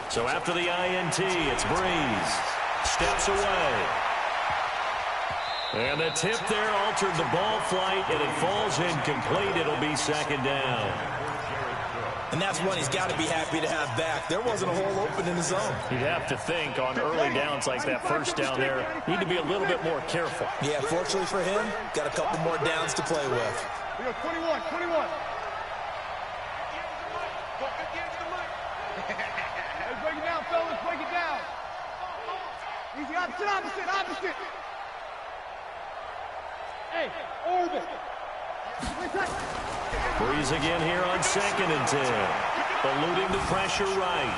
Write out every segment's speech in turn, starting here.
So after the INT, it's Breeze. Steps away. And the tip there altered the ball flight, and it falls incomplete. It'll be second down. And that's one he's got to be happy to have back. There wasn't a hole open in the zone. You'd have to think on early downs like that first down there, need to be a little bit more careful. Yeah, fortunately for him, got a couple more downs to play with. We got 21. Let's break it down, fellas. Break it down. Easy, opposite. Hey, orbit. Breeze again here on 2nd and 10. Eluding the pressure right.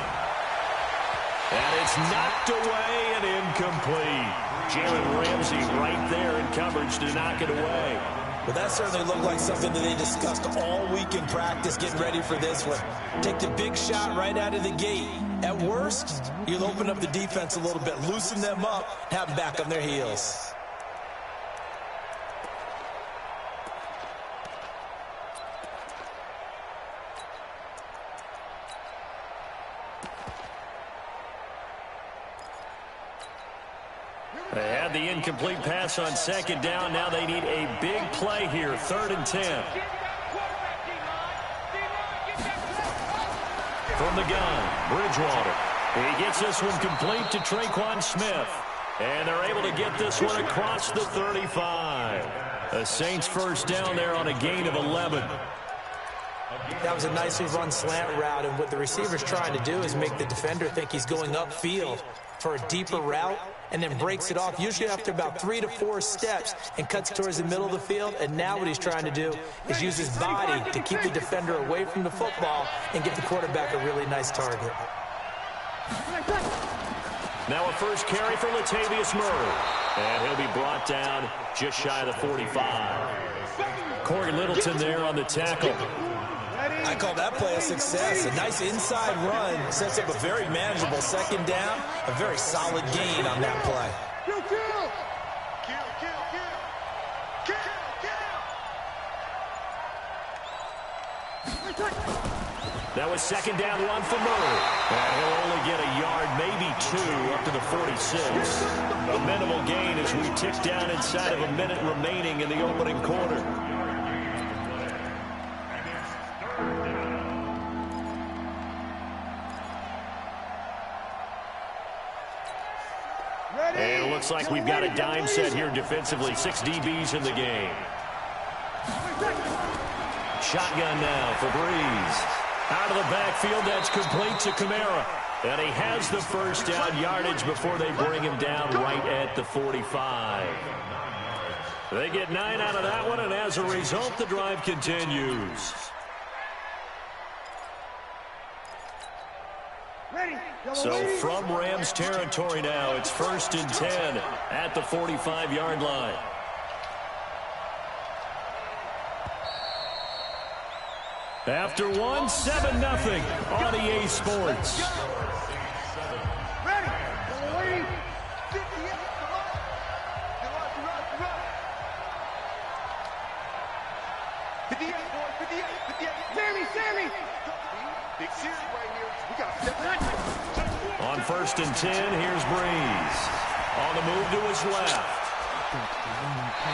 And it's knocked away and incomplete. Jalen Ramsey right there in coverage to knock it away. Well, that certainly looked like something that they discussed all week in practice, getting ready for this one. Take the big shot right out of the gate. At worst, you'll open up the defense a little bit, loosen them up, have them back on their heels. They had the incomplete pass on 2nd down. Now they need a big play here, 3rd and 10. From the gun, Bridgewater. He gets this one complete to Traquan Smith. And they're able to get this one across the 35. The Saints first down there on a gain of 11. That was a nicely run slant route, and what the receiver's trying to do is make the defender think he's going upfield for a deeper route, and then breaks it off, usually after about 3 to 4 steps, and cuts towards the middle of the field. And now what he's trying to do is use his body to keep the defender away from the football and give the quarterback a really nice target. Now a first carry for Latavius Murray. And he'll be brought down just shy of the 45. Corey Littleton there on the tackle. I call that play a success. A nice inside run sets up a very manageable 2nd down. A very solid gain on that play. That was 2nd down run for Murray. And he'll only get a yard, maybe 2, up to the 46. A minimal gain as we tick down inside of a minute remaining in the opening quarter. And it looks like we've got a dime set here defensively. 6 DBs in the game. Shotgun now for Breeze. Out of the backfield, that's complete to Kamara. And he has the first down yardage before they bring him down right at the 45. They get 9 out of that one, and as a result, the drive continues. So from Rams territory now, it's 1st and 10 at the 45-yard line. After one, 7-0 on EA Sports. On 1st and 10, here's Breeze. On the move to his left.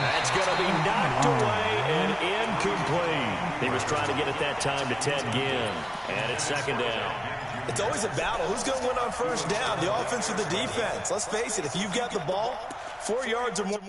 That's going to be knocked away and incomplete. He was trying to get it that time to Ted Ginn. And it's 2nd down. It's always a battle. Who's going to win on 1st down, the offense or the defense? Let's face it, if you've got the ball, 4 yards or more.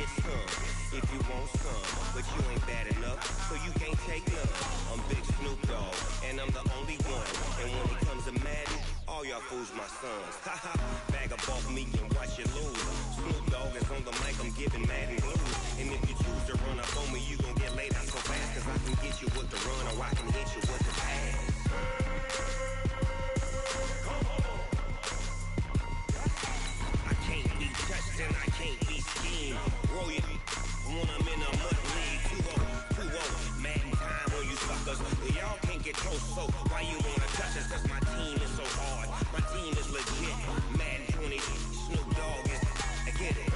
get some if you want some, but you ain't bad enough, so you can't take none. I'm Big Snoop Dogg, and I'm the only one. And when it comes to Madden, all y'all fools my sons. Haha, bag up off me and watch you lose. Snoop Dogg is on the mic, I'm giving Madden blues. And if you choose to run up on me, you gon' get laid out so fast, cause I can get you with the run or I can hit you with the pass. I can't be touched and I can't be schemed. Roll you when I'm in a mud league. 2-0, Madden time on you suckers. Y'all can't get close, so why you wanna touch us? Cause my team is so hard. My team is legit. Madden 20, Snoop Dogg is, I get it.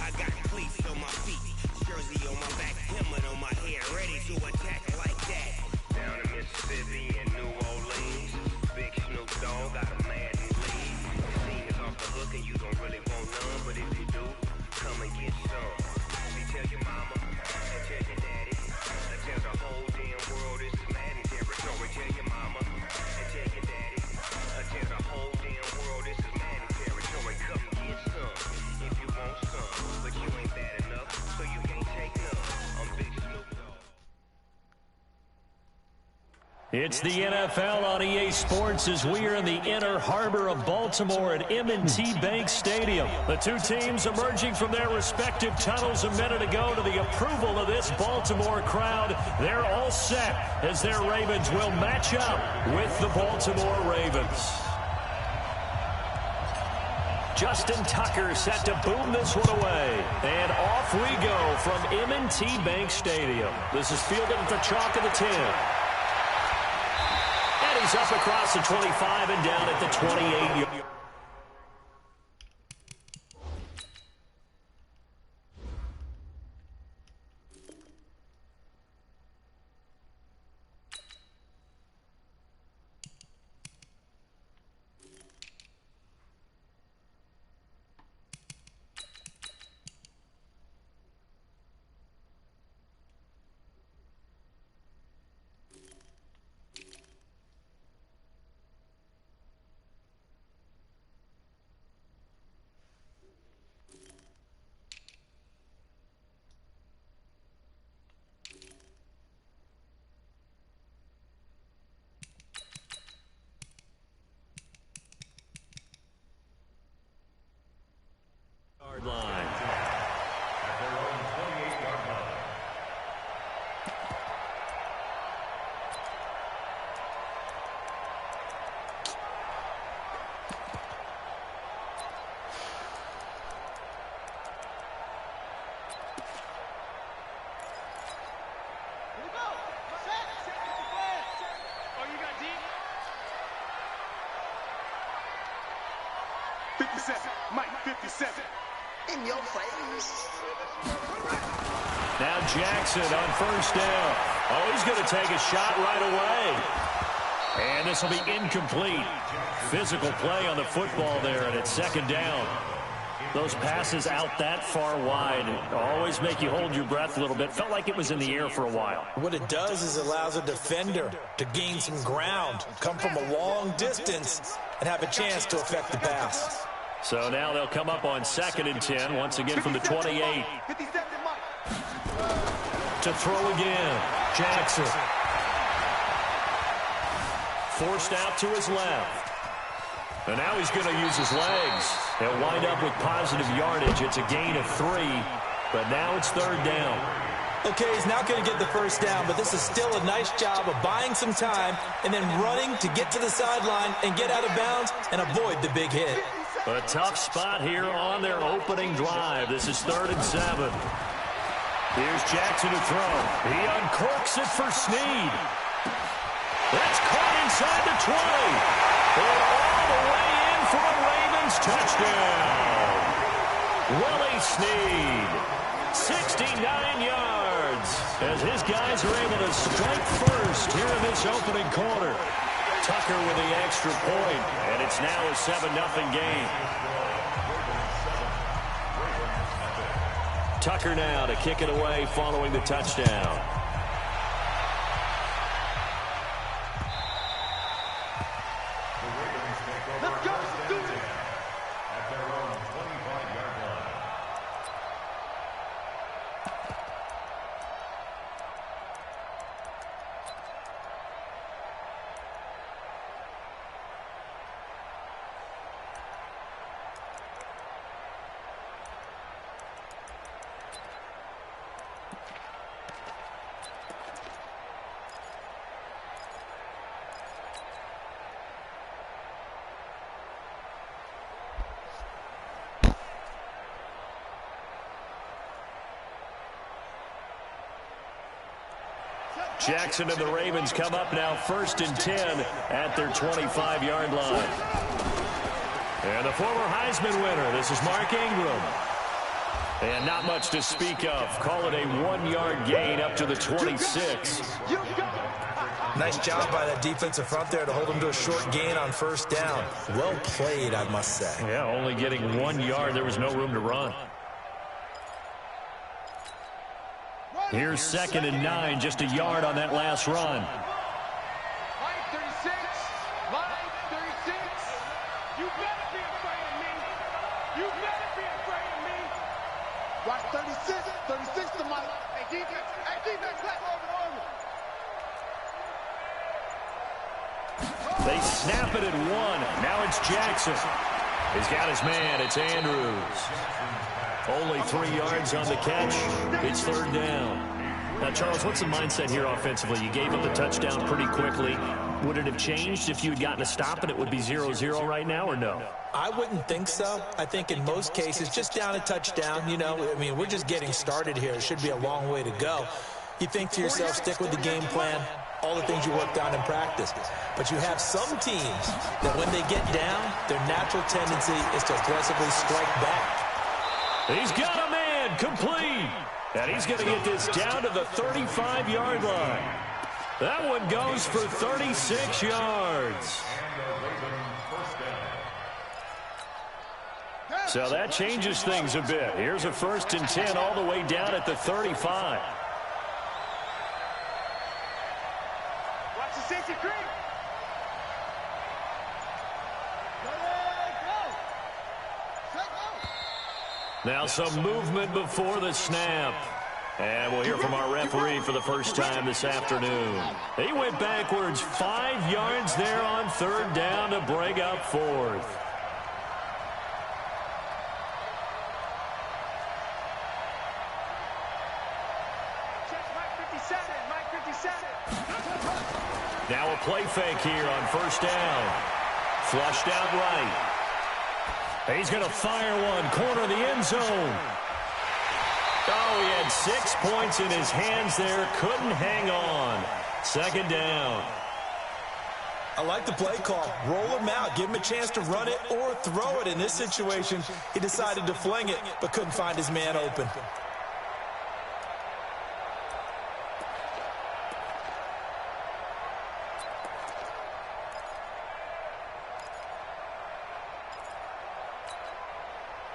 I got cleats on my feet, jersey on my back, helmet on my head, ready to attack like that. Down in Mississippi and New Orleans, Big Snoop Dogg got a Madden lead. The team is off the hook and you don't really want none, but if you do, come and get some. Tell your mama and tell your daddy, and tell the whole damn world this is Madden territory. Tell your mama and tell your daddy, and tell the whole damn world this is Madden territory. Come get some if you want some, but you ain't bad enough, so you can't take none. I'm Big Snoop Dogg. It's the NFL on EA Sports as we are in the inner harbor of Baltimore at M&T Bank Stadium. The two teams emerging from their respective tunnels a minute ago to the approval of this Baltimore crowd. They're all set as their Ravens will match up with the Baltimore Ravens. Justin Tucker set to boom this one away. And off we go from M&T Bank Stadium. This is fielded at the chalk of the 10. And he's up across the 25 and down at the 28. Line. Mike 57. In your face. Now Jackson on first down. Oh, he's going to take a shot right away. And this will be incomplete. Physical play on the football there, and it's second down. Those passes out that far wide always make you hold your breath a little bit. Felt like it was in the air for a while. What it does is it allows a defender to gain some ground, come from a long distance, and have a chance to affect the pass. So now they'll come up on 2nd and 10, once again from the 28. To throw again, Jackson. Forced out to his left. And now he's going to use his legs. He'll wind up with positive yardage. It's a gain of 3, but now it's 3rd down. Okay, he's not going to get the first down, but this is still a nice job of buying some time and then running to get to the sideline and get out of bounds and avoid the big hit. A tough spot here on their opening drive. This is 3rd and 7. Here's Jackson to throw. He uncorks it for Snead. That's caught inside the 20. And all the way in for a Ravens touchdown. Willie Snead, 69 yards, as his guys are able to strike first here in this opening quarter. Tucker with the extra point, and it's now a 7-0 game. Tucker now to kick it away following the touchdown. Jackson and the Ravens come up now 1st and 10 at their 25-yard line. And the former Heisman winner, this is Mark Ingram. And not much to speak of. Call it a 1-yard gain up to the 26. Nice job by that defensive front there to hold him to a short gain on 1st down. Well played, I must say. Yeah, only getting 1 yard. There was no room to run. Here's 2nd and 9, just a yard on that last run. Line 36. Line 36. You better be afraid of me. You better be afraid of me. Right, 36. 36 to Mike. Hey, defense. Hey, defense. Clap over. They snap it at 1. Now it's Jackson. He's got his man. It's Andrews. Only 3 yards on the catch. It's 3rd down. Now, Charles, what's the mindset here offensively? You gave up the touchdown pretty quickly. Would it have changed if you had gotten a stop and it would be 0-0 right now, or no? I wouldn't think so. I think in most cases, just down a touchdown, you know, I mean, we're just getting started here. It should be a long way to go. You think to yourself, stick with the game plan, all the things you worked on in practice. But you have some teams that when they get down, their natural tendency is to aggressively strike back. He's got a man, complete. And he's going to get this down to the 35-yard line. That one goes for 36 yards. So that changes things a bit. Here's a 1st and 10 all the way down at the 35. Watch the safety creep. Now some movement before the snap. And we'll hear from our referee for the first time this afternoon. He went backwards 5 yards there on 3rd down to break up 4th. Now a play fake here on 1st down. Flushed out right. He's going to fire one, corner of the end zone. Oh, he had 6 points in his hands there, couldn't hang on. 2nd down. I like the play call. Roll him out, give him a chance to run it or throw it. In this situation, he decided to fling it, but couldn't find his man open.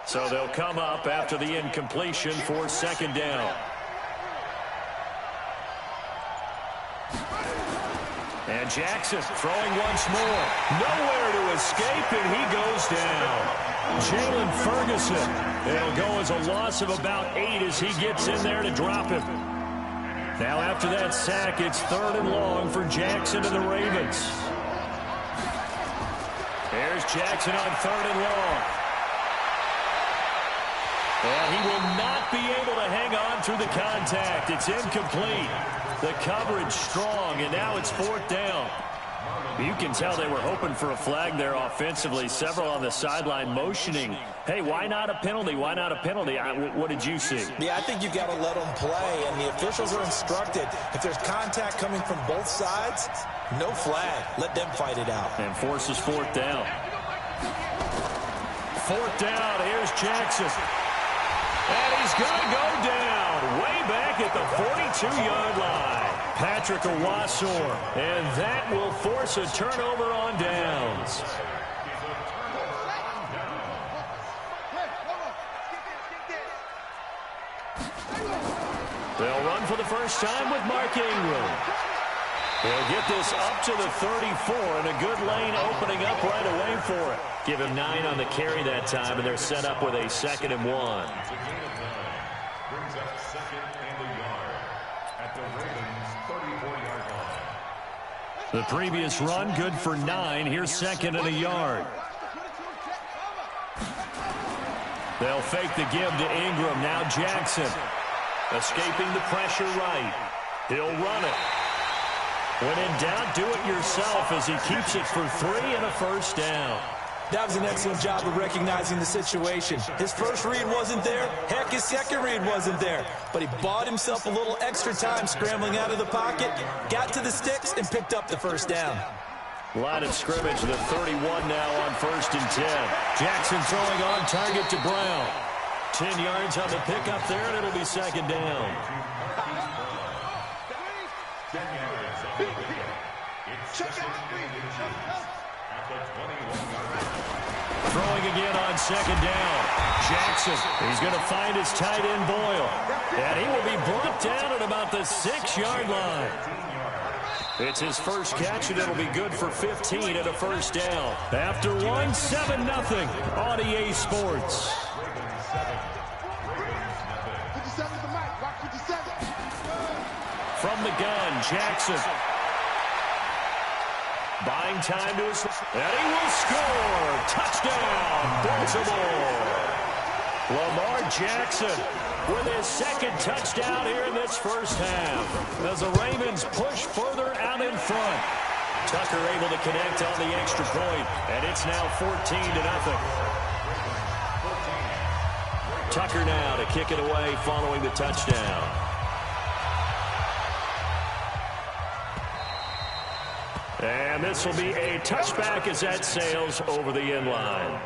So they'll come up after the incompletion for 2nd down. And Jackson throwing once more. Nowhere to escape, and he goes down. Jalen Ferguson. It'll go as a loss of about 8 as he gets in there to drop him. Now after that sack, it's 3rd and long for Jackson and the Ravens. There's Jackson on 3rd and long. And he will not be able to hang on through the contact. It's incomplete. The coverage strong, and now it's 4th down. You can tell they were hoping for a flag there offensively. Several on the sideline motioning. Hey, why not a penalty? Why not a penalty? What did you see? Yeah, I think you've got to let them play, and the officials are instructed. If there's contact coming from both sides, no flag. Let them fight it out. And forces 4th down. 4th down, here's Jackson. And he's going to go down way back at the 42-yard line. Patrick Owasor. And that will force a turnover on downs. They'll run for the first time with Mark Ingram. They'll get this up to the 34, and a good lane opening up right away for it. Give him 9 on the carry that time, and they're set up with a 2nd and 1. Brings up 2nd and a yard at the Ravens' 34-yard line. The previous run good for 9. Here's 2nd and a yard. They'll fake the give to Ingram. Now Jackson escaping the pressure right. He'll run it. When in doubt, do it yourself as he keeps it for 3 and a 1st down. That was an excellent job of recognizing the situation. His first read wasn't there. Heck, his second read wasn't there. But he bought himself a little extra time scrambling out of the pocket, got to the sticks, and picked up the first down. Line of scrimmage, the 31 now on 1st and 10. Jackson throwing on target to Brown. 10 yards on the pickup there, and it'll be 2nd down. Throwing again on 2nd down. Jackson, he's going to find his tight end Boyle. And he will be brought down at about the 6-yard line. It's his first catch, and it'll be good for 15 at a first down. After one, 7-0 on EA Sports. 57 is the mic. Watch 57. From the gun, Jackson. Buying time to his... And he will score! Touchdown, Baltimore! Lamar Jackson with his 2nd touchdown here in this first half. As the Ravens push further out in front. Tucker able to connect on the extra point, and it's now 14-0. Tucker now to kick it away following the touchdown. And this will be a touchback as that sails over the end line.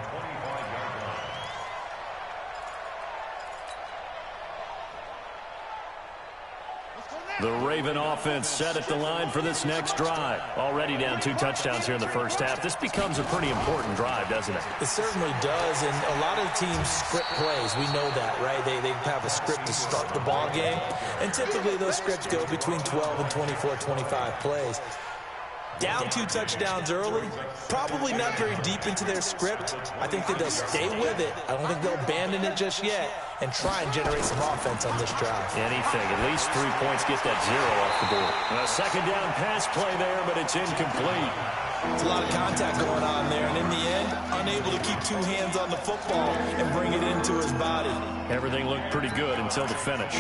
The Raven offense set at the line for this next drive. Already down 2 touchdowns here in the first half. This becomes a pretty important drive, doesn't it? It certainly does, and a lot of the teams script plays. We know that, right? They have a script to start the ball game, and typically those scripts go between 12 and 24, 25 plays. Down 2 touchdowns early, probably not very deep into their script. I think that they'll stay with it. I don't think they'll abandon it just yet and try and generate some offense on this drive. Anything, at least 3 points, get that 0 off the board. A 2nd down pass play there, but it's incomplete. It's a lot of contact going on there, and in the end, unable to keep 2 hands on the football and bring it into his body. Everything looked pretty good until the finish.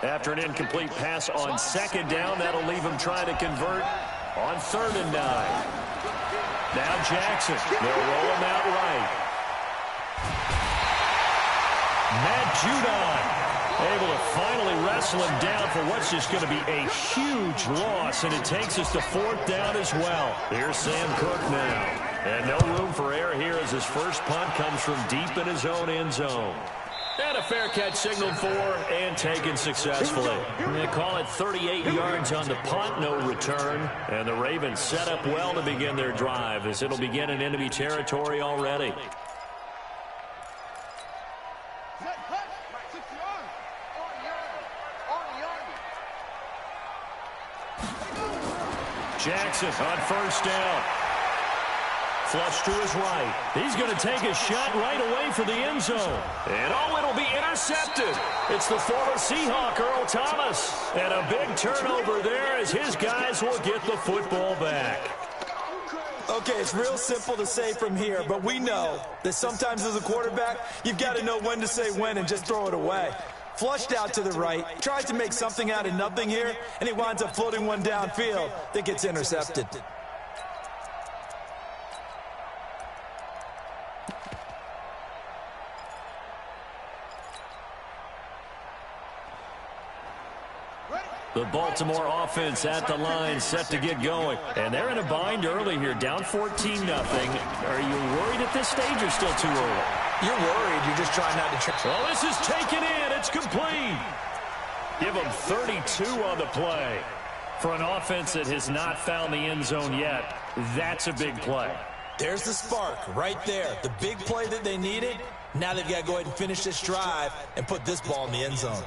After an incomplete pass on 2nd down, that'll leave him trying to convert on 3rd and 9. Now Jackson, they'll roll him out right. Matt Judon able to finally wrestle him down for what's just going to be a huge loss, and it takes us to 4th down as well. Here's Sam Cook now. And no room for error here as his first punt comes from deep in his own end zone. And a fair catch signaled for and taken successfully. They call it 38 yards on the punt, no return. And the Ravens set up well to begin their drive as it'll begin in enemy territory already. Jackson on 1st down. Flush to his right. He's going to take a shot right away for the end zone. And it'll be intercepted. It's the former Seahawk, Earl Thomas. And a big turnover there as his guys will get the football back. Okay, it's real simple to say from here, but we know that sometimes as a quarterback, you've got to know when to say when and just throw it away. Flushed out to the right, tries to make something out of nothing here, and he winds up floating one downfield that gets intercepted. The Baltimore offense at the line, set to get going. And they're in a bind early here, down 14-0. Are you worried at this stage or still too early? You're worried. You're just trying not to trick. Well, this is taken in. It's complete. Give them 32 on the play. For an offense that has not found the end zone yet, that's a big play. There's the spark right there. The big play that they needed. Now they've got to go ahead and finish this drive and put this ball in the end zone.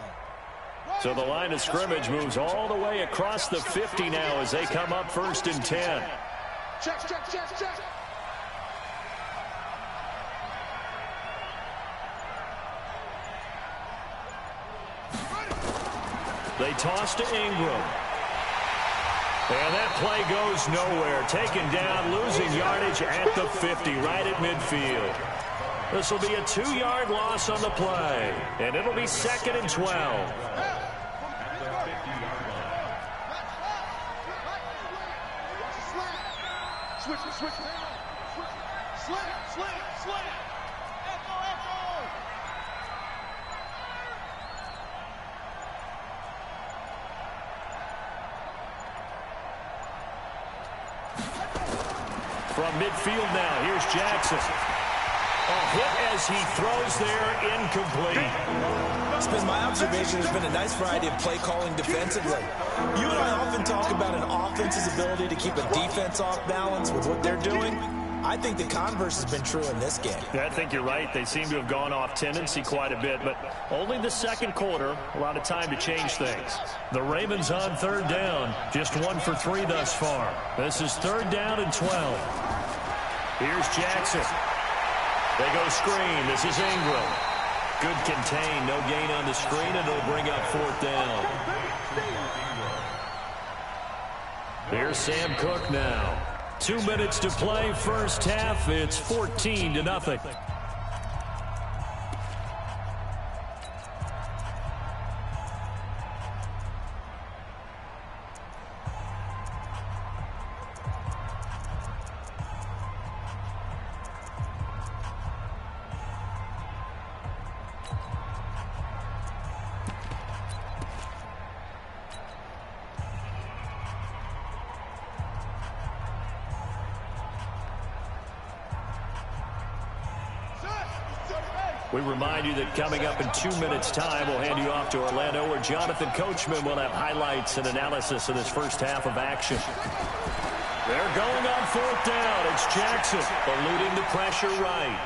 So the line of scrimmage moves all the way across the 50 now as they come up 1st and 10. Check. They toss to Ingram. And that play goes nowhere. Taken down, losing yardage at the 50, right at midfield. This will be a 2-yard loss on the play. And it'll be 2nd and 12. Switch. Slam. Echo. From midfield now, here's Jackson. A hit as he throws there, incomplete. It's been my observation there's been a nice variety of play calling defensively. You and I often talk about an offense's ability to keep a defense off balance with what they're doing. I think the converse has been true in this game. Yeah, I think you're right. They seem to have gone off tendency quite a bit, but only the second quarter, a lot of time to change things. The Ravens on third down, just 1 for 3 thus far. This is 3rd down and 12. Here's Jackson. They go screen. This is Ingram. Good contain. No gain on the screen, and it'll bring up 4th down. Here's Sam Cook now. 2 minutes to play, first half. It's 14-0. We remind you that coming up in 2 minutes' time, we'll hand you off to Orlando, where Jonathan Coachman will have highlights and analysis of this first half of action. They're going on 4th down. It's Jackson eluding the pressure right.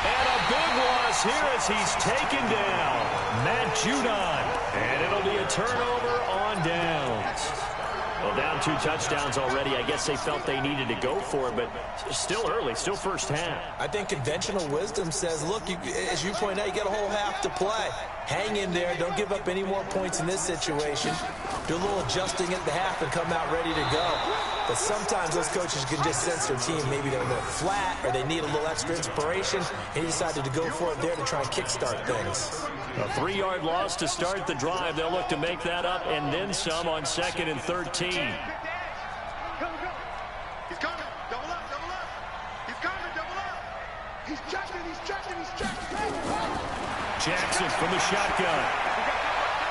And a big loss here as he's taken down. Matt Judon. And it'll be a turnover on downs. Well, down 2 touchdowns already. I guess they felt they needed to go for it, but still early, still first half. I think conventional wisdom says, look, as you point out, you got a whole half to play. Hang in there. Don't give up any more points in this situation. Do a little adjusting at the half and come out ready to go. But sometimes those coaches can just sense their team. Maybe they're a little flat or they need a little extra inspiration, and he decided to go for it there to try and kickstart things. A 3-yard loss to start the drive. They'll look to make that up and then some on 2nd and 13. He's coming. Double up. He's coming. Double up. He's checking. Jackson from the shotgun.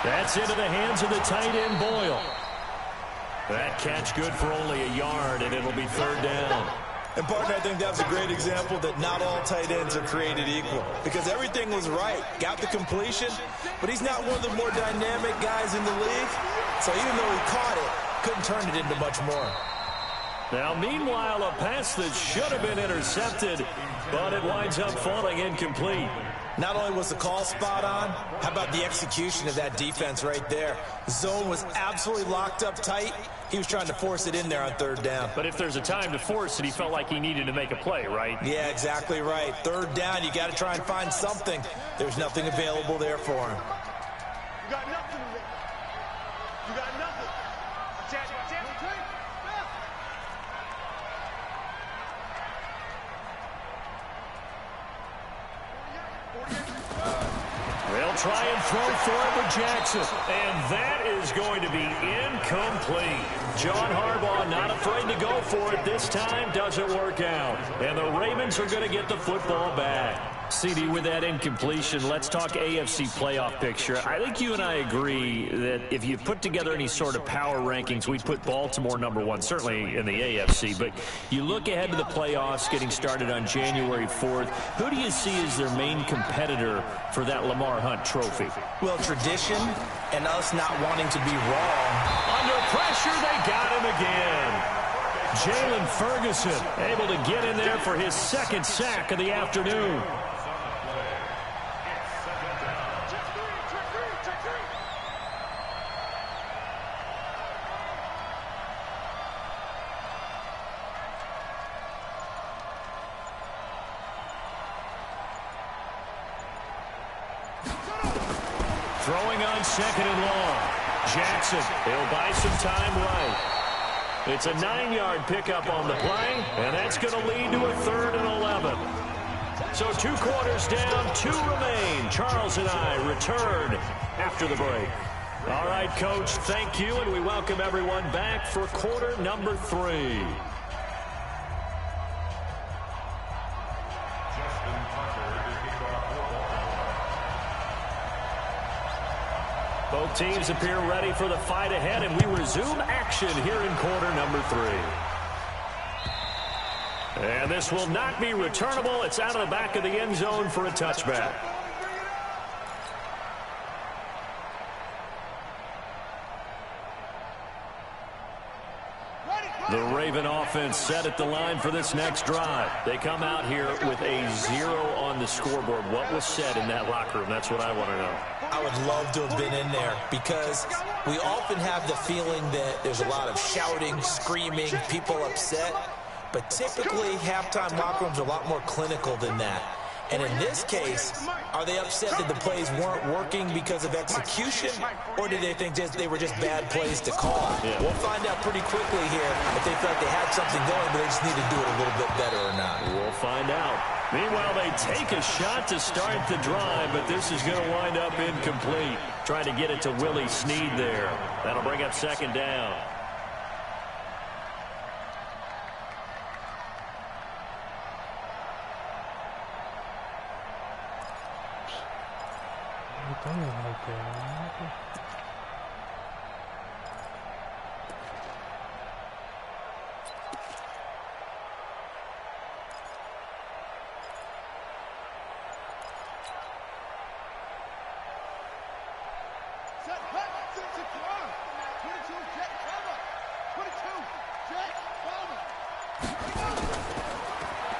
That's into the hands of the tight end, Boyle. That catch good for only a yard, and it'll be 3rd down. And, partner, I think that was a great example that not all tight ends are created equal. Because everything was right. Got the completion, but he's not one of the more dynamic guys in the league. So even though he caught it, couldn't turn it into much more. Now, meanwhile, a pass that should have been intercepted, but it winds up falling incomplete. Not only was the call spot on, how about the execution of that defense right there? The zone was absolutely locked up tight. He was trying to force it in there on 3rd down. But if there's a time to force it, he felt like he needed to make a play, right? Yeah, exactly right. 3rd down, you got to try and find something. There's nothing available there for him. You got nothing. You got nothing. They'll try and throw for it with Jackson. And that is going to be incomplete. John Harbaugh not afraid to go for it. This time doesn't work out. And the Ravens are going to get the football back. CD, with that incompletion, let's talk AFC playoff picture. I think you and I agree that if you put together any sort of power rankings, we'd put Baltimore #1, certainly in the AFC. But you look ahead to the playoffs getting started on January 4th. Who do you see as their main competitor for that Lamar Hunt trophy? Well, tradition and us not wanting to be wrong. Under pressure, they got him again. Jalen Ferguson able to get in there for his 2nd sack of the afternoon. Throwing on 2nd and long. Jackson, he'll buy some time right. It's a 9-yard pickup on the play, and that's going to lead to a 3rd and 11. So 2 quarters down, 2 remain. Charles and I return after the break. All right, Coach, thank you, and we welcome everyone back for quarter number 3. teams appear ready for the fight ahead, and we resume action here in quarter number 3. And this will not be returnable. It's out of the back of the end zone for a touchback. The Raven offense set at the line for this next drive. They come out here with a 0 on the scoreboard. What was said in that locker room? That's what I want to know. I would love to have been in there because we often have the feeling that there's a lot of shouting, screaming, people upset. But typically, halftime locker rooms are a lot more clinical than that. And in this case, are they upset that the plays weren't working because of execution, or did they think they were just bad plays to call? Yeah. We'll find out pretty quickly here if they felt they had something going, but they just need to do it a little bit better or not. We'll find out. Meanwhile, they take a shot to start the drive, but this is going to wind up incomplete. Trying to get it to Willie Snead there. That'll bring up second down.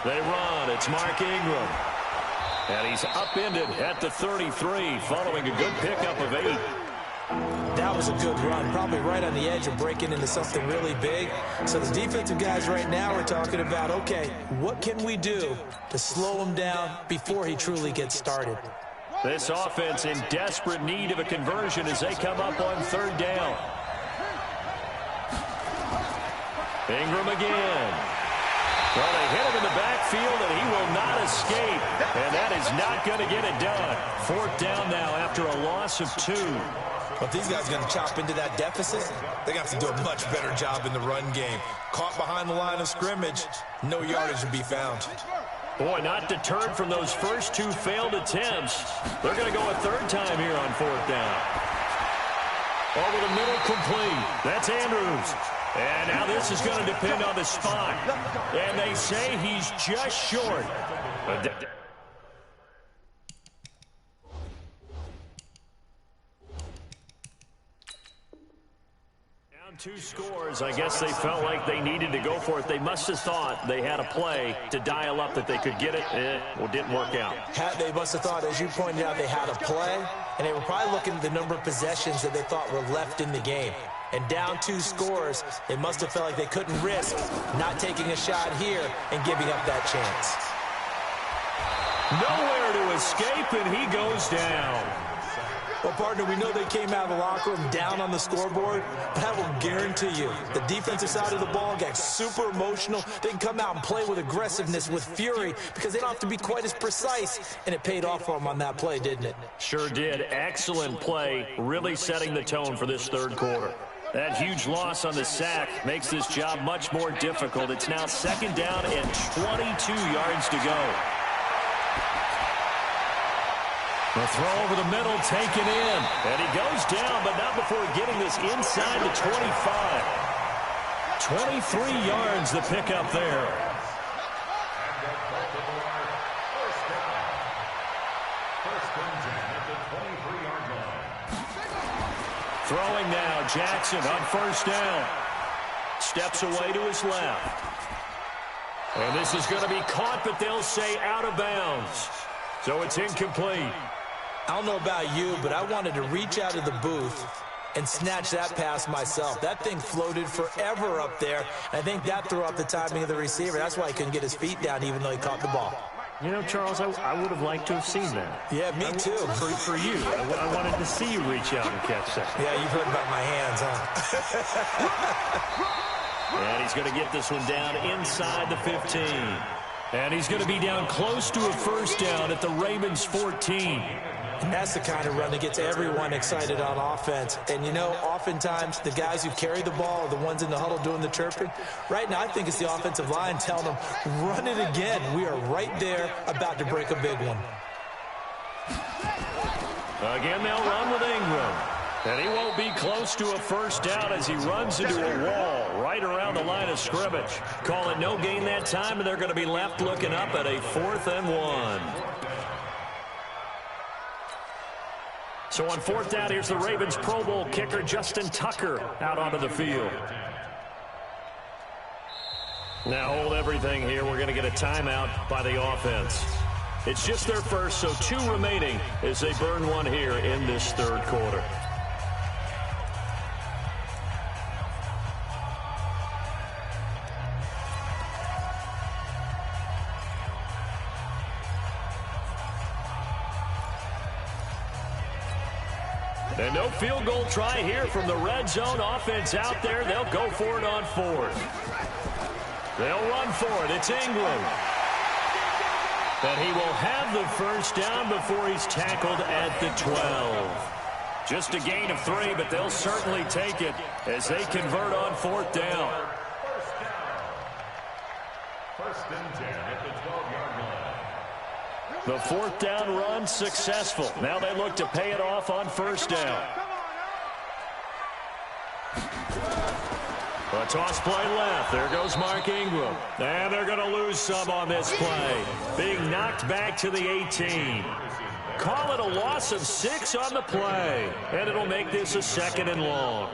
They run. It's Mark Ingram. And he's upended at the 33 following a good pickup of 8. That was a good run, probably right on the edge of breaking into something really big. So the defensive guys right now are talking about, okay, what can we do to slow him down before he truly gets started? This offense in desperate need of a conversion as they come up on third down. Ingram again. Well, they hit him in the backfield, and he will not escape. And that is not going to get it done. Fourth down now after a loss of 2. But these guys are going to chop into that deficit. They got to do a much better job in the run game. Caught behind the line of scrimmage, no yardage to be found. Boy, not deterred from those first 2 failed attempts. They're going to go a third time here on fourth down. Over the middle, complete. That's Andrews. And now this is going to depend on the spot. And they say he's just short. Down 2 scores. I guess they felt like they needed to go for it. They must have thought they had a play to dial up that they could get it. Well, didn't work out. They must have thought, as you pointed out, they had a play. And they were probably looking at the number of possessions that they thought were left in the game. And down 2 scores, they must have felt like they couldn't risk not taking a shot here and giving up that chance. Nowhere to escape, and he goes down. Well, partner, we know they came out of the locker room down on the scoreboard, but I will guarantee you the defensive side of the ball got super emotional. They can come out and play with aggressiveness, with fury, because they don't have to be quite as precise, and it paid off for them on that play, didn't it? Sure did. Excellent play, really setting the tone for this third quarter. That huge loss on the sack makes this job much more difficult. It's now second down and 22 yards to go. The throw over the middle taken in. And he goes down, but not before getting this inside the 25. 23 yards the pickup there. Throwing now, Jackson on first down. Steps away to his left. And this is going to be caught, but they'll say out of bounds. So it's incomplete. I don't know about you, but I wanted to reach out of the booth and snatch that pass myself. That thing floated forever up there. I think that threw off the timing of the receiver. That's why he couldn't get his feet down even though he caught the ball. You know, Charles, I would have liked to have seen that. Yeah, me too. For you. I wanted to see you reach out and catch that. Yeah, you've heard about my hands, huh? And he's going to get this one down inside the 15. And he's going to be down close to a first down at the Ravens 14. And that's the kind of run that gets everyone excited on offense. And, you know, oftentimes the guys who carry the ball are the ones in the huddle doing the chirping. Right now, I think it's the offensive line telling them, run it again. We are right there about to break a big one. Again, they'll run with Ingram. And he won't be close to a first down as he runs into a wall right around the line of scrimmage. Call it no gain that time, and they're going to be left looking up at a 4th and 1. So on 4th down, here's the Ravens Pro Bowl kicker Justin Tucker out onto the field. Now hold everything here. We're going to get a timeout by the offense. It's just their first, so 2 remaining as they burn one here in this 3rd quarter. And no field goal try here from the red zone. Offense out there. They'll go for it on 4th. They'll run for it. It's Ingram. And he will have the first down before he's tackled at the 12. Just a gain of 3, but they'll certainly take it as they convert on 4th down. First and 10 at the 12-yard line. The 4th down run successful. Now they look to pay it off on 1st down. A toss play left. There goes Mark Ingram. And they're going to lose some on this play. Being knocked back to the 18. Call it a loss of 6 on the play. And it'll make this a 2nd and long.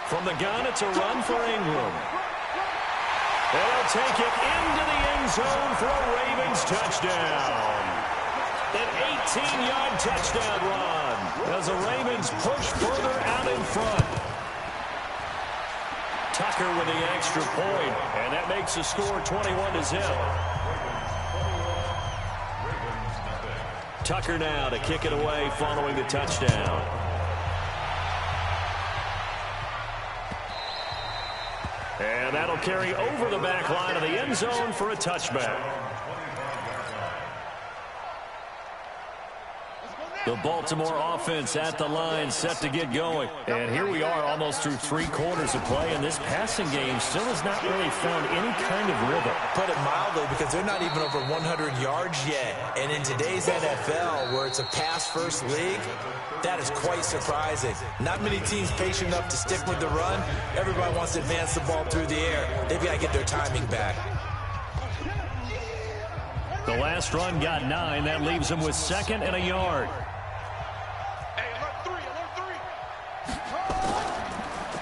From the gun, it's a run for Ingram. And he'll take it into the end zone for a Ravens touchdown. An 18-yard touchdown run as the Ravens push further out in front. Tucker with the extra point, and that makes the score 21-0. Tucker now to kick it away following the touchdown. And that'll carry over the back line of the end zone for a touchback. The Baltimore offense at the line set to get going. And here we are almost through 3 quarters of play, and this passing game still has not really found any kind of rhythm. Put it mildly, because they're not even over 100 yards yet. And in today's NFL, where it's a pass-first league, that is quite surprising. Not many teams patient enough to stick with the run. Everybody wants to advance the ball through the air. They've got to get their timing back. The last run got 9. That leaves them with 2nd and a yard.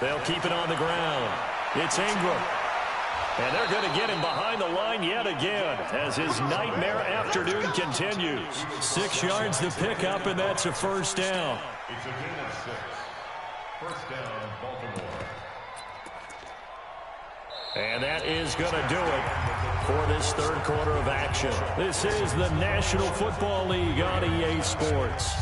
They'll keep it on the ground. It's Ingram. And they're going to get him behind the line yet again as his nightmare afternoon continues. 6 yards to pick up, and that's a first down. It's a gain of 6. First down, Baltimore. And that is going to do it for this 3rd quarter of action. This is the National Football League on EA Sports.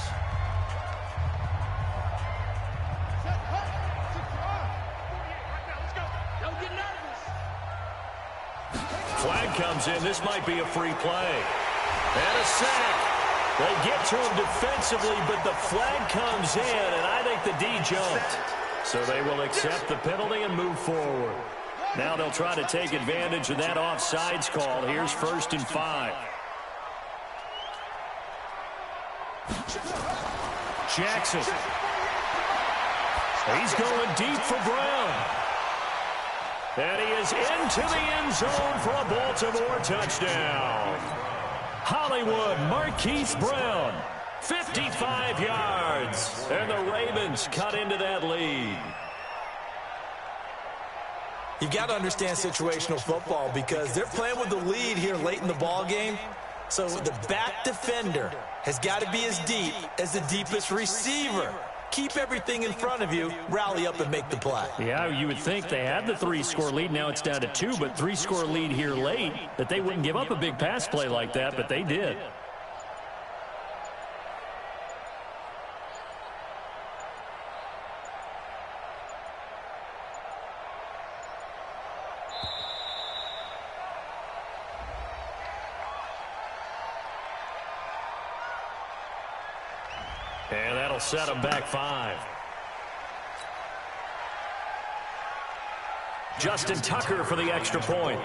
Flag comes in. This might be a free play. And a sack. They get to him defensively, but the flag comes in, and I think the D jumped. So they will accept the penalty and move forward. Now they'll try to take advantage of that offsides call. Here's 1st and 5. Jackson. He's going deep for Brown. And he is into the end zone for a Baltimore touchdown. Hollywood Marquise Brown, 55 yards. And the Ravens cut into that lead. You've got to understand situational football because they're playing with the lead here late in the ball game. So the back defender has got to be as deep as the deepest receiver. Keep everything in front of you, rally up and make the play. Yeah, you would think they had the 3-score lead. Now it's down to 2, but 3-score lead here late, that they wouldn't give up a big pass play like that, but they did. And that'll set them back 5. Justin Tucker for the extra point.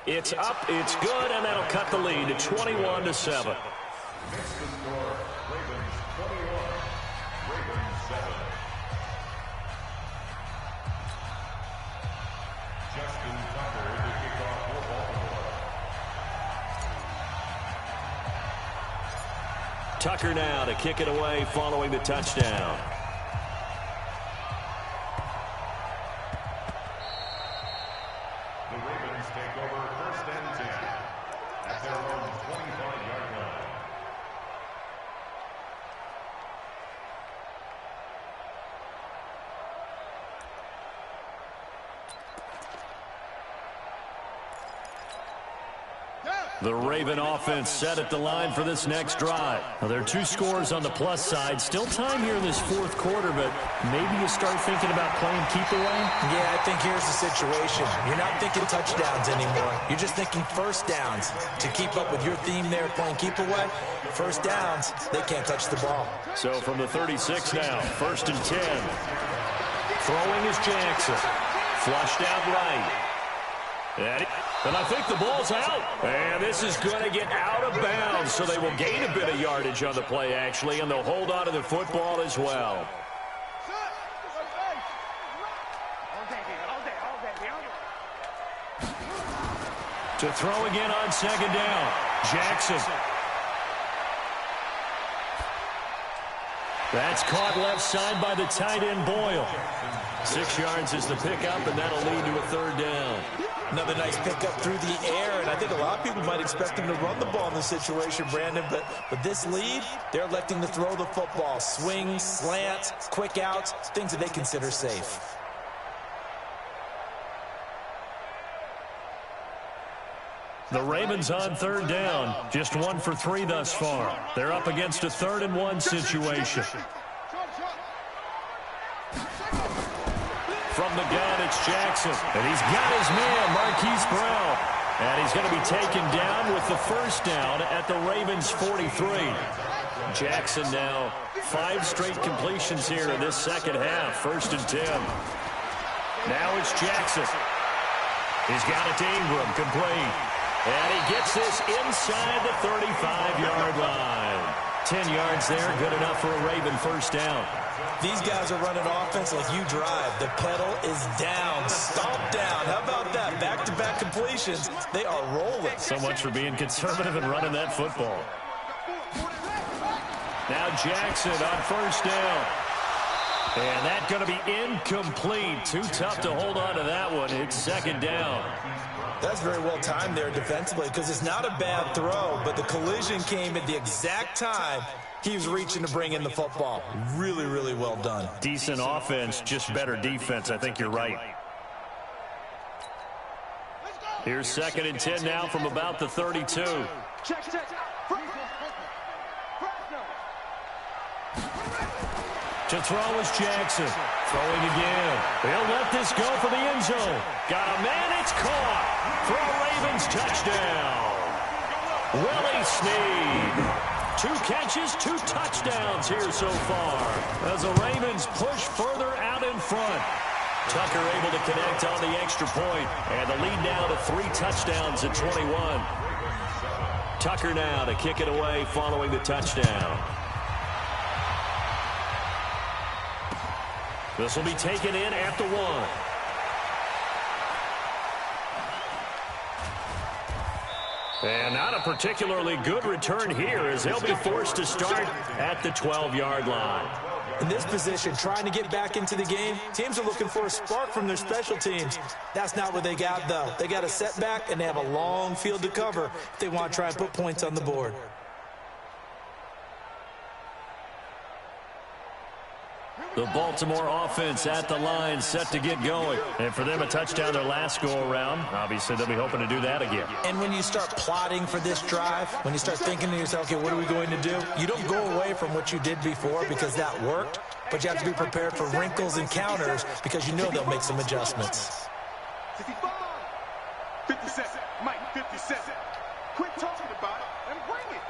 It's up, it's good, and that'll cut the lead to 21-7. Tucker now to kick it away following the touchdown. The Ravens take over 1st and 10 at their own 25-yard line. The Raven offense set at the line for this next drive. Now, there are 2 scores on the plus side. Still time here in this 4th quarter, but maybe you start thinking about playing keep away? Yeah, I think here's the situation. You're not thinking touchdowns anymore. You're just thinking first downs. To keep up with your theme there, playing keep away, first downs, they can't touch the ball. So from the 36 now, 1st and 10. Throwing is Jackson. Flushed out right. And I think the ball's out. And this is going to get out of bounds, so they will gain a bit of yardage on the play, actually, and they'll hold on to the football as well. To throw again on 2nd down, Jackson. That's caught left side by the tight end, Boyle. 6 yards is the pickup, and that'll lead to a 3rd down. Another nice pickup through the air, and I think a lot of people might expect him to run the ball in this situation, Brandon, but with this lead, they're electing to throw the football. Swings, slants, quick outs, things that they consider safe. The Ravens on 3rd down, just 1 for 3 thus far. They're up against a 3rd and 1 situation. From the gun, it's Jackson. And he's got his man, Marquise Brown. And he's going to be taken down with the 1st down at the Ravens' 43. Jackson now 5 straight completions here in this 2nd half. 1st and 10. Now it's Jackson. He's got it to Ingram, complete. And he gets this inside the 35-yard line. 10 yards there, good enough for a Raven 1st down. These guys are running offense like you drive. The pedal is down, stomp down. How about that? Back-to-back completions. They are rolling. So much for being conservative and running that football. Now Jackson on 1st down. And that's going to be incomplete. Too tough to hold on to that one. It's 2nd down. That's very well timed there defensively because it's not a bad throw, but the collision came at the exact time he was reaching to bring in the football. Really, really well done. Decent offense, just better defense. I think you're right. Here's 2nd and 10 now from about the 32. Check. To throw is Jackson. Throwing again. He'll let this go for the end zone. Got a man, it's caught for a Ravens touchdown. Willie Snead. 2 catches, 2 touchdowns here so far as the Ravens push further out in front. Tucker able to connect on the extra point, and the lead now to 3 touchdowns at 21. Tucker now to kick it away following the touchdown. This will be taken in at the 1. And not a particularly good return here as they'll be forced to start at the 12-yard line. In this position, trying to get back into the game, teams are looking for a spark from their special teams. That's not what they got, though. They got a setback, and they have a long field to cover if they want to try and put points on the board. The Baltimore offense at the line, set to get going. And for them, a touchdown their last go-around. Obviously, they'll be hoping to do that again. And when you start plotting for this drive, when you start thinking to yourself, okay, what are we going to do? You don't go away from what you did before because that worked, but you have to be prepared for wrinkles and counters because you know they'll make some adjustments. 55, 57, Mike, 57. Quit talking about it and bring it.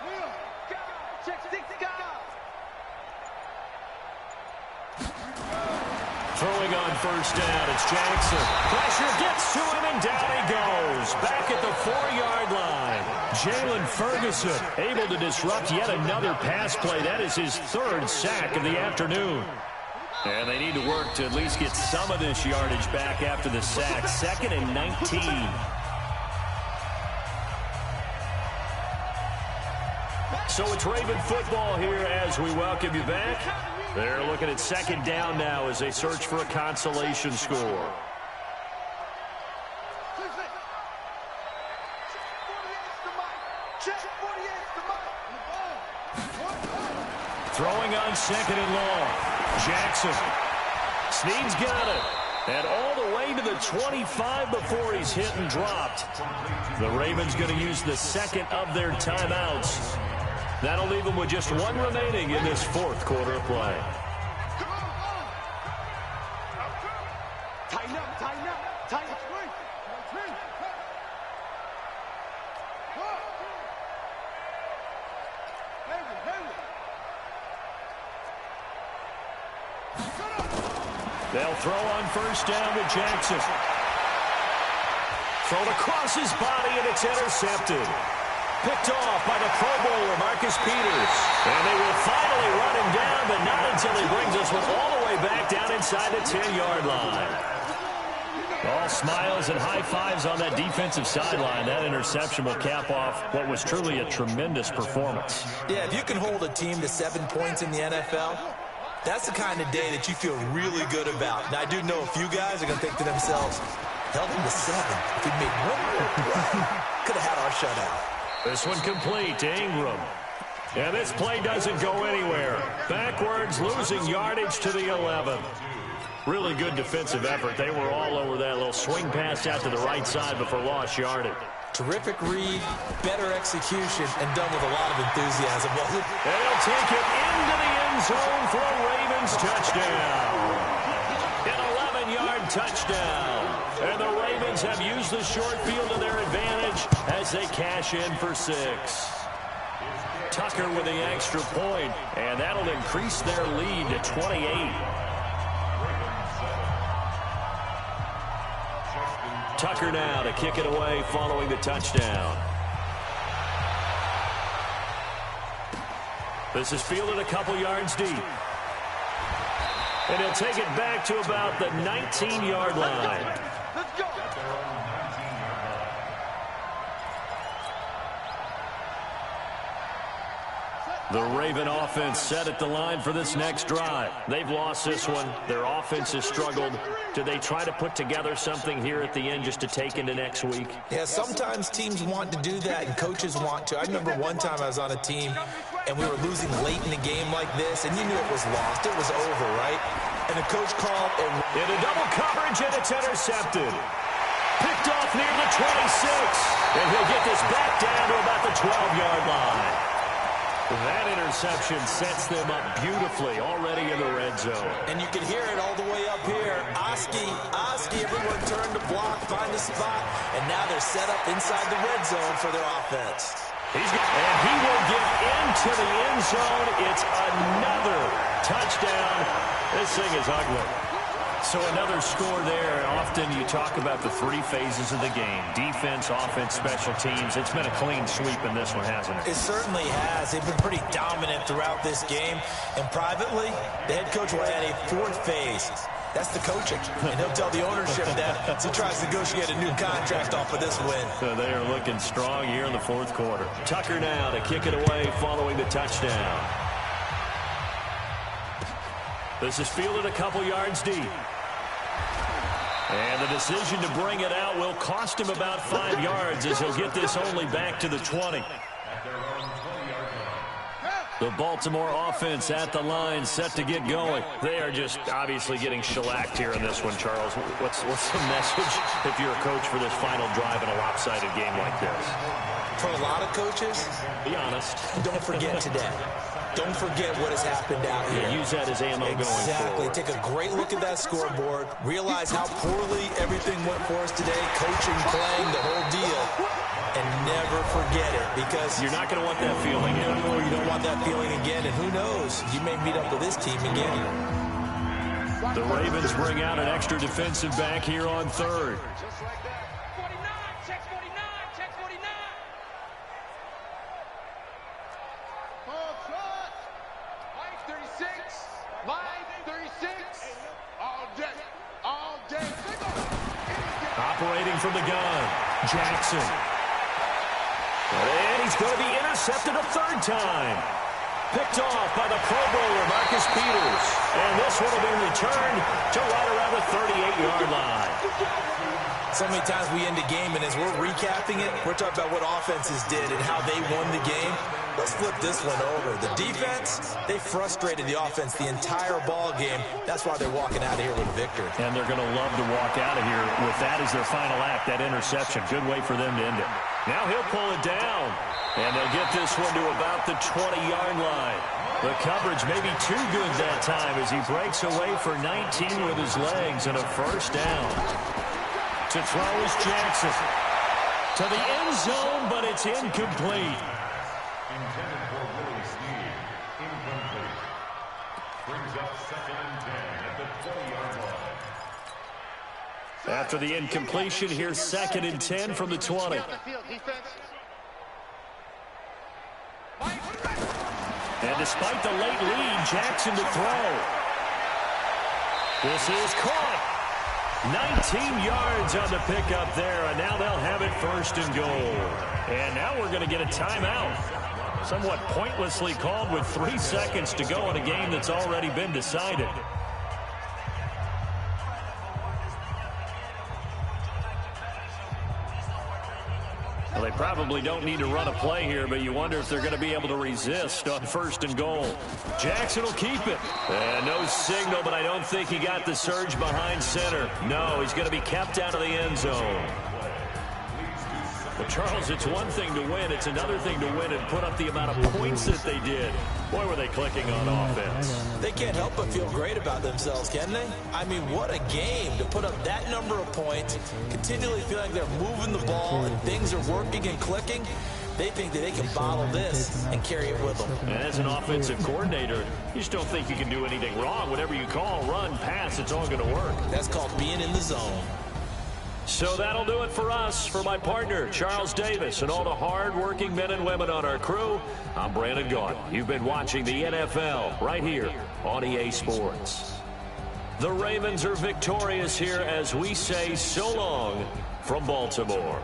Yeah. God, check 6 guys. Throwing on first down, it's Jackson. Pressure gets to him, and down he goes. Back at the 4-yard line. Jalen Ferguson able to disrupt yet another pass play. That is his 3rd sack of the afternoon. And they need to work to at least get some of this yardage back after the sack. 2nd and 19. So it's Raven football here as we welcome you back. They're looking at 2nd down now as they search for a consolation score. Throwing on 2nd and long. Jackson. Snead's got it. And all the way to the 25 before he's hit and dropped. The Ravens going to use the 2nd of their timeouts. That'll leave them with just 1 remaining in this 4th quarter of play. Tighten up, tighten up, tighten up. They'll throw on first down with Jackson. Thrown across his body, and it's intercepted. Picked off by the Pro Bowler, Marcus Peters. And they will finally run him down, but not until he brings this one all the way back down inside the 10-yard line. All smiles and high fives on that defensive sideline. That interception will cap off what was truly a tremendous performance. Yeah, if you can hold a team to 7 points in the NFL, that's the kind of day that you feel really good about. Now, I do know a few guys are going to think to themselves, held them to 7. If we made 1 more play, could have had our shutout. This one complete to Ingram. And this play doesn't go anywhere. Backwards, losing yardage to the 11. Really good defensive effort. They were all over that little swing pass out to the right side before lost yardage. Terrific read, better execution, and done with a lot of enthusiasm. And they'll take it into the end zone for a Ravens touchdown. An 11-yard touchdown. And the Ravens have used the short field to their advantage as they cash in for 6. Tucker with the extra point, and that'll increase their lead to 28. Tucker now to kick it away following the touchdown. This is fielded a couple yards deep. And he'll take it back to about the 19-yard line. Let's go. The Raven offense set at the line for this next drive. They've lost this one. Their offense has struggled. Do they try to put together something here at the end just to take into next week? Yeah, sometimes teams want to do that and coaches want to. I remember one time I was on a team and we were losing late in a game like this, and you knew it was lost. It was over, right? And the coach called and into double coverage, and it's intercepted. Picked off near the 26. And he'll get this back down to about the 12-yard line. That interception sets them up beautifully already in the red zone. And you can hear it all the way up here. Oski, everyone turned to block, find a spot, and now they're set up inside the red zone for their offense. And he will get into the end zone. It's another touchdown. This thing is ugly. So another score there. Often you talk about the 3 phases of the game. Defense, offense, special teams. It's been a clean sweep in this one, hasn't it? It certainly has. They've been pretty dominant throughout this game. And privately, the head coach will add a 4th phase. That's the coaching. And he'll tell the ownership that as he tries to negotiate a new contract off of this win. So they are looking strong here in the 4th quarter. Tucker now to kick it away following the touchdown. This is fielded a couple yards deep. And the decision to bring it out will cost him about 5 yards as he'll get this only back to the 20. The Baltimore offense at the line, set to get going. They are just obviously getting shellacked here in this one, Charles. What's the message if you're a coach for this final drive in a lopsided game like this? For a lot of coaches, Be honest. don't forget today. Don't forget what has happened out here. Use that as ammo going Exactly. forward. Take a great look at that scoreboard. Realize how poorly everything went for us today. Coaching, playing, the whole deal. And never forget it, because You're not going to want that feeling again. no, you don't want that feeling again. And who knows? You may meet up with this team again. The Ravens bring out an extra defensive back here on third. Just like that. 49, check 49, check 49. Full shot. Line 36, line 36. All day, all day. Operating from the gun, Jackson. And he's going to be intercepted a third time. Picked off by the Pro Bowler, Marcus Peters. And this one will be returned to right around the 38-yard line. So many times we end a game, and as we're recapping it, we're talking about what offenses did and how they won the game. Let's flip this one over. The defense, they frustrated the offense the entire ball game. That's why they're walking out of here with a victory. And they're going to love to walk out of here with that as their final act, that interception. Good way for them to end it. Now he'll pull it down, and they'll get this one to about the 20-yard line. The coverage may be too good that time as he breaks away for 19 with his legs and a first down. To throw is Jackson. To the end zone, but it's incomplete. Intended for Willie Snead. Incomplete. Brings up 2nd and 10 at the 20-yard line. After the incompletion, here's 2nd and 10 from the 20. And despite the late lead, Jackson to throw. This is caught. 19 yards on the pickup there, and now they'll have it 1st and goal. And now we're going to get a timeout. Somewhat pointlessly called with 3 seconds to go in a game that's already been decided. Well, they probably don't need to run a play here, but you wonder if they're going to be able to resist on 1st and goal. Jackson will keep it. And no signal, but I don't think he got the surge behind center. No, he's going to be kept out of the end zone. But, Charles, it's one thing to win. It's another thing to win and put up the amount of points that they did. Boy, were they clicking on offense. They can't help but feel great about themselves, can they? I mean, what a game to put up that number of points, continually feel like they're moving the ball and things are working and clicking. They think that they can bottle this and carry it with them. And as an offensive coordinator, you just don't think you can do anything wrong. Whatever you call, run, pass, it's all going to work. That's called being in the zone. So that'll do it for us. For my partner, Charles Davis, and all the hard-working men and women on our crew, I'm Brandon Gaudin. You've been watching the NFL right here on EA Sports. The Ravens are victorious here as we say so long from Baltimore.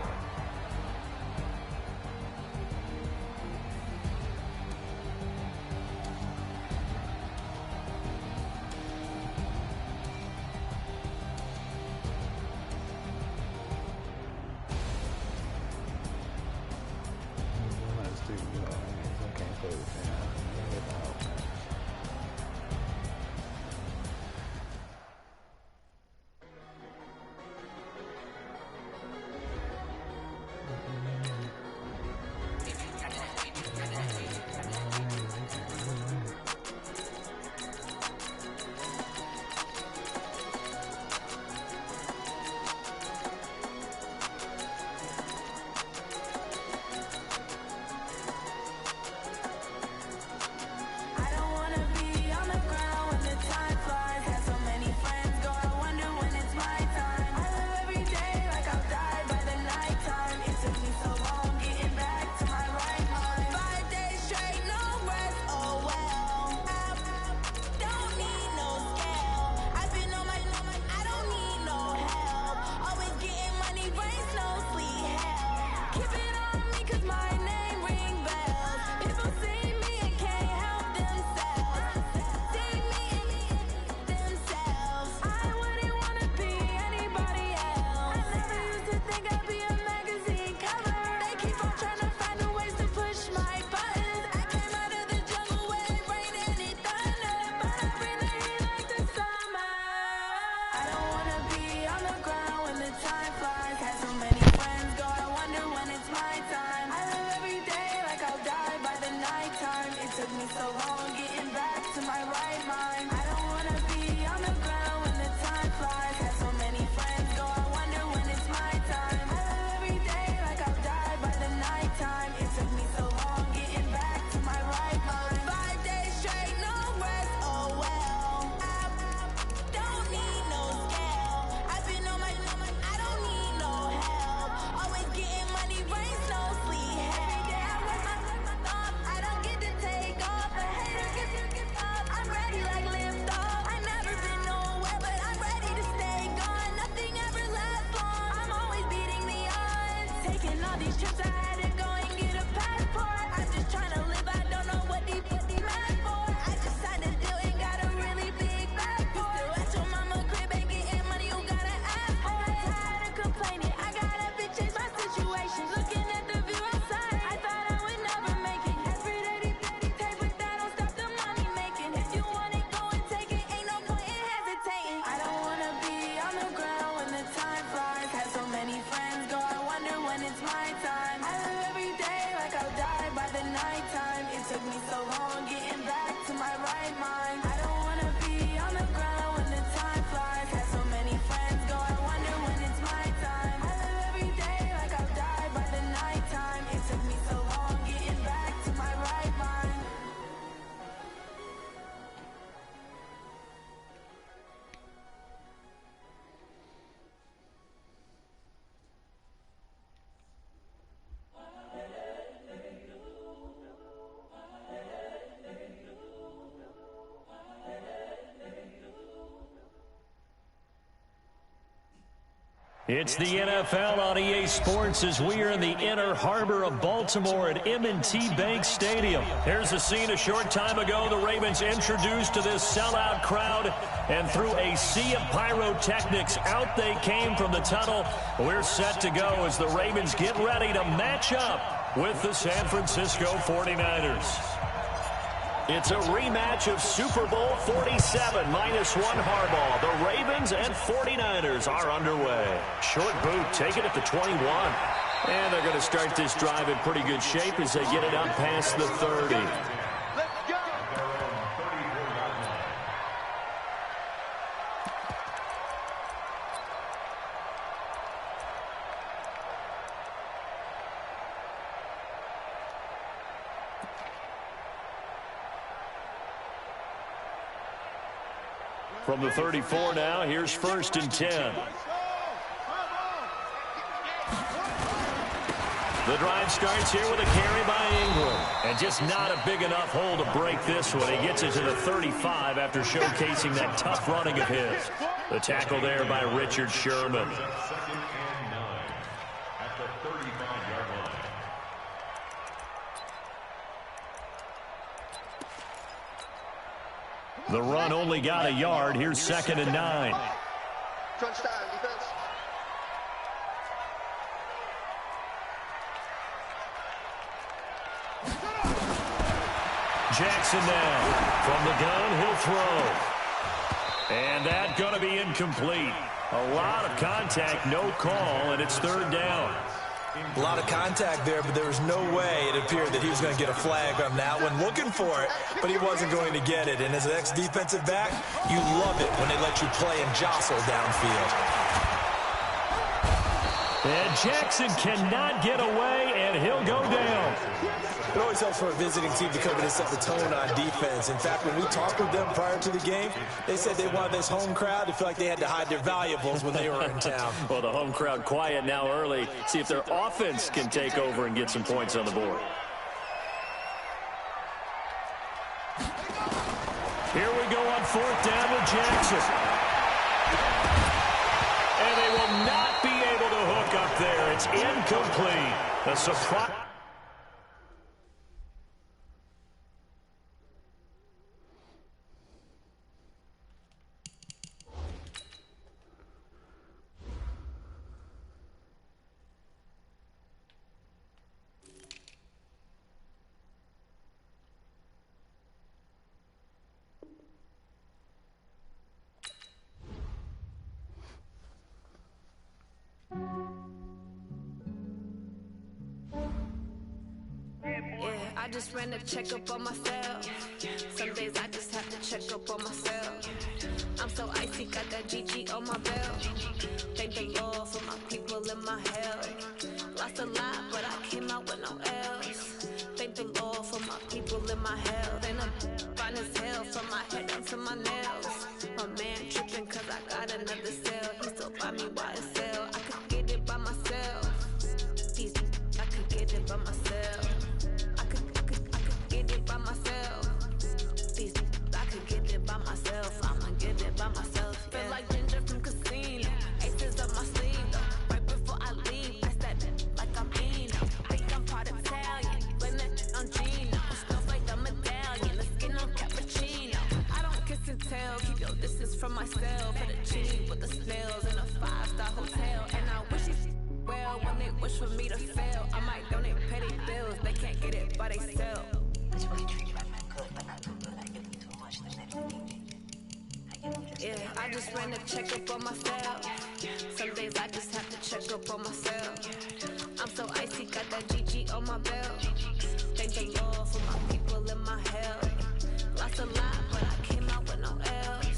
many trips I had to go and get a passport. I'm just trying to live, I don't know what these mad for. I just signed a deal and got a really big passport. You still at your mama crib ain't getting money, you gotta ask for it. I'm tired of complaining, I gotta bitch change my situation. Looking at the view outside, I thought I would never make it. Every day they take, but that don't stop the money making. If you want it, go and take it, ain't no point in hesitating. I don't wanna be on the ground when the time flies. Had so many friends go, I wonder when it's my time. I live every day like I'll die by the nighttime. It took me so long getting back to my right mind. I don't wanna be on the ground when the time flies. Had so many friends go, I wonder when it's my time. I live every day like I'll die by the nighttime. It took me so long getting back to my right mind. It's the NFL on EA Sports as we are in the inner harbor of Baltimore at M&T Bank Stadium. Here's a scene a short time ago. The Ravens introduced to this sellout crowd, and through a sea of pyrotechnics, out they came from the tunnel. We're set to go as the Ravens get ready to match up with the San Francisco 49ers. It's a rematch of Super Bowl 47 -1 Harbaugh. The Ravens and 49ers are underway. Short boot taken at the 21. And they're going to start this drive in pretty good shape as they get it up past the 30. Let's go. From the 34 now, here's 1st and 10. The drive starts here with a carry by Ingram. And just not a big enough hole to break this one. He gets it to the 35 after showcasing that tough running of his. The tackle there by Richard Sherman. Second and 9 at the 35-yard line. The run only got a yard. Here's 2nd and 9. Crunch time, defense. Jackson now. From the gun, he'll throw. And that's going to be incomplete. A lot of contact, no call, and it's 3rd down. A lot of contact there, but there was no way it appeared that he was going to get a flag on that one. Looking for it, but he wasn't going to get it. And as an ex-defensive back, you love it when they let you play and jostle downfield. And Jackson cannot get away, and he'll go down. It always helps for a visiting team to come in and set the tone on defense. In fact, when we talked with them prior to the game, they said they wanted this home crowd to feel like they had to hide their valuables when they were in town. Well, the home crowd quiet now early. See if their offense can take over and get some points on the board. Here we go on 4th down with Jackson. And they will not be able to hook up there. It's incomplete. A surprise. I just ran a checkup on myself. Some days I just have to check up on myself. I'm so icy, got that GG on my belt. Thank the Lord for my people in my health. Lost a lot, but I came out with no else. Thank the Lord for my people in my health. And I'm fine as hell from my head down to my nails. My man tripping cause I got another cell. He still buy me YSL. I could get it by myself. I could get it by myself. I could get it by myself. I could get it by myself. I'ma get it by myself. Yeah. Feel like Ginger from Casino. Aces up my sleeve though. Right before I leave, that's that like I'm in. from my cell for the cheese with the snails in a 5-star hotel. And I wish you well when they wish for me to fail. I might donate petty bills, they can't get it by they sell. Yeah, I just ran a checkup on myself. Some days I just have to check up on myself. I'm so icy, got that GG on my belt. Thank the Lord for my people in my hell. Lost a lot, but I came out with no L's.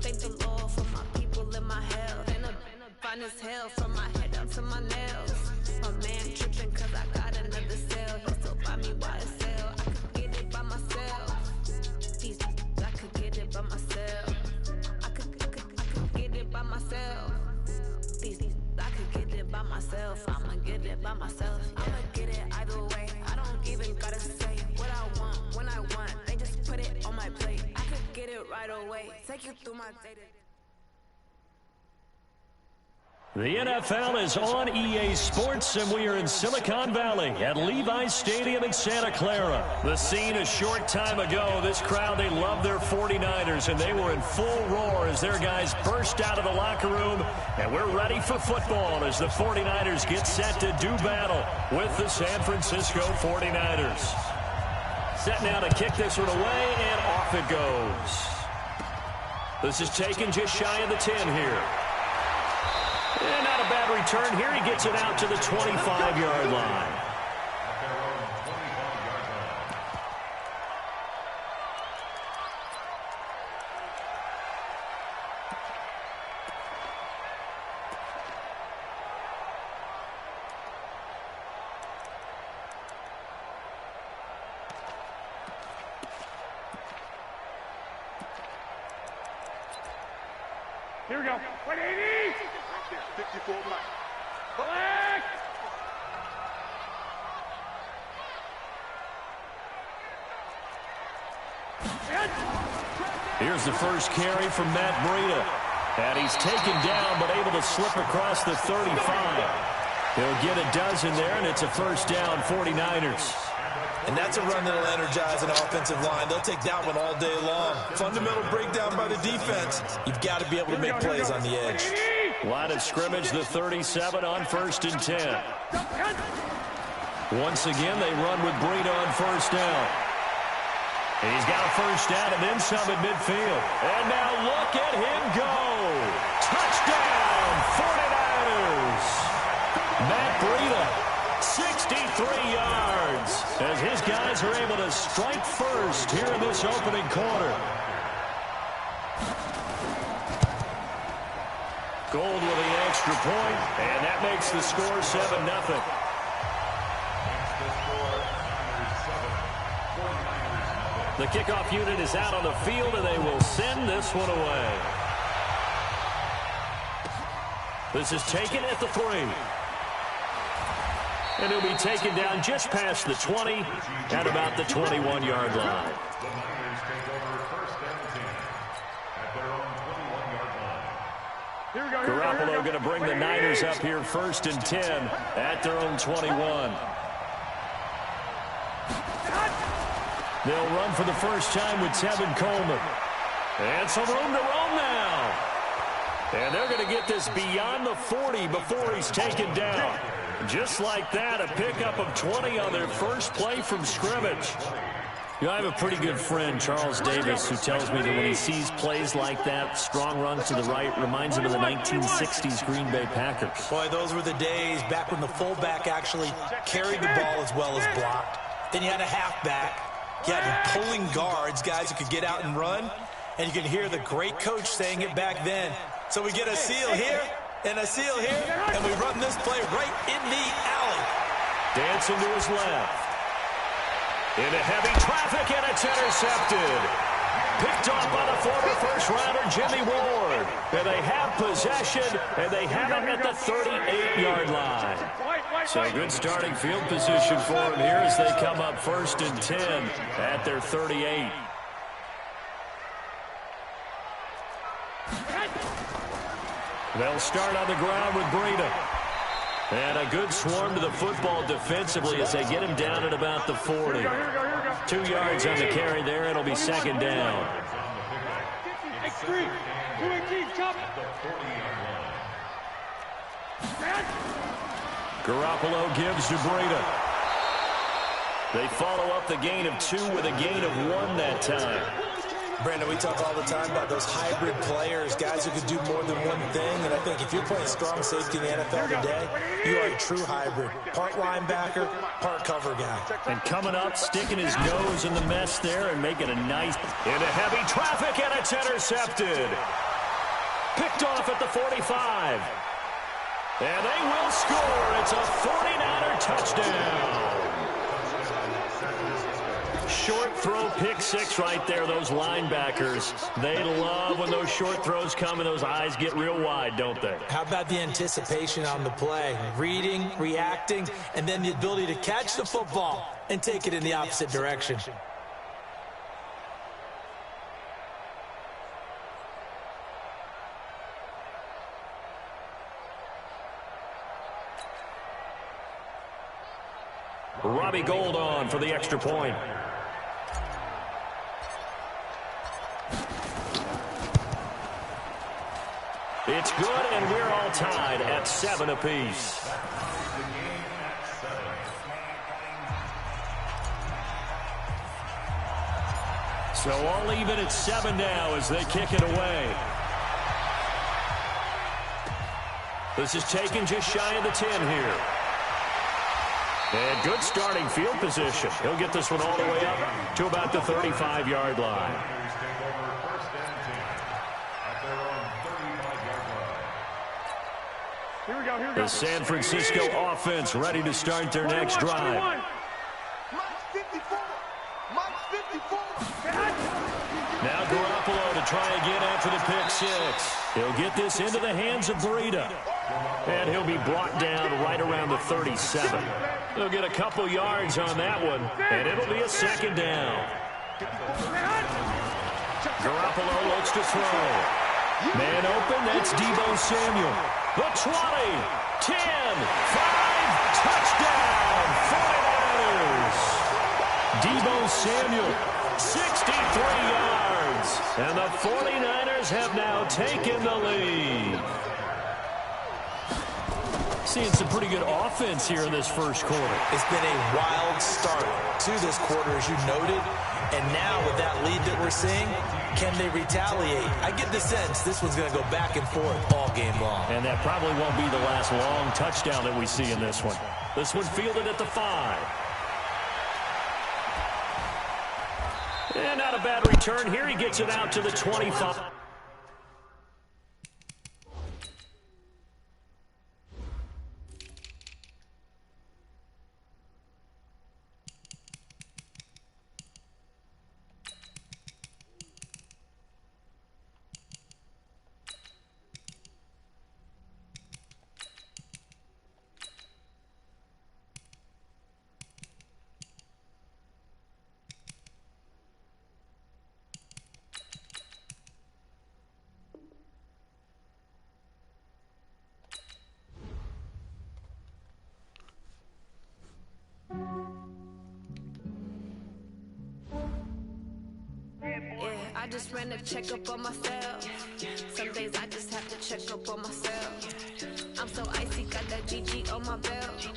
Thank the Lord for my people in my hell. And I'm fine as hell from my head down to my nails. My man tripping cause I got another cell. He still buy me YSL. I could get it by myself. These I could get it by myself. I could get it by myself. These I could get it by myself. I'ma get it by myself. I'ma get it either way. I don't even gotta say what I want when I want. They just put it on my plate. I could get it right away. Take you through my day. The NFL is on EA Sports, and we are in Silicon Valley at Levi's Stadium in Santa Clara. The scene a short time ago, this crowd, they love their 49ers, and they were in full roar as their guys burst out of the locker room, and we're ready for football as the 49ers get set to do battle with the San Francisco 49ers. Set now to kick this one away, and off it goes. This is taken just shy of the 10 here. And not a bad return here. He gets it out to the 25-yard line. Here we go. 180. 54 Mike. Black. Here's the first carry from Matt Breida. And he's taken down, but able to slip across the 35. He'll get a dozen there, and it's a first down, 49ers. And that's a run that'll energize an offensive line. They'll take that one all day long. Fundamental breakdown by the defense. You've got to be able to make plays on the edge. Line of scrimmage, the 37 on 1st and 10. Once again, they run with Breida on first down. And he's got a first down and then some at midfield. And now look at him go. Touchdown, 49ers. Matt Breida, 63 yards, as his guys are able to strike first here in this opening quarter. Gold with the extra point, and that makes the score 7-0. The kickoff unit is out on the field, and they will send this one away. This is taken at the 3. And he'll be taken down just past the 20 at about the 21-yard line. The Niners take over first and 10 at their own 21-yard line. Here we go. Garoppolo going to bring the Niners up here first and 10 at their own 21. They'll run for the first time with Tevin Coleman. And some room to roam now. And they're going to get this beyond the 40 before he's taken down. Just like that, a pickup of 20 on their first play from scrimmage. You know, I have a pretty good friend, Charles Davis, who tells me that when he sees plays like that, strong run to the right, reminds him of the 1960s Green Bay Packers. Boy, those were the days back when the fullback actually carried the ball as well as blocked. Then you had a halfback. You had pulling guards, guys who could get out and run. And you can hear the great coach saying it back then. So we get a seal here and a seal here, and we run this play right in the alley. Dancing to his left. Into heavy traffic, and it's intercepted. Picked off by the former first-rounder Jimmy Ward. And they have possession, and they have it at the 38-yard line. So a good starting field position for them here as they come up first and 10 at their 38. They'll start on the ground with Breida. And a good swarm to the football defensively as they get him down at about the 40. 2 yards on the carry there. It'll be second down. 3, 2-18, chop. Garoppolo gives to Breida. They follow up the gain of 2 with a gain of 1 that time. Brandon, we talk all the time about those hybrid players, guys who could do more than one thing, and I think if you're playing strong safety in the NFL today, you are a true hybrid. Part linebacker, part cover guy. And coming up, sticking his nose in the mess there and making a nice into heavy traffic, and it's intercepted. Picked off at the 45. And they will score. It's a 49er touchdown. Short throw, pick 6 right there. Those linebackers, they love when those short throws come and those eyes get real wide, don't they? How about the anticipation on the play? Reading, reacting, and then the ability to catch the football and take it in the opposite direction. Robbie Gould on for the extra point. It's good, and we're all tied at 7 apiece. So all even at 7 now as they kick it away. This is taken just shy of the 10 here. And good starting field position. He'll get this one all the way up to about the 35-yard line. Here we go. The San Francisco offense ready to start their next drive. Mike 54. Mike 54. Now Garoppolo to try again after the pick 6. He'll get this into the hands of Breida. And he'll be brought down right around the 37. He'll get a couple yards on that one, and it'll be a 2nd down. Garoppolo looks to throw. Man open, that's Deebo Samuel. The 20, 10, 5, touchdown, 49ers. Deebo Samuel, 63 yards. And the 49ers have now taken the lead. Seeing some pretty good offense here in this first quarter. It's been a wild start to this quarter, as you noted. And now with that lead that we're seeing, can they retaliate? I get the sense this one's going to go back and forth all game long. And that probably won't be the last long touchdown that we see in this one. This one fielded at the 5. And not a bad return here. He gets it out to the 25. I just ran a checkup on myself. Some days I just have to check up on myself. I'm so icy, got that GG on my belt.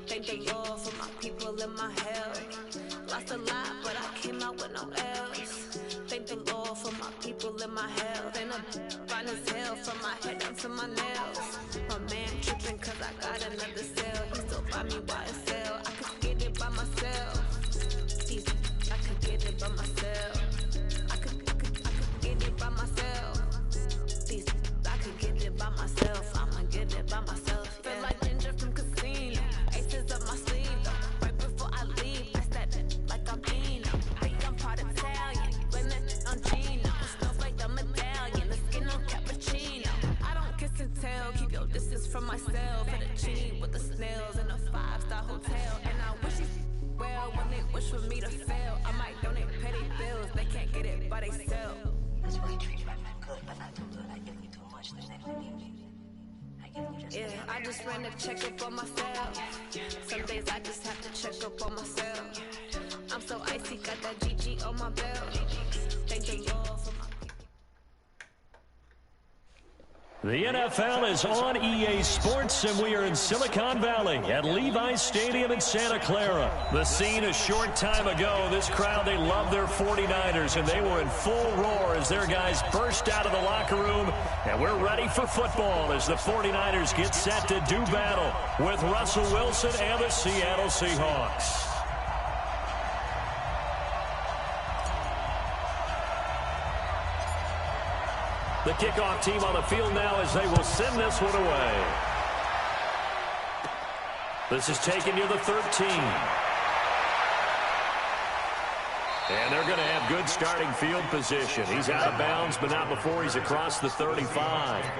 Thank the Lord for my people in my health. Lost a lot, but I came out with no else. Thank the Lord for my people in my health. And I'm fine as hell from my head down to my nails. My man tripping cause I got another cell. He still buy me YSL. I could get it by myself. I could get it by myself. I could get it by myself. I could get it by myself. I'ma get it by myself. Feel like Ginger from Casino. Aces up my sleeve though. Right before I leave, I step like I'm Pino. I'm part Italian, blend it on Gino. Smells like the medallion, the skin on cappuccino. I don't kiss and tell, keep your distance from myself. Fettuccine with the snails in a 5-star hotel. And I wish you well when they wish for me to fail. I might donate petty bills, they can't get it by themselves. That's why I treat you like I'm good, but I don't do it. I give you too much, then they believe you. I give you just Yeah, I just ran a checkup on myself. Some days I just have to check up on myself. I'm so icy, got that GG on my belt. Thank the Lord for my people. The NFL is on EA Sports, and we are in Silicon Valley at Levi's Stadium in Santa Clara. The scene a short time ago, this crowd, they love their 49ers, and they were in full roar as their guys burst out of the locker room. And we're ready for football as the 49ers get set to do battle with Russell Wilson and the Seattle Seahawks. The kickoff team on the field now as they will send this one away. This is taken near the 13. And they're going to have good starting field position. He's out of bounds, but not before he's across the 35. At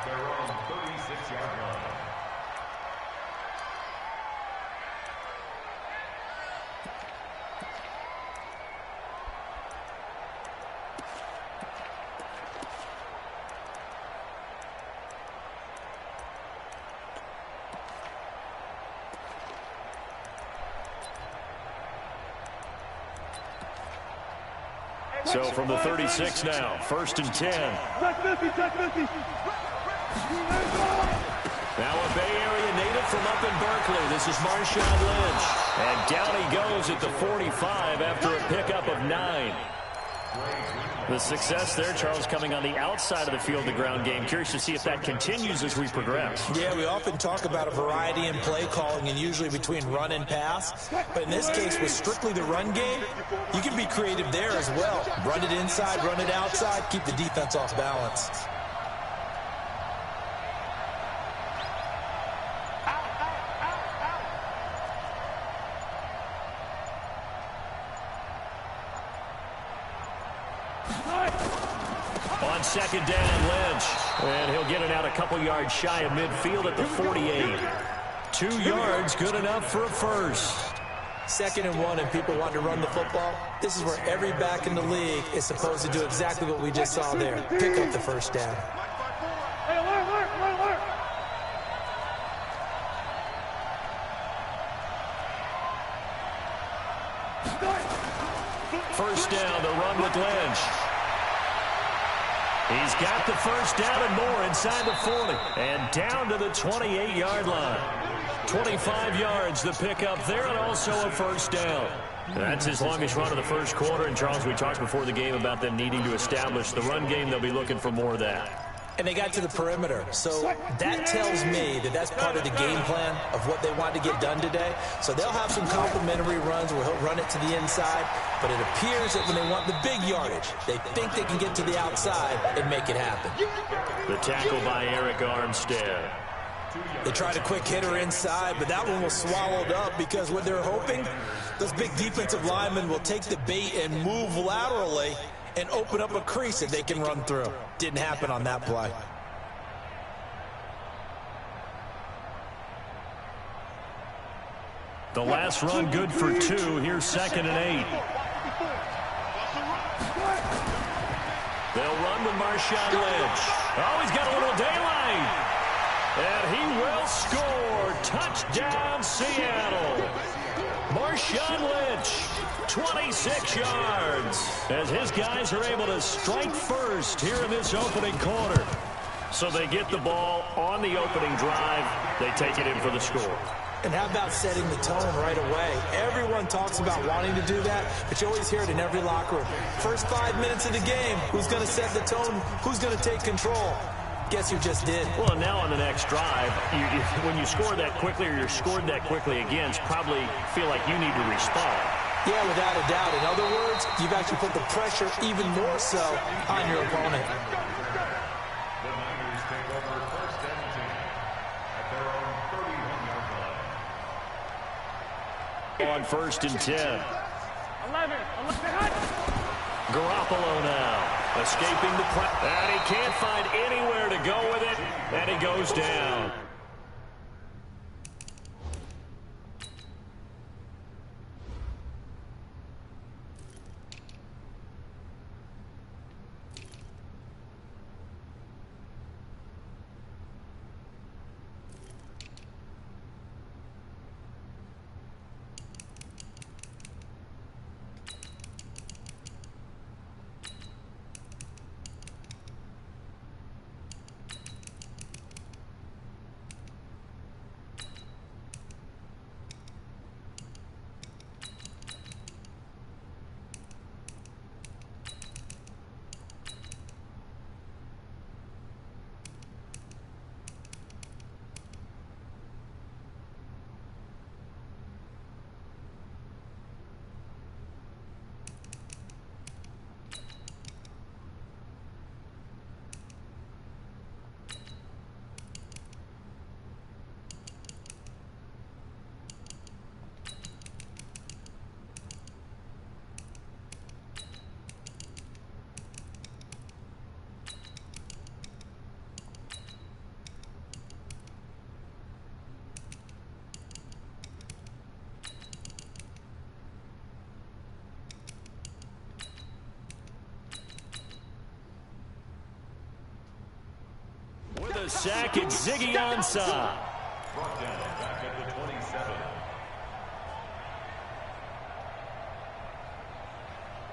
their own 36-yard line. So from the 36 now, 1st and 10. Now a Bay Area native from up in Berkeley. This is Marshawn Lynch. And down he goes at the 45 after a pickup of 9. The success there, Charles, coming on the outside of the field, the ground game. Curious to see if that continues as we progress. Yeah, we often talk about a variety in play calling and usually between run and pass. But in this case, with strictly the run game, you can be creative there as well. Run it inside, run it outside, keep the defense off balance. On 2nd down, Lynch. And he'll get it out a couple yards shy of midfield at the 48. 2 yards, good enough for a first. 2nd and 1 and people want to run the football. This is where every back in the league is supposed to do exactly what we just saw there. Pick up the first down. First down, the run with Lynch. He's got the first down and more inside the 40. And down to the 28-yard line. 25 yards, the pickup there, and also a first down. That's his longest run of the first quarter. And, Charles, we talked before the game about them needing to establish the run game. They'll be looking for more of that. And they got to the perimeter. So that tells me that that's part of the game plan of what they want to get done today. So they'll have some complimentary runs where he'll run it to the inside. But it appears that when they want the big yardage, they think they can get to the outside and make it happen. The tackle by Eric Armstead. They tried a quick hitter inside, but that one was swallowed up because what they're hoping, those big defensive linemen will take the bait and move laterally and open up a crease that they can run through. Didn't happen on that play. The last run good for 2. Here's 2nd and 8. They'll run with Marshawn Lynch. Oh, he's got a little daylight. And he will score. Touchdown, Seattle. Marshawn Lynch, 26 yards, as his guys are able to strike first here in this opening quarter. So they get the ball on the opening drive. They take it in for the score. And how about setting the tone right away? Everyone talks about wanting to do that, but you always hear it in every locker room. First 5 minutes of the game, who's going to set the tone? Who's going to take control? Guess who just did? Well, and now on the next drive, when you score that quickly or you're scored that quickly again, probably feel like you need to respond. Yeah, without a doubt. In other words, you've actually put the pressure even more so on your opponent. The Niners take over 1st and 10 at their own 31-yard line. On 1st and 10. 11. Garoppolo now. Escaping the pressure. And he can't find anywhere to go with it. And he goes down. the sack, it's Ziggy Ansah. Brought down back at the 27.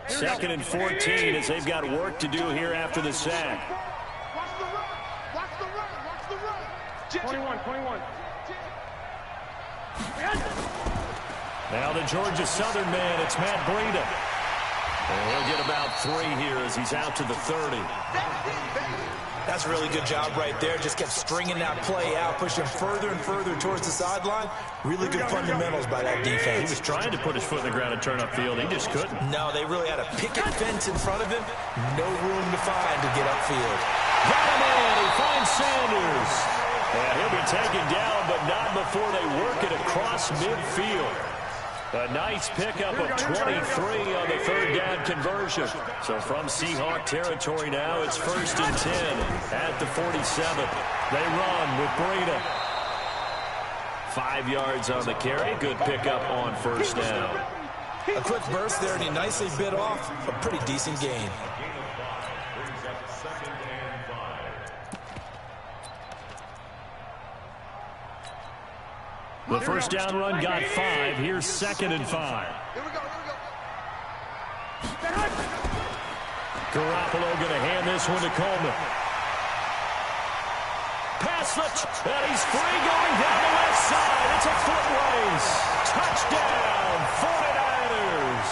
Second and 14 as they've got work to do here after the sack. Watch the run. Watch the run. Watch the run. 21. Now the Georgia Southern man, it's Matt Breida. And he'll get about 3 here as he's out to the 30. That's a really good job right there. Just kept stringing that play out, pushing further and further towards the sideline. Really good fundamentals by that defense. He was trying to put his foot in the ground and turn upfield. He just couldn't. No, they really had a picket fence in front of him. No room to find to get upfield. Got him in. He finds Sanders. And he'll be taken down, but not before they work it across midfield. A nice pickup of 23 on the third down conversion. So from Seahawk territory now, it's 1st and 10 at the 47. They run with Breida. 5 yards on the carry. Good pickup on first down. A quick burst there, and he nicely bit off a pretty decent gain. Brings up 2nd and 5. The first down run got 5. Here's 2nd and 5. Here we go. Garoppolo going to hand this one to Coleman. Pass and he's free going down the left side. It's a foot race. Touchdown, 49ers.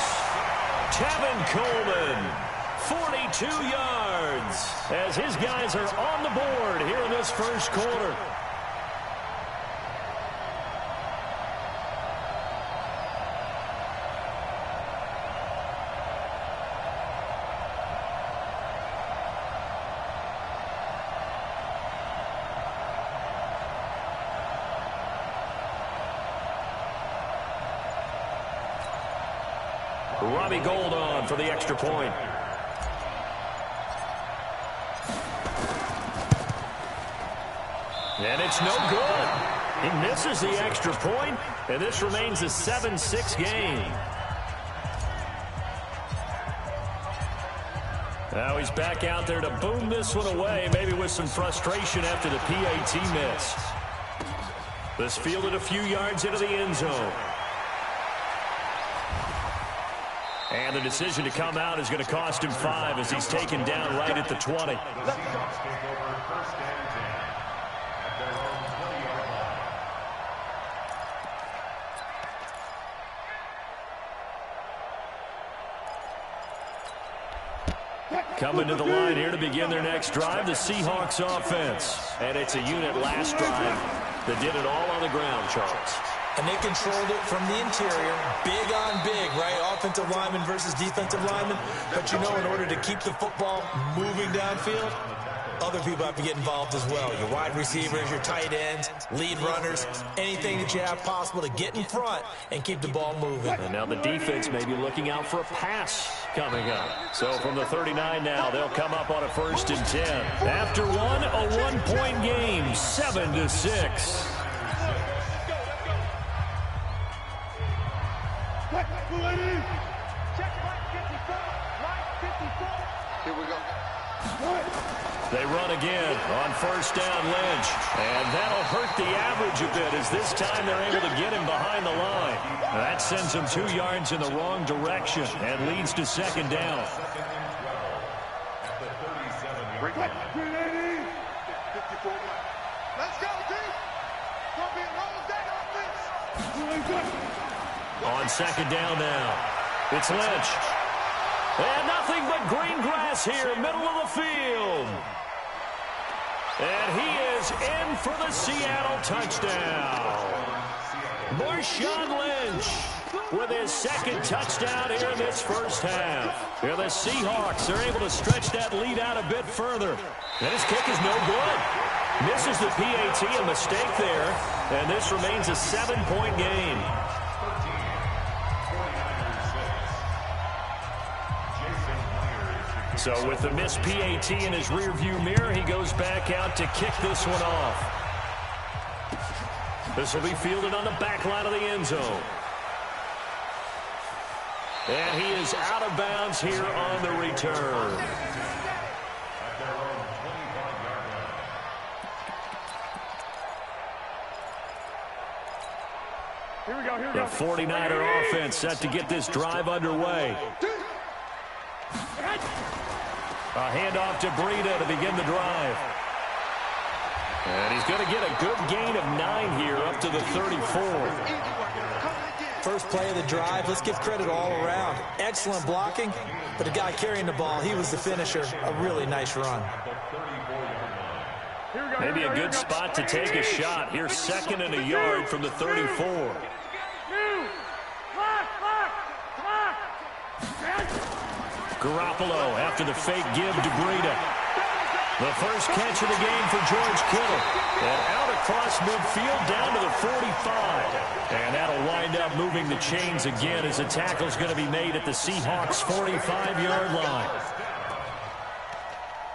Tevin Coleman, 42 yards, as his guys are on the board here in this first quarter. Robbie Gould on for the extra point. And it's no good. He misses the extra point, and this remains a 7-6 game. Now he's back out there to boom this one away, maybe with some frustration after the PAT miss. This fielded a few yards into the end zone. And the decision to come out is going to cost him 5 as he's taken down right at the 20. The Seahawks take over 1st and 10 at their own 20-yard line. Coming to the line here to begin their next drive, the Seahawks offense. And it's a unit last drive that did it all on the ground, Charles. And they controlled it from the interior, big on big, right? Offensive lineman versus defensive lineman. But, you know, in order to keep the football moving downfield, other people have to get involved as well. Your wide receivers, your tight ends, lead runners, anything that you have possible to get in front and keep the ball moving. And now the defense may be looking out for a pass coming up. So from the 39 now, they'll come up on a 1st and 10. After one, a one-point game, 7-6. Here we go. They run again on 1st down, Lynch. And that'll hurt the average a bit as this time they're able to get him behind the line. That sends him 2 yards in the wrong direction and leads to 2nd down. Let's go, team. Gonna be a long day offense. On 2nd down now, it's Lynch. And nothing but green grass here, middle of the field. And he is in for the Seattle touchdown. Marshawn Lynch with his 2nd touchdown here in this first half. Yeah, the Seahawks are able to stretch that lead out a bit further. And his kick is no good. Misses the PAT, a mistake there. And this remains a 7-point game. So with the missed PAT in his rearview mirror, he goes back out to kick this one off. This will be fielded on the back line of the end zone. And he is out of bounds here on the return. The 49er offense set to get this drive underway. A handoff to Breida to begin the drive. And he's going to get a good gain of 9 here up to the 34. First play of the drive, let's give credit all around. Excellent blocking, but the guy carrying the ball, he was the finisher. A really nice run. Maybe a good spot to take a shot. Here's 2nd and a yard from the 34. Garoppolo after the fake give to Breida. The first catch of the game for George Kittle. And out across midfield down to the 45. And that'll wind up moving the chains again as the tackle's going to be made at the Seahawks' 45-yard line.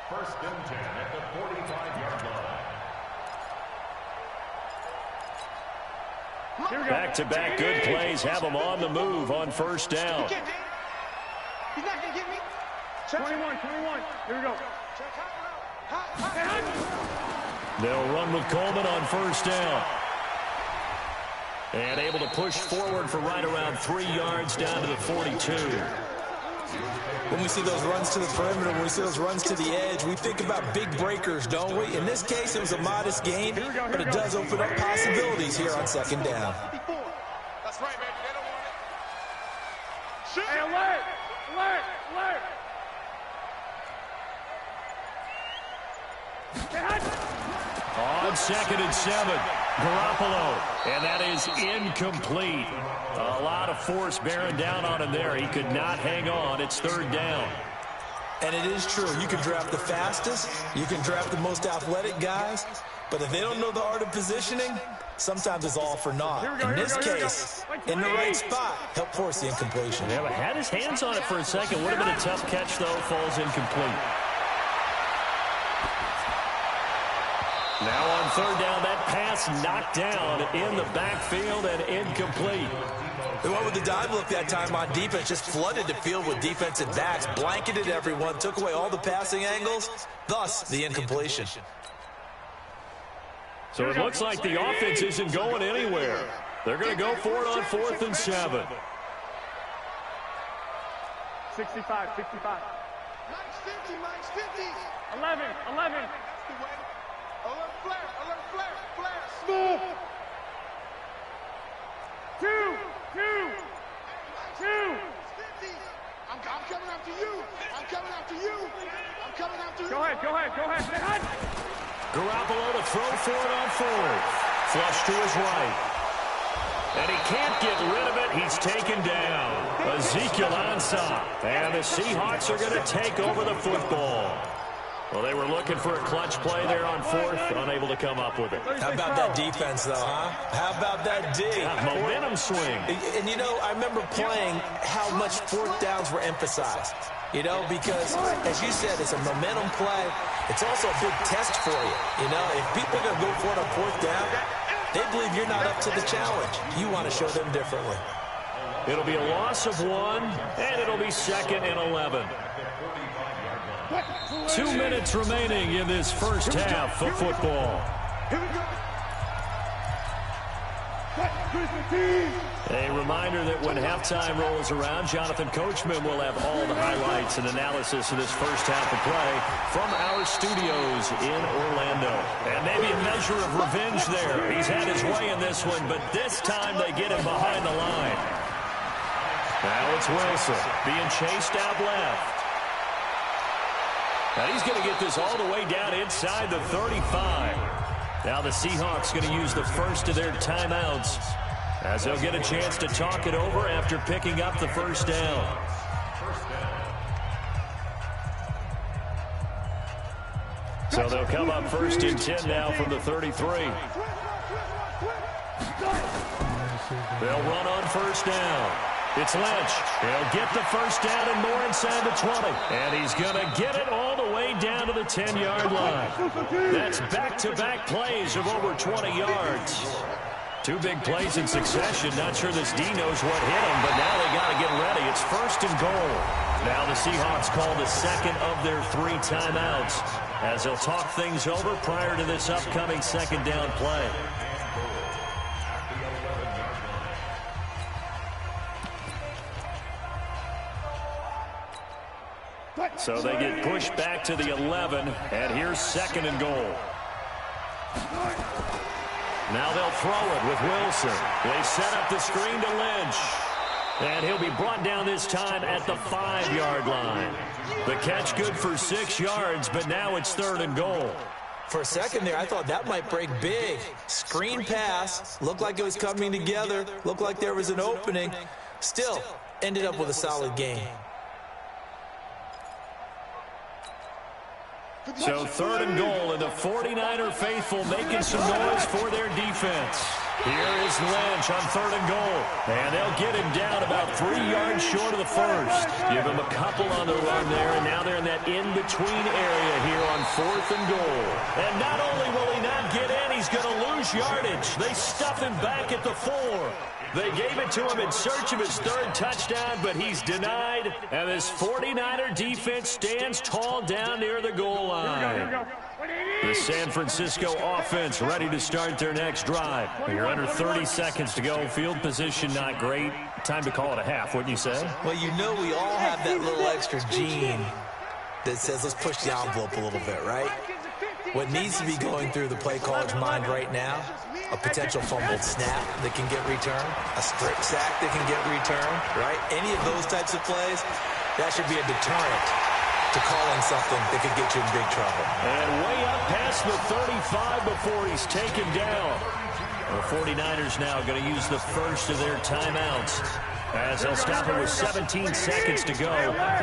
1st and 10 at the 45-yard line. Back-to-back good plays have them on the move on 1st down. He's not going to get me. 21. Here we go. They'll run with Coleman on 1st down. And able to push forward for right around 3 yards down to the 42. When we see those runs to the perimeter, when we see those runs to the edge, we think about big breakers, don't we? In this case, it was a modest gain, but it does open up possibilities here on 2nd down. That's right, baby. They don't want it. Shoot. Hey, alert! On 2nd and 7, Garoppolo, and that is incomplete. A lot of force bearing down on him there. He could not hang on. It's 3rd down. And it is true. You can draft the fastest. You can draft the most athletic guys. But if they don't know the art of positioning, sometimes it's all for naught. In this case, in the right spot, help force the incompletion. Yeah, but had his hands on it for a second. Would have been a tough catch, though. Falls incomplete. Now on 3rd down, that pass knocked down in the backfield and incomplete. They went with the dive look that time on defense, just flooded the field with defensive backs, blanketed everyone, took away all the passing angles, thus the incompletion. So it looks like the offense isn't going anywhere. They're going to go for it on 4th and 7. 65. Mike's 50. 11. Alert flare. Move. 2. I'm coming after you. Go ahead. Garoppolo to throw for it on 4th. Flush to his right. And he can't get rid of it. He's taken down. Ezekiel Ansah. And the Seahawks are going to take over the football. Well, they were looking for a clutch play there on 4th, unable to come up with it. How about that defense, though, huh? How about that D? Momentum swing. And, you know, I remember playing how much 4th downs were emphasized. You know, because, as you said, it's a momentum play. It's also a big test for you. You know, if people are going to go for it on 4th down, they believe you're not up to the challenge. You want to show them differently. It'll be a loss of 1, and it'll be 2nd and 11. 2 minutes remaining in this first half of football. A reminder that when halftime rolls around, Jonathan Coachman will have all the highlights and analysis of this first half of play from our studios in Orlando. And maybe a measure of revenge there. He's had his way in this one, but this time they get him behind the line. Now it's Wilson being chased out left. Now he's going to get this all the way down inside the 35. Now the Seahawks going to use the first of their timeouts as they'll get a chance to talk it over after picking up the first down. So they'll come up 1st and 10 now from the 33. They'll run on 1st down. It's Lynch. He'll get the first down and more inside the 20. And he's going to get it all the way down to the 10-yard line. That's back-to-back plays of over 20 yards. 2 big plays in succession. Not sure this D knows what hit him, but now they got to get ready. It's 1st and goal. Now the Seahawks call the second of their 3 timeouts as they'll talk things over prior to this upcoming 2nd down play. So they get pushed back to the 11, and here's 2nd and goal. Now they'll throw it with Wilson. They set up the screen to Lynch. And he'll be brought down this time at the 5-yard line. The catch good for 6 yards, but now it's 3rd and goal. For a second there, I thought that might break big. Screen pass. Looked like it was coming together. Looked like there was an opening. Still, ended up with a solid game. So 3rd and goal, and the 49er faithful making some noise for their defense. Here is Lynch on 3rd and goal. And they'll get him down about 3 yards short of the first. Give him a couple on the run there, and now they're in that in-between area here on 4th and goal. And not only will he not get in, he's going to lose yardage. They stuff him back at the 4. They gave it to him in search of his 3rd touchdown, but he's denied. And this 49er defense stands tall down near the goal line. The San Francisco offense ready to start their next drive. You're under 30 seconds to go. Field position not great. Time to call it a half, wouldn't you say? Well, you know we all have that little extra gene that says let's push the envelope a little bit, right? What needs to be going through the play caller's mind right now, a potential fumbled snap that can get returned, a strip sack that can get returned, right? Any of those types of plays, that should be a deterrent to calling something that could get you in big trouble. And way up past the 35 before he's taken down. The 49ers now going to use the first of their timeouts as they'll stop it with 17 seconds to go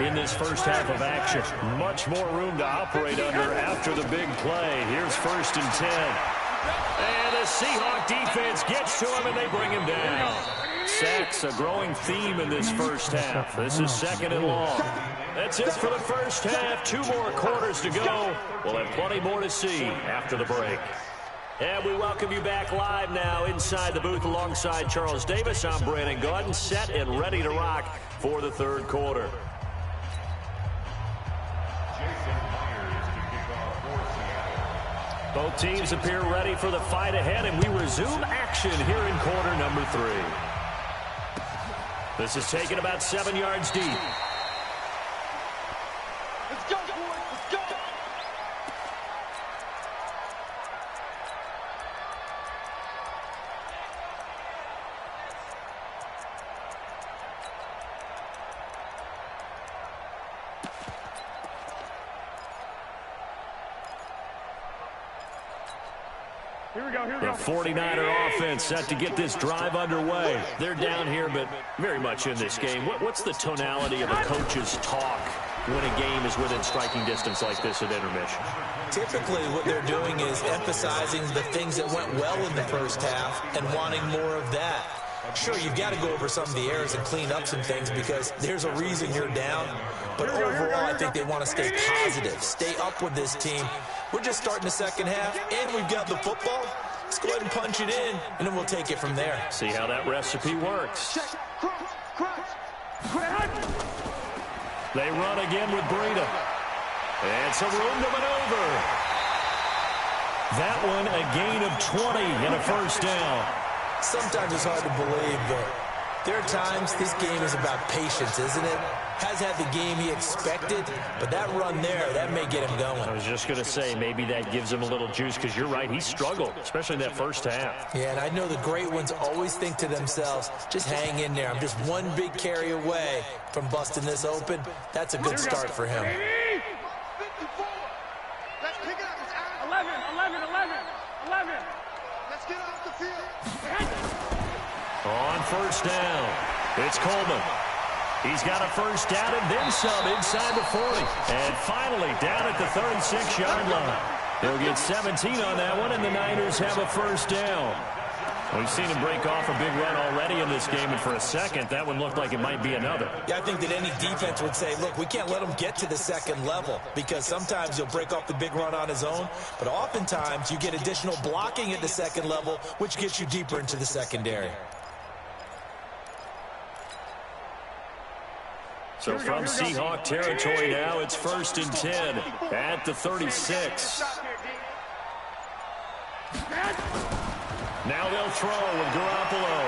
in this first half of action. Much more room to operate under after the big play. Here's 1st and 10. And the Seahawk defense gets to him, and they bring him down. Sacks, a growing theme in this first half. This is 2nd and long. That's it for the first half. 2 more quarters to go. We'll have plenty more to see after the break. And we welcome you back live now inside the booth alongside Charles Davis. I'm Brandon Gaudin, set and ready to rock for the 3rd quarter. Both teams appear ready for the fight ahead, and we resume action here in quarter number 3. This is taken about 7 yards deep. Let's go, boys. Let's go. The 49er offense set to get this drive underway. They're down here, but very much in this game. What's the tonality of a coach's talk when a game is within striking distance like this at intermission? Typically, what they're doing is emphasizing the things that went well in the first half and wanting more of that. Sure, you've got to go over some of the errors and clean up some things because there's a reason you're down. But overall, I think they want to stay positive, stay up with this team. We're just starting the second half, and we've got the football. Let's go ahead and punch it in, and then we'll take it from there. See how that recipe works. They run again with Breida. And some room to maneuver. That one a gain of 20 and a first down. Sometimes it's hard to believe, but there are times this game is about patience, isn't it? Has had the game he expected, but that run there, that may get him going. I was just going to say, maybe that gives him a little juice, because you're right, he struggled, especially in that first half. Yeah, and I know the great ones always think to themselves, just hang in there. I'm just one big carry away from busting this open. That's a good start for him. 54. Let's pick it up. It's out. 11. Let's get off the field. On first down, it's Coleman. He's got a first down and then some inside the 40. And finally down at the 36-yard line. They'll get 17 on that one, and the Niners have a first down. We've seen him break off a big run already in this game, and for a second, that one looked like it might be another. Yeah, I think that any defense would say, look, we can't let him get to the second level because sometimes he'll break off the big run on his own, but oftentimes you get additional blocking at the second level, which gets you deeper into the secondary. So from Seahawk territory now, it's 1st and 10 at the 36. Now they'll throw with Garoppolo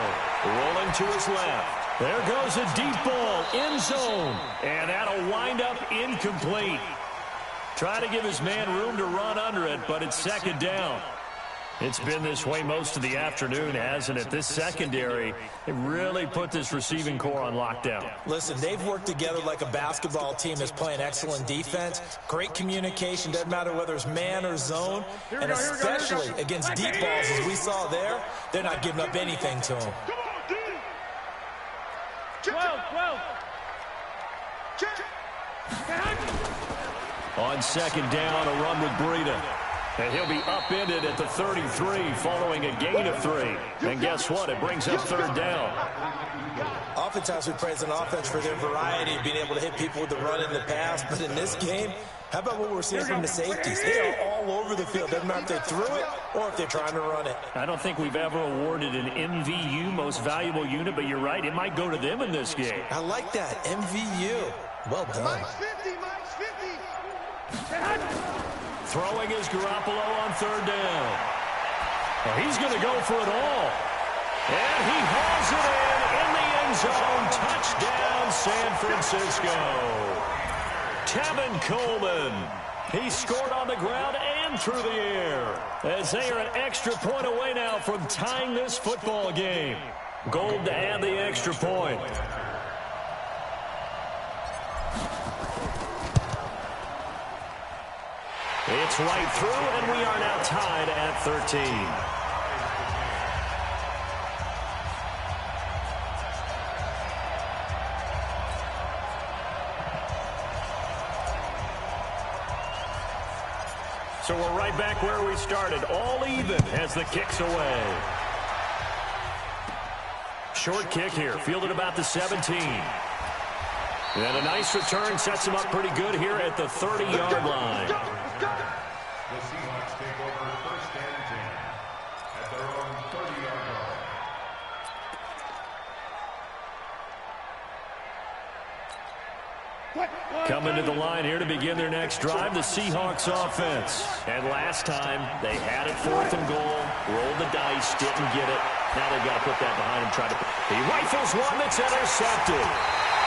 rolling to his left. There goes a deep ball, end zone, and that'll wind up incomplete. Try to give his man room to run under it, but it's second down. It's been this way most of the afternoon, hasn't it? This secondary, it really put this receiving core on lockdown. Listen, they've worked together like a basketball team that's playing excellent defense. Great communication, doesn't matter whether it's man or zone. And especially against deep balls, as we saw there, they're not giving up anything to them. 12. On second down, a run with Breida. And he'll be upended at the 33 following a gain of 3. And guess what? It brings up third down. Oftentimes we praise an offense for their variety of being able to hit people with the run in the pass. But in this game, how about what we're seeing from the safeties? They are all over the field. Doesn't matter if they threw it or if they're trying to run it. I don't think we've ever awarded an MVU, most valuable unit, but you're right. It might go to them in this game. I like that. MVU. Well done. Mike's 50, Mike's 50. Throwing is Garoppolo on third down. Well, he's going to go for it all. And he hauls it in the end zone. Touchdown, San Francisco. Tevin Coleman. He scored on the ground and through the air, as they are an extra point away now from tying this football game. Gold to add the extra point. It's right through, and we are now tied at 13. So we're right back where we started, all even as the kick's away. Short kick here, fielded about the 17. And a nice return sets him up pretty good here at the 30-yard line. The Seahawks take over first and 10 at their own 30-yard line. Coming to the line here to begin their next drive, the Seahawks offense. And last time, they had it 4th and goal, rolled the dice, didn't get it. Now they've got to put that behind him, he rifles one that's intercepted.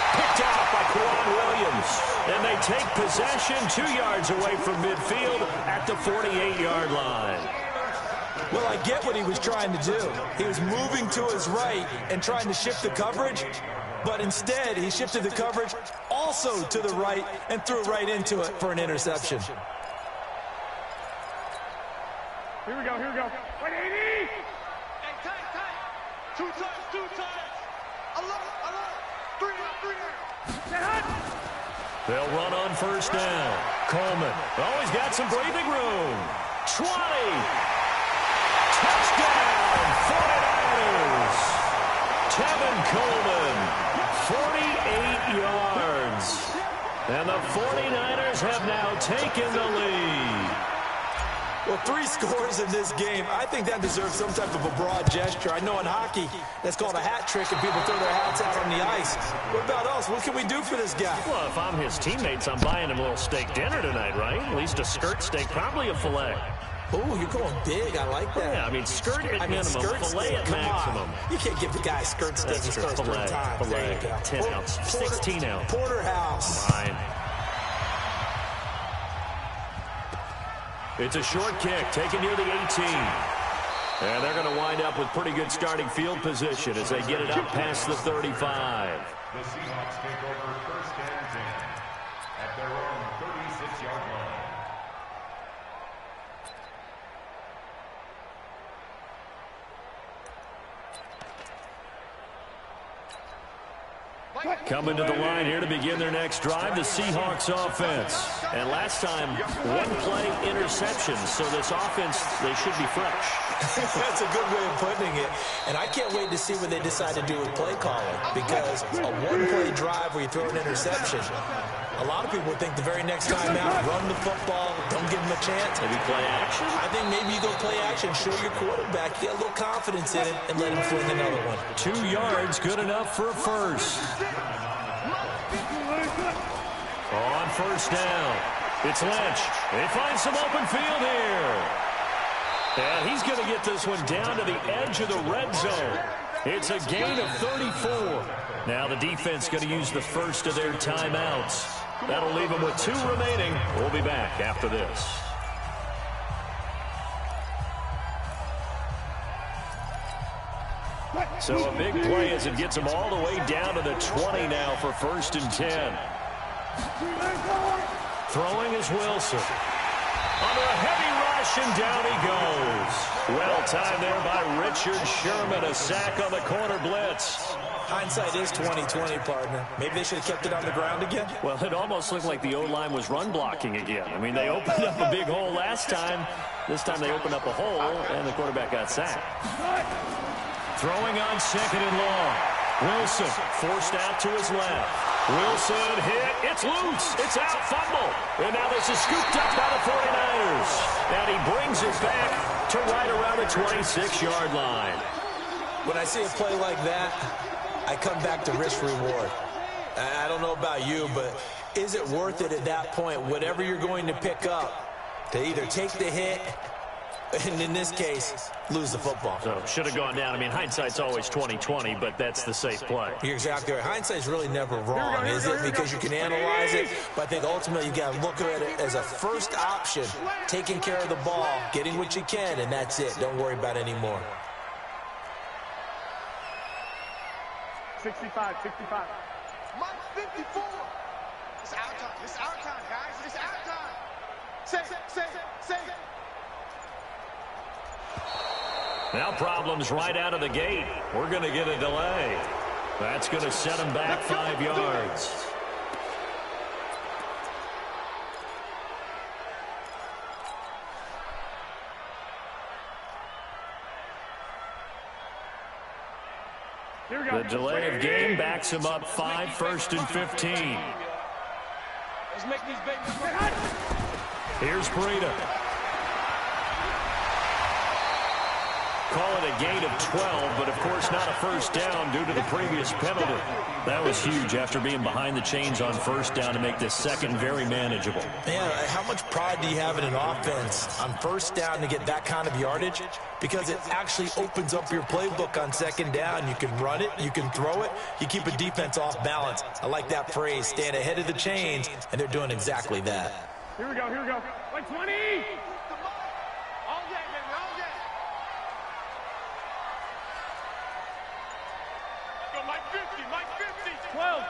Picked off by Quan Williams. And they take possession 2 yards away from midfield at the 48-yard line. Well, I get what he was trying to do. He was moving to his right and trying to shift the coverage, but instead he shifted the coverage also to the right and threw right into it for an interception. Here we go. 180. Hey, tight. 2 times. Alert. 3 down. They'll run on first down. Coleman. Oh, he's got some breathing room. 20. Touchdown, 49ers. Tevin Coleman, 48 yards. And the 49ers have now taken the lead. Well, 3 scores in this game. I think that deserves some type of a broad gesture. I know in hockey, that's called a hat trick, and people throw their hats out on the ice. What about us? What can we do for this guy? Well, if I'm his teammates, I'm buying him a little steak dinner tonight, right? At least a skirt steak, probably a filet. Oh, you're going big. I like that. Yeah, I mean, skirt at minimum, filet at maximum. You can't give the guy a skirt steak. He scores 3 times. There you go. 10 ounce, 16 ounce. Porterhouse. Fine. It's a short kick, taken near the 18. And they're going to wind up with pretty good starting field position as they get it up past the 35. The Seahawks take over first and 10 at their own 36-yard line. Coming to the line here to begin their next drive, the Seahawks offense. And last time, 1 play interception, so this offense, they should be fresh. That's a good way of putting it. And I can't wait to see what they decide to do with play calling, because a 1-play drive where you throw an interception, a lot of people think the very next time out, run the football, don't give them a chance. Maybe play action? I think maybe you go play action, show your quarterback, get a little confidence in it, and let him fling another one. 2 yards, good enough for a first. On first down, it's Lynch. They find some open field here. And he's going to get this one down to the edge of the red zone. It's a gain of 34. Now the defense going to use the first of their timeouts. That'll leave them with 2 remaining. We'll be back after this. So a big play as it gets them all the way down to the 20 now for 1st and 10. Throwing is Wilson. Under a heavy rush, and down he goes. Well timed there by Richard Sherman. A sack on the corner blitz. Hindsight is 20/20, partner. Maybe they should have kept it on the ground again. Well, it almost looked like the O-line was run blocking again. I mean, they opened up a big hole last time. This time they opened up a hole, and the quarterback got sacked. Throwing on 2nd and long. Wilson forced out to his left. Wilson hit. It's loose. It's out. Fumble. And now this is scooped up by the 49ers. And he brings it back to right around the 26-yard line. When I see a play like that, I come back to risk-reward. I don't know about you, but is it worth it at that point, whatever you're going to pick up, to either take the hit and, in this case, lose the football? So, should have gone down. I mean, hindsight's always 20/20, but that's the safe play. You're exactly right. Hindsight's really never wrong, is it? Because you can analyze it, but I think ultimately you got to look at it as a first option, taking care of the ball, getting what you can, and that's it. Don't worry about it anymore. 65. Mike 54. It's our time. It's our time, guys. It's our time. Say it. Now problems right out of the gate. We're going to get a delay. That's going to set them back 5 yards. The delay of game backs him up 5, 1st and 15. Let's make these babies. Here's Breida. Call it a gain of 12, but of course not a first down due to the previous penalty. That was huge after being behind the chains on 1st down to make this 2nd very manageable. Man, how much pride do you have in an offense on 1st down to get that kind of yardage? Because it actually opens up your playbook on 2nd down. You can run it, you can throw it, you keep a defense off balance. I like that phrase, stand ahead of the chains, and they're doing exactly that. Here we go. Like 20. All day, baby, all day. Go, Mike 50. 12.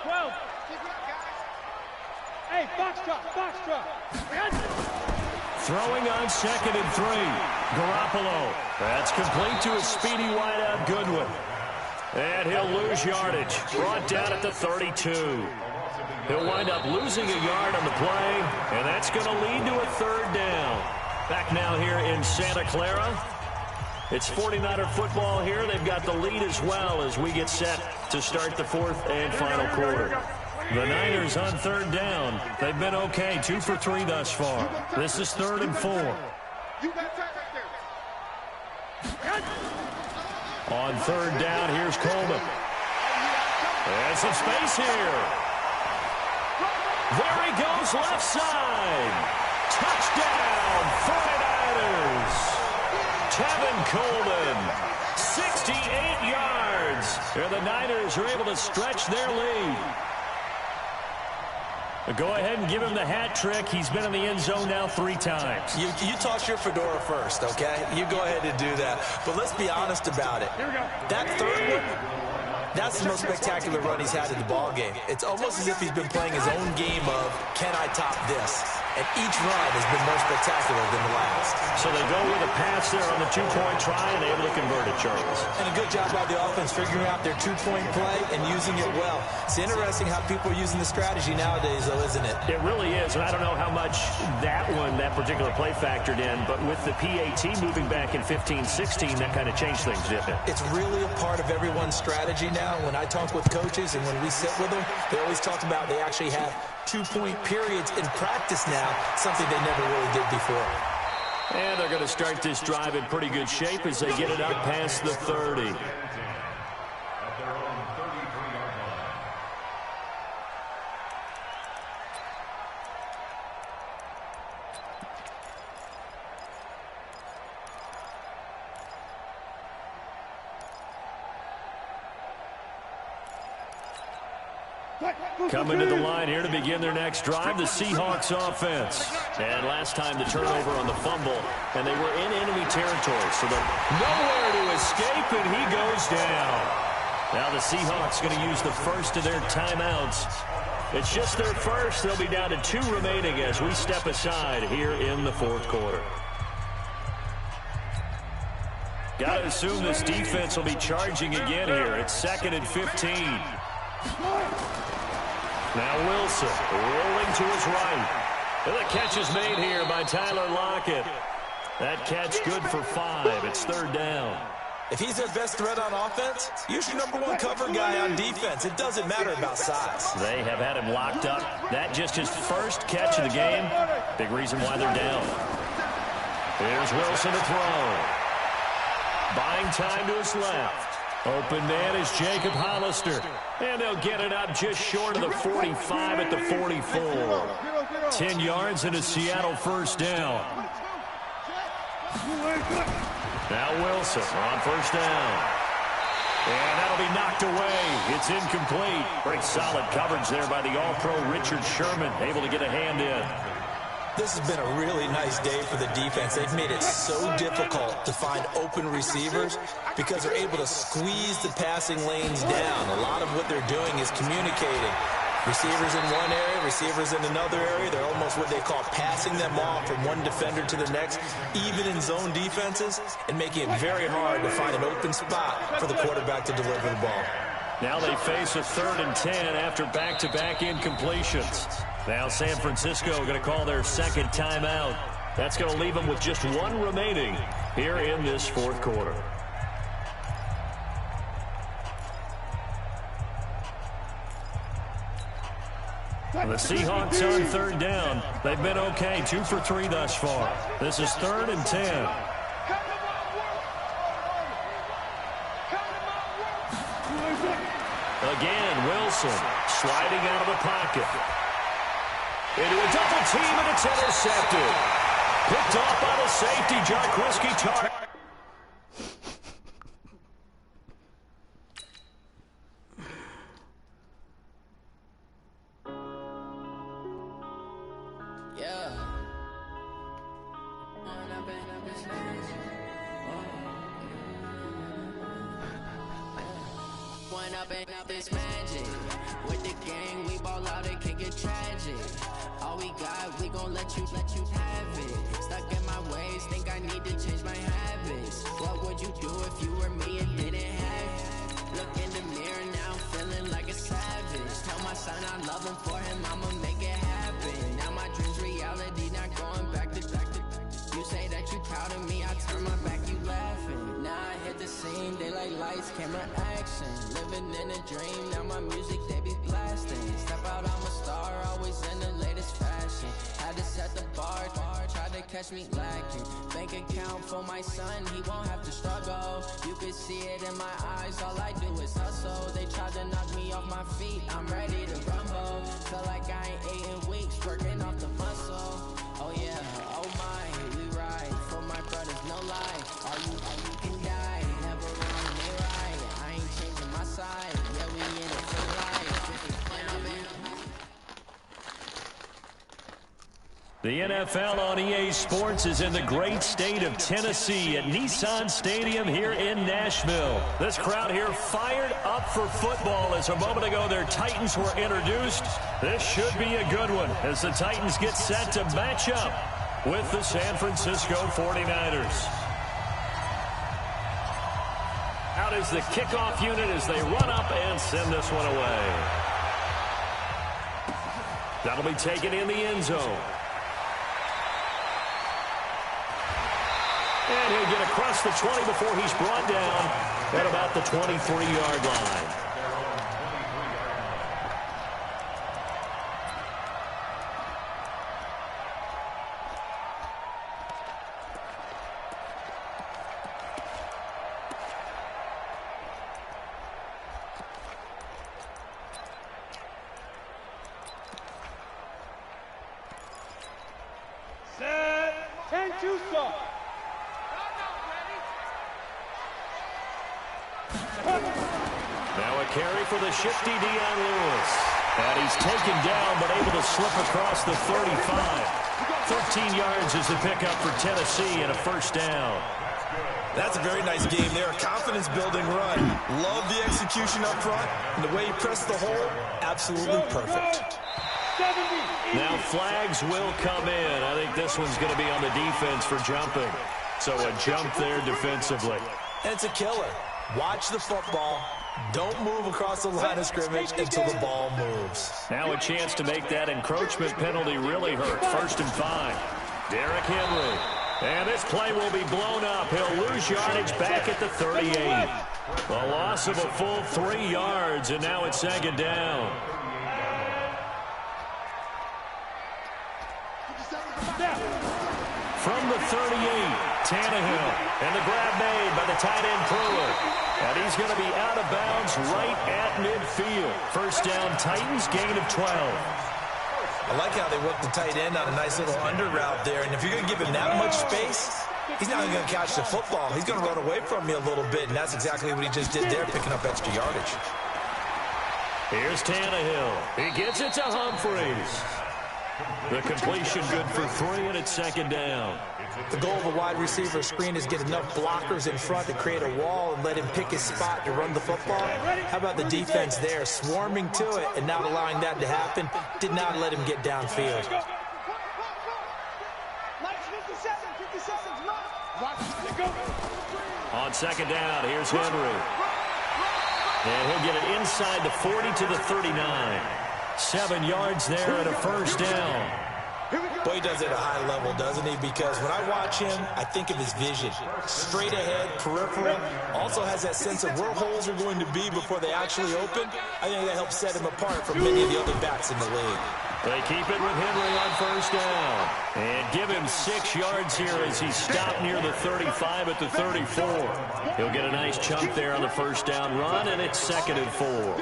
Keep it up, guys. Hey, box truck. Throwing on 2nd and 3. Garoppolo. That's complete to his speedy wideout Goodwin. And he'll lose yardage. Brought down at the 32. He'll wind up losing a yard on the play, and that's going to lead to a 3rd down. Back now here in Santa Clara. It's 49er football here. They've got the lead as well as we get set to start the 4th and final quarter. The Niners on 3rd down. They've been okay, 2 for 3 thus far. This is 3rd and 4. You got time right there. On 3rd down, here's Coleman. And some space here. There he goes, left side. Touchdown, 49ers. Tevin Coleman, 68 yards. And the Niners are able to stretch their lead. Go ahead and give him the hat trick. He's been in the end zone now 3 times. You toss your fedora first, okay? You go ahead and do that. But let's be honest about it. That 3rd one, that's the most spectacular run he's had in the ballgame. It's almost as if he's been playing his own game of, can I top this? And each run has been more spectacular than the last. So they go with a pass there on the 2-point try and able to convert it, Charles. And a good job by the offense figuring out their 2-point play and using it well. It's interesting how people are using the strategy nowadays, though, isn't it? It really is, and I don't know how much that particular play factored in, but with the PAT moving back in 15-16, that kind of changed things, didn't it? It's really a part of everyone's strategy now. When I talk with coaches and when we sit with them, they always talk about they actually have 2-point periods in practice now, something they never really did before. And they're going to start this drive in pretty good shape as they get it up past the 30. Coming to the line here to begin their next drive, the Seahawks offense. And last time the turnover on the fumble, and they were in enemy territory, so they're nowhere to escape, and he goes down. Now the Seahawks going to use the first of their timeouts. It's just their first. They'll be down to 2 remaining as we step aside here in the fourth quarter. Got to assume this defense will be charging again here. It's 2nd and 15. Now Wilson rolling to his right. And the catch is made here by Tyler Lockett. That catch good for 5. It's 3rd down. If he's their best threat on offense, use your #1 cover guy on defense. It doesn't matter about size. They have had him locked up. That just his first catch of the game. Big reason why they're down. Here's Wilson to throw. Buying time to his left. Open man is Jacob Hollister. And they'll get it up just short of the 45 at the 44. 10 yards and a Seattle first down. Now Wilson on first down. And that'll be knocked away. It's incomplete. Great solid coverage there by the All-Pro Richard Sherman. Able to get a hand in. This has been a really nice day for the defense. They've made it so difficult to find open receivers because they're able to squeeze the passing lanes down. A lot of what they're doing is communicating. Receivers in one area, receivers in another area. They're almost what they call passing them off from one defender to the next, even in zone defenses, and making it very hard to find an open spot for the quarterback to deliver the ball. Now they face a 3rd and 10 after back-to-back incompletions. Now San Francisco going to call their 2nd timeout. That's going to leave them with just 1 remaining here in this fourth quarter. The Seahawks on 3rd down. They've been okay, 2 for 3 thus far. This is 3rd and 10. Again, Wilson sliding out of the pocket. Into a double team, and it's intercepted. Picked off by the safety, Jarquiski Tartt. This magic with the gang, we ball out, it can get tragic. All we got, we gon' let you have it. Stuck in my ways, think I need to change my habits. What would you do if you were me and didn't have it? Look in the mirror now, feeling like a savage. Tell my son I love him, for him I'ma make it happen. Now my dreams reality, not going back to. You say that you proud of me, I turn my back, you laughing. Now I hit the scene, daylight lights, camera action. Living in a dream, now my music, they be blasting. Step out, I'm a star, always in the latest fashion. Had to set the bar, tried to catch me lacking. Bank account for my son, he won't have to struggle. You can see it in my eyes, all I do is hustle. They tried to knock me off my feet, I'm ready to rumble. Feel like I ain't ate in weeks, working off the muscle. Oh yeah, oh my, we ride for my brothers, no lie. All you can die, never wrong, they right. I ain't changing my side, yeah, we in it for life. The NFL on EA Sports is in the great state of Tennessee at Nissan Stadium here in Nashville. This crowd here fired up for football as a moment ago their Titans were introduced. This should be a good one as the Titans get set to match up with the San Francisco 49ers. Out is the kickoff unit as they run up and send this one away. That'll be taken in the end zone. And he'll get across the 20 before he's brought down at about the 23-yard line. Now a carry for the shifty Dion Lewis. And he's taken down, but able to slip across the 35. 13 yards is the pickup for Tennessee and a first down. That's a very nice game there. A confidence-building run. Love the execution up front. And the way he pressed the hole, absolutely perfect. Now flags will come in. I think this one's going to be on the defense for jumping. So a jump there defensively. And it's a killer. Watch the football. Don't move across the line of scrimmage until the ball moves. Now a chance to make that encroachment penalty really hurt. 1st and 5. Derrick Henry. And this play will be blown up. He'll lose yardage back at the 38. A loss of a full 3 yards, and now it's 2nd down. From the 38, Tannehill. And the grab made by the tight end Pruitt. And he's going to be out of bounds right at midfield. First down, Titans, gain of 12. I like how they work the tight end on a nice little under route there. And if you're going to give him that much space, he's not going to catch the football. He's going to run away from you a little bit, and that's exactly what he just did there, picking up extra yardage. Here's Tannehill. He gets it to Humphreys. The completion good for 3, and it's 2nd down. The goal of a wide receiver screen is get enough blockers in front to create a wall and let him pick his spot to run the football. How about the defense there, swarming to it and not allowing that to happen? Did not let him get downfield. 57, 50 seconds left. On 2nd down, here's Henry. And he'll get it inside the 40 to the 39. 7 yards there and a first down. Boy, he does it at a high level, doesn't he? Because when I watch him, I think of his vision. Straight ahead, peripheral. Also has that sense of where holes are going to be before they actually open. I think that helps set him apart from many of the other backs in the league. They keep it with Henry on first down. And give him 6 yards here as he stopped near the 35 at the 34. He'll get a nice chunk there on the first down run, and it's 2nd and 4.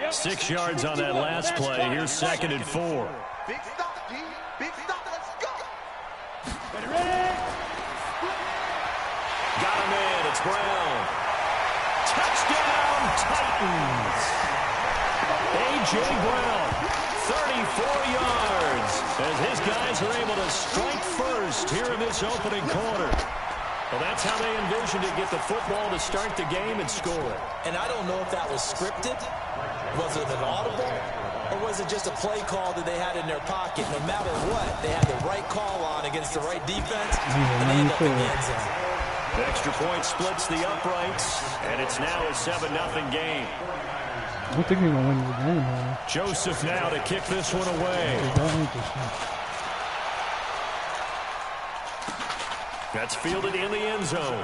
6 yards on that last play. Here's 2nd and 4. Big stop, G. Big stop. Let's go. Got him in. It's Brown. Touchdown, Titans. A.J. Brown, 34 yards, as his guys are able to strike first here in this opening quarter. Well, that's how they envisioned to get the football to start the game and score. And I don't know if that was scripted. Was it an audible? Or was it just a play call that they had in their pocket? No matter what, they had the right call on against the right defense, and they end up in the end zone. The extra point splits the uprights, and it's now a 7-0 game. I don't think they're going to win the game, man. Joseph now to kick this one away. That's fielded in the end zone.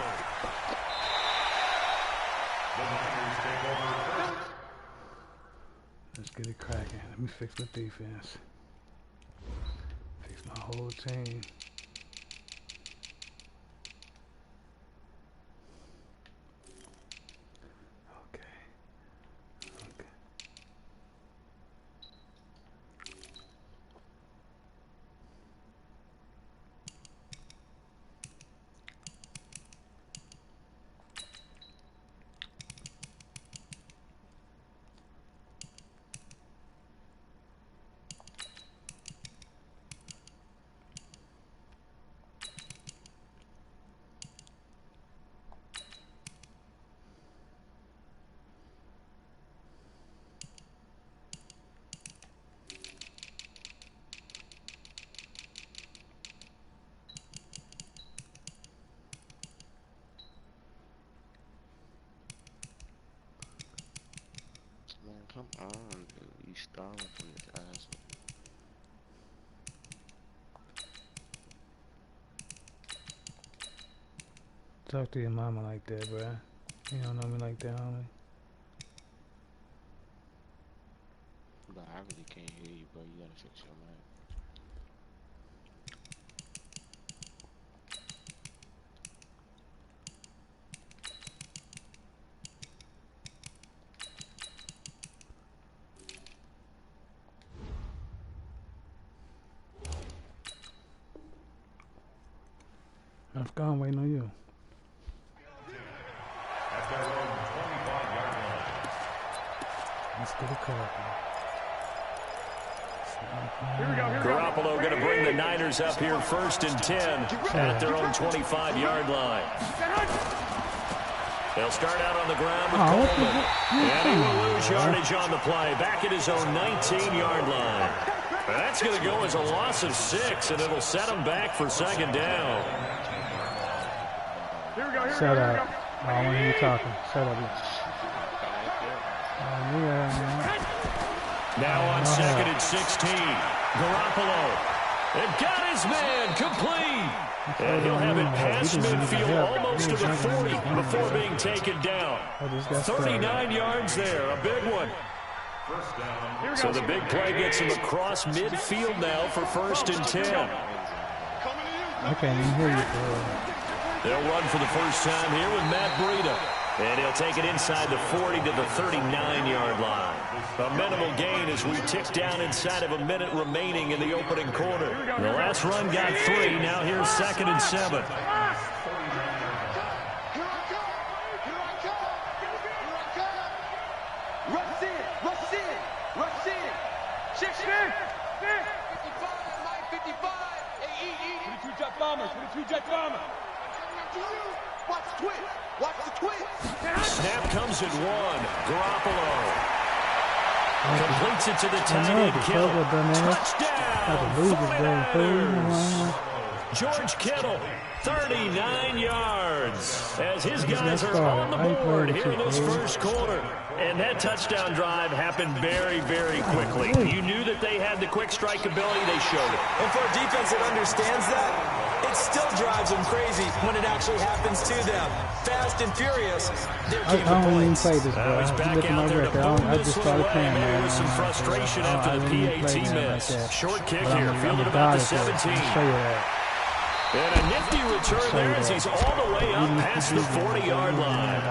Let's get it cracking. Let me fix my defense. Fix my whole team. Come on, dude. You stalling from this asshole. Talk to your mama like that, bruh. You don't know me like that, homie. But I really can't hear you, bro. You gotta fix your mic. I'm gone waiting on you. their own 25-yard line. Let's get a call. Garoppolo going to bring the Niners up here 1st and 10 at their own 25-yard line. They'll start out on the ground with Coleman. And he will lose yardage on the play. Back at his own 19-yard line. That's going to go as a loss of 6, and it'll set him back for 2nd down. Shut up. I don't want to hear you talking. Shut up. Now on 2nd and 16. Garoppolo. And got his man complete. And he'll have it past midfield almost to the 40 before being taken down. 39 yards there, a big one. So the big play gets him across midfield now for 1st and 10. I can't even hear you. They'll run for the first time here with Matt Breida. And he'll take it inside the 40 to the 39-yard line. A minimal gain as we tick down inside of a minute remaining in the opening quarter. The last run got 3. Now here's 2nd and 7. Rush in, rush in, rush in. Shift, 22 jet bombers, 22 jet bombers. Watch the twist, watch the twist. Snap comes at 1. Garoppolo completes it to the tight end. Touchdown. George Kittle, 39 yards, as his guys are on the board here in this first quarter. And that touchdown drive happened very, very quickly. You knew that they had the quick strike ability. They showed it. And for a defense that understands that, it still drives them crazy when it actually happens to them. Fast and furious, they're I don't even play this, bro. He's back out there to boom this one away, maybe with some frustration after the PAT miss. Short kick here, fielded about the 17. And a nifty return there as he's all the way up past the 40-yard line.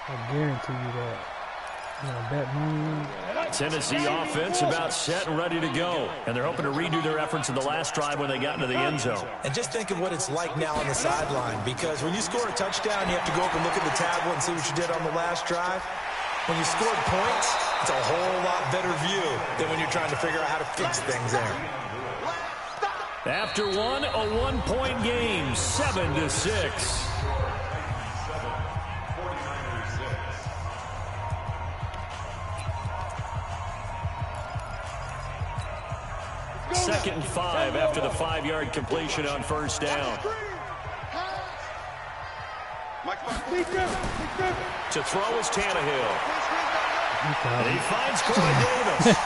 I guarantee you that. Bet money. Tennessee offense about set and ready to go. And they're hoping to redo their efforts in the last drive when they got into the end zone. And just think of what it's like now on the sideline, because when you score a touchdown, you have to go up and look at the tablet and see what you did on the last drive. When you scored points, it's a whole lot better view than when you're trying to figure out how to fix things there. After one, a one-point game, 7-6. Second and 5 after the 5-yard completion on first down. To throw is Tannehill. And he finds Corey Davis.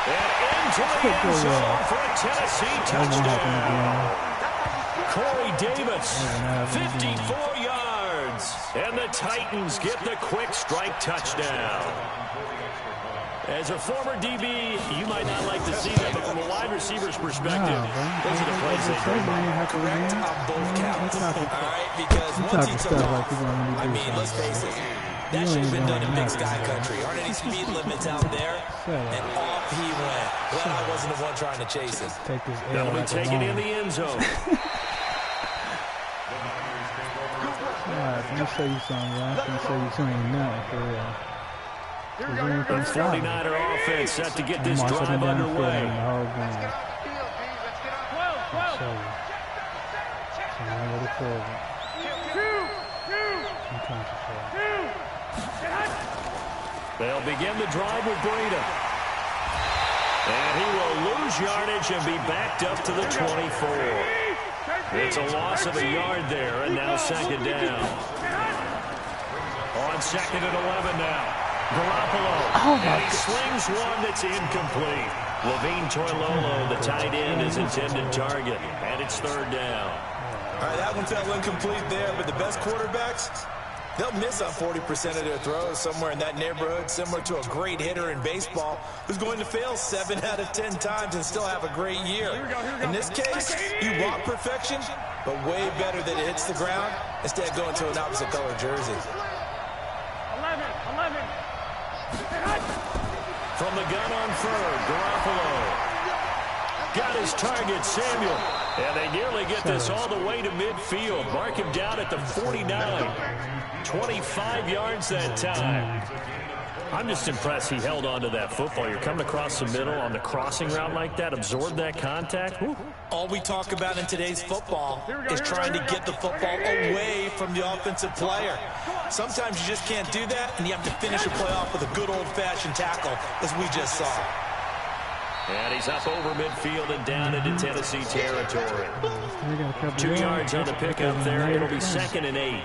And into the end zone for a Tennessee touchdown. Corey Davis, 54 yards. And the Titans get the quick strike touchdown. As a former DB, you might not like to see that, but from a wide receiver's perspective, those are the plays they bring. Correct on both counts. All right, because once he took off, I mean, let's face it, that should have been done in Big Sky Country. Aren't any speed limits out there? And off he went. Glad I wasn't the one trying to chase him. That'll be taken in the end zone. Let me show you something, bro. Let me show you something nothing for real. The 49er offense set to get this drive underway. They'll begin the drive with Breida. And he will lose yardage and be backed up to the 24. It's a loss of a yard there, and now second down. On 2nd and 11 now. Garoppolo, and he slings one that's incomplete. Levine Toilolo, the tight end, is intended target, and it's third down. All right, that one fell incomplete there, but the best quarterbacks, they'll miss on 40% of their throws, somewhere in that neighborhood, similar to a great hitter in baseball who's going to fail 7 out of 10 times and still have a great year. In this case, you want perfection, but way better that it hits the ground instead of going to an opposite color jersey. 11. From the gun on third, Garoppolo got his target, Samuel. And they nearly get this all the way to midfield. Mark him down at the 49. 25 yards that time. I'm just impressed he held on to that football. You're coming across the middle on the crossing route like that, absorb that contact. Woo. All we talk about in today's football is trying to get the football away from the offensive player. Sometimes you just can't do that, and you have to finish a play off with a good old-fashioned tackle, as we just saw. And he's up over midfield and down into Tennessee territory. 2 yards on the pickup there. It'll be 2nd and 8.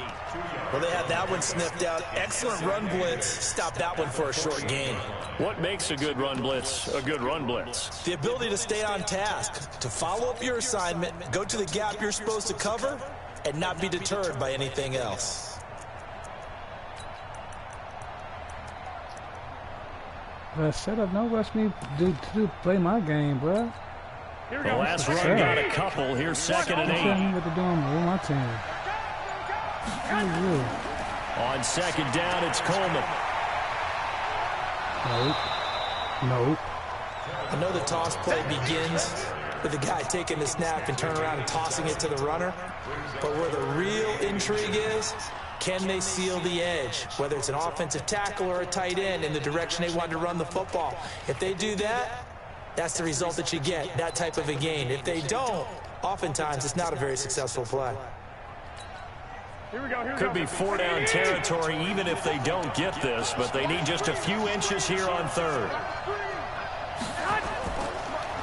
Well, they had that one sniffed out. Excellent run blitz. Stop that one for a short gain. What makes a good run blitz a good run blitz? The ability to stay on task, to follow up your assignment, go to the gap you're supposed to cover, and not be deterred by anything else. Set up, don't rush me to play my game, bro. The last run got a couple. Here's 2nd and 8. Tell me what to do on my team. On 2nd down, it's Coleman. Nope. I know the toss play begins with the guy taking the snap and turning around and tossing it to the runner. But where the real intrigue is, can they seal the edge? Whether it's an offensive tackle or a tight end in the direction they want to run the football. If they do that, that's the result that you get, that type of a gain. If they don't, oftentimes it's not a very successful play. Could be 4-down territory even if they don't get this, but they need just a few inches here on 3rd.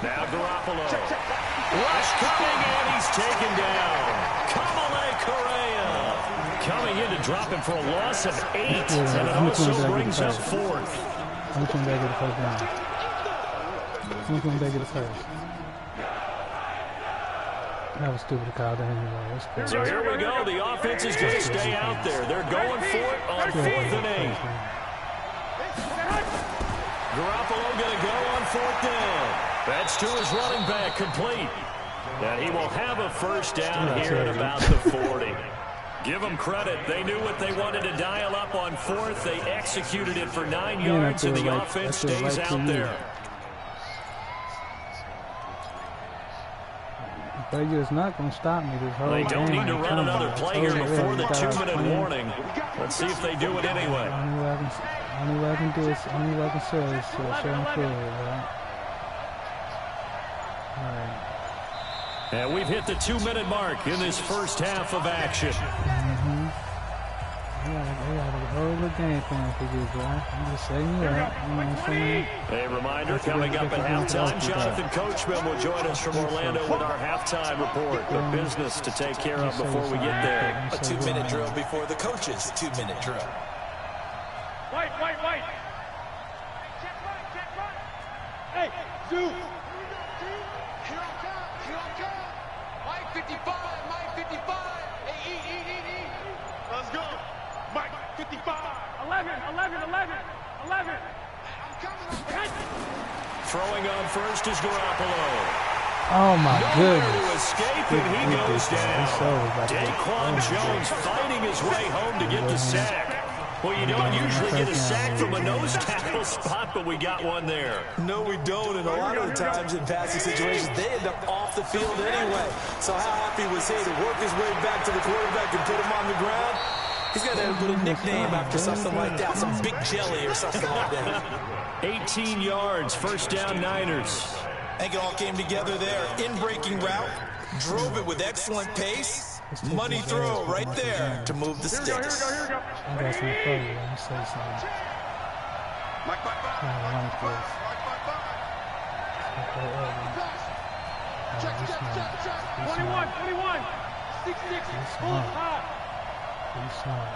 Now Garoppolo. Rush coming, and he's taken down. Kamale Correa coming in to drop him for a loss of 8, and it also brings up 4th. I'm going to get the first down. I'm going to get the first. That was stupid to call that anyway. So here we go. The offense is going to stay out there. They're going for it on 4th and 8. Garoppolo going to go on 4th down. That's to his running back, complete. And he will have a first down here at about the 40. Give them credit. They knew what they wanted to dial up on 4th. They executed it for 9 yards, and the offense stays out there. It's not going to stop me this whole They don't game. need to run another play here before the 2-minute warning. Let's see if they do it anyway. Only way I can do is, only way I can say is show them through it, right? All right. And we've hit the 2-minute mark in this first half of action. They got a whole little game plan for you, bro. I'm just saying you up. You know what I'm saying? A reminder, coming up at halftime, Jonathan Coachman will join us from Orlando with our halftime report. The business to take care of before we get there. A 2-minute drill before the coach's 2-minute drill. White. Hey, Zoo. Here I come. Mike 55. Hey, E. Let's go. Mike 55. 11. I'm coming. Throwing on first is Garoppolo. Oh my goodness. Nowhere to escape, and he goes down. Daquan Jones fighting his way home to get the sack. Well, you don't usually get a sack from a nose tackle spot, but we got one there. No, we don't, and a lot of the times in passing situations, they end up off the field anyway. So how happy was he to work his way back to the quarterback and put him on the ground? He's got a little nickname after something like that, some big jelly or something like that. 18 yards, first down Niners. I think it all came together there. In-breaking route, drove it with excellent pace. Money throw right there to move the sticks. I got something for you. Let me say something. I like this. Check. 21. 6-6. Full hot. He's smart.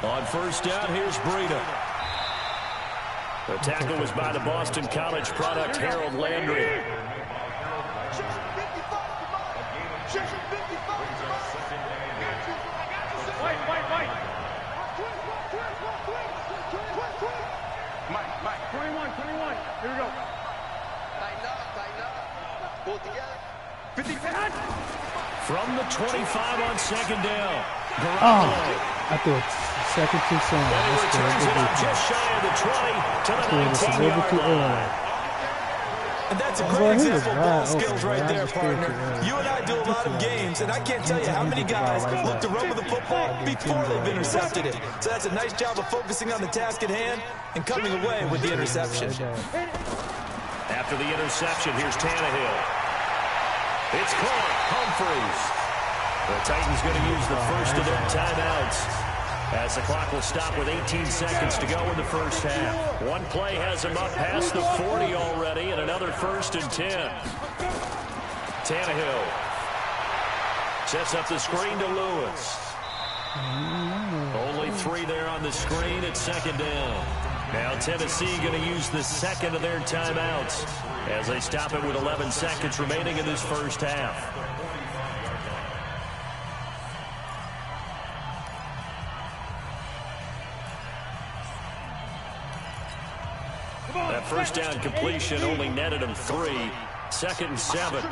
On first down, here's Breida. The tackle was by the Boston College product, Harold Landry. White. Mike. 21. Here we go. Tighten up. Pull together. 50. From the 25 on second down. Garoppolo I threw it second too soon. And he returns it up just shy of the 20 to the 19-yard line. And that's a great example of ball skills right there, partner. You and I do a lot of games, and I can't tell you how many guys look to run with the football before they've intercepted it. So that's a nice job of focusing on the task at hand and coming away with the interception. After the interception, here's Tannehill. It's caught. Humphreys. The Titans going to use the first of their timeouts, as the clock will stop with 18 seconds to go in the first half. One play has him up past the 40 already, and another 1st and 10. Tannehill sets up the screen to Lewis. Only 3 there on the screen at 2nd down. Now Tennessee going to use the second of their timeouts as they stop it with 11 seconds remaining in this first half. That first down completion only netted him 3. 2nd and 7.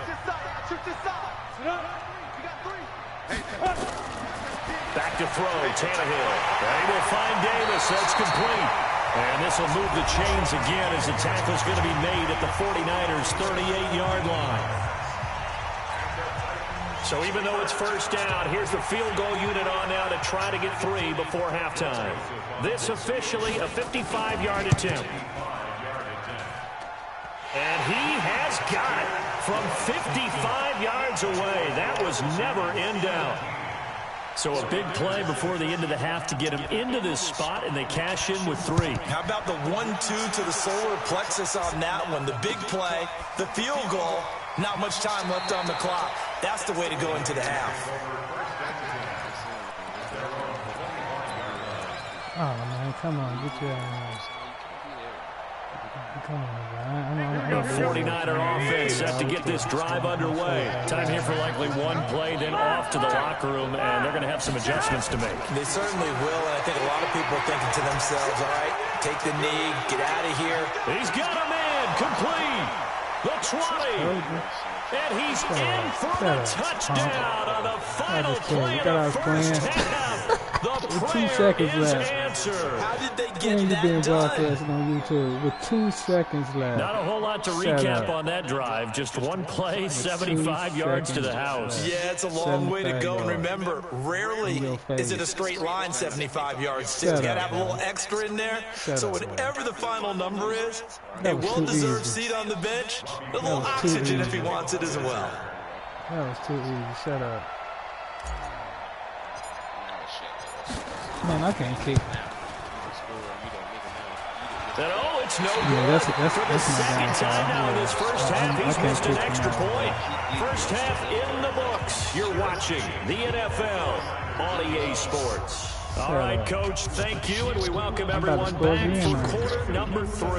Back to throw, Tannehill. They will find Davis. That's complete. And this will move the chains again as the tackle's going to be made at the 49ers' 38-yard line. So even though it's first down, here's the field goal unit on now to try to get 3 before halftime. This officially a 55-yard attempt. And he has got it from 55 yards away. That was never in doubt. So a big play before the end of the half to get him into this spot, and they cash in with 3. How about the 1-2 to the solar plexus on that one? The big play, the field goal, not much time left on the clock. That's the way to go into the half. Oh, man, come on, get your ass. Come on, man. The 49er offense set to get this drive underway. Time here for likely one play, then off to the locker room, and they're going to have some adjustments to make. They certainly will, and I think a lot of people are thinking to themselves, all right, take the knee, get out of here. He's got a man, complete. The 20. And he's in for the touchdown on the final play of the first half. The 2 seconds left. Answered. How did they get And that you're being done? broadcasted on YouTube with 2 seconds left. Not a whole lot to recap on that drive. Just one play, 75 yards to the house. Yeah, it's a long way to go. And remember, rarely is it a straight line 75 yards. You got to have a little extra in there. So whatever the final number is, a well-deserved seat on the bench, a little oxygen if he wants it as well. That was too easy. Shut up. Man, I can't kick. Oh, it's no good. Yeah, that's for the my second downside. time now in this first half. He's missed an extra now. point. First half in the books. You're watching the NFL on EA Sports. All right, Coach, thank you, and we welcome everyone back for quarter number 3.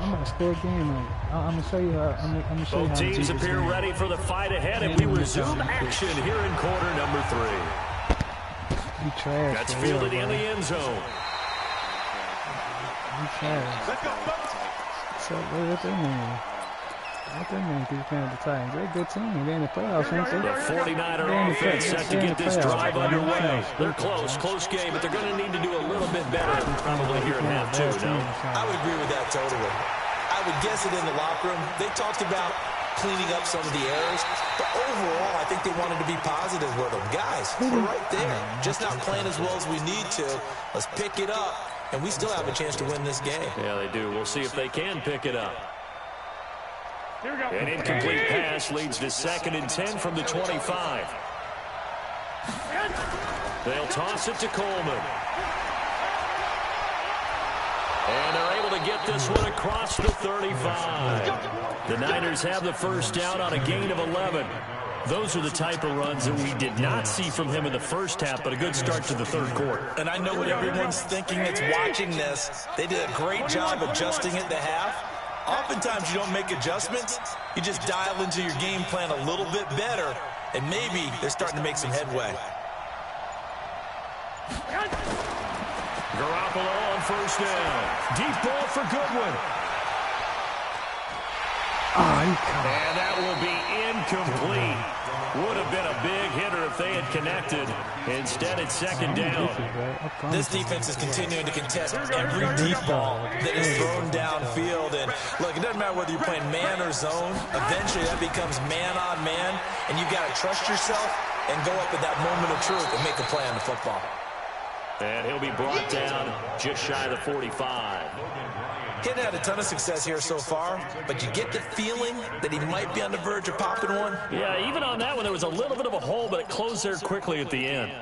I'm going to score a game. I'm going to show you how. I'm going to show you how. Both teams appear ready for the fight ahead, and we resume action here in quarter number 3. You trash. That's fielded in the end zone. You trash. So what that mean? What that mean? Because you're playing with the Titans. They're a good team. They're in the playoffs, ain't they? The 49er offense set to get this drive underway. They're close game, but they're going to need to do a little bit better probably here in half 2, no? I would agree with that totally. I would guess it in the locker room. They talked about cleaning up some of the errors, but overall, I think they wanted to be positive with them. Guys, we're right there. Just not playing as well as we need to. Let's pick it up, and we still have a chance to win this game. Yeah, they do. We'll see if they can pick it up. An incomplete pass leads to 2nd and 10 from the 25. They'll toss it to Coleman. And they're able to get this one across the 35. The Niners have the first down on a gain of 11. Those are the type of runs that we did not see from him in the first half, but a good start to the third quarter. And I know what everyone's thinking that's watching this. They did a great job adjusting at the half. Oftentimes you don't make adjustments. You just dial into your game plan a little bit better, and maybe they're starting to make some headway. Garoppolo on first down. Deep ball for Goodwin. Oh, and that will be incomplete. Would have been a big hitter if they had connected. Instead, it's second down. This defense is continuing to contest every deep ball that is thrown downfield. And look, it doesn't matter whether you're playing man or zone. Eventually, that becomes man on man, and you've got to trust yourself and go up at that moment of truth and make a play on the football. And he'll be brought down just shy of the 45. He hadn't had a ton of success here so far, but you get the feeling that he might be on the verge of popping one. Yeah, even on that one, there was a little bit of a hole, but it closed there quickly at the end.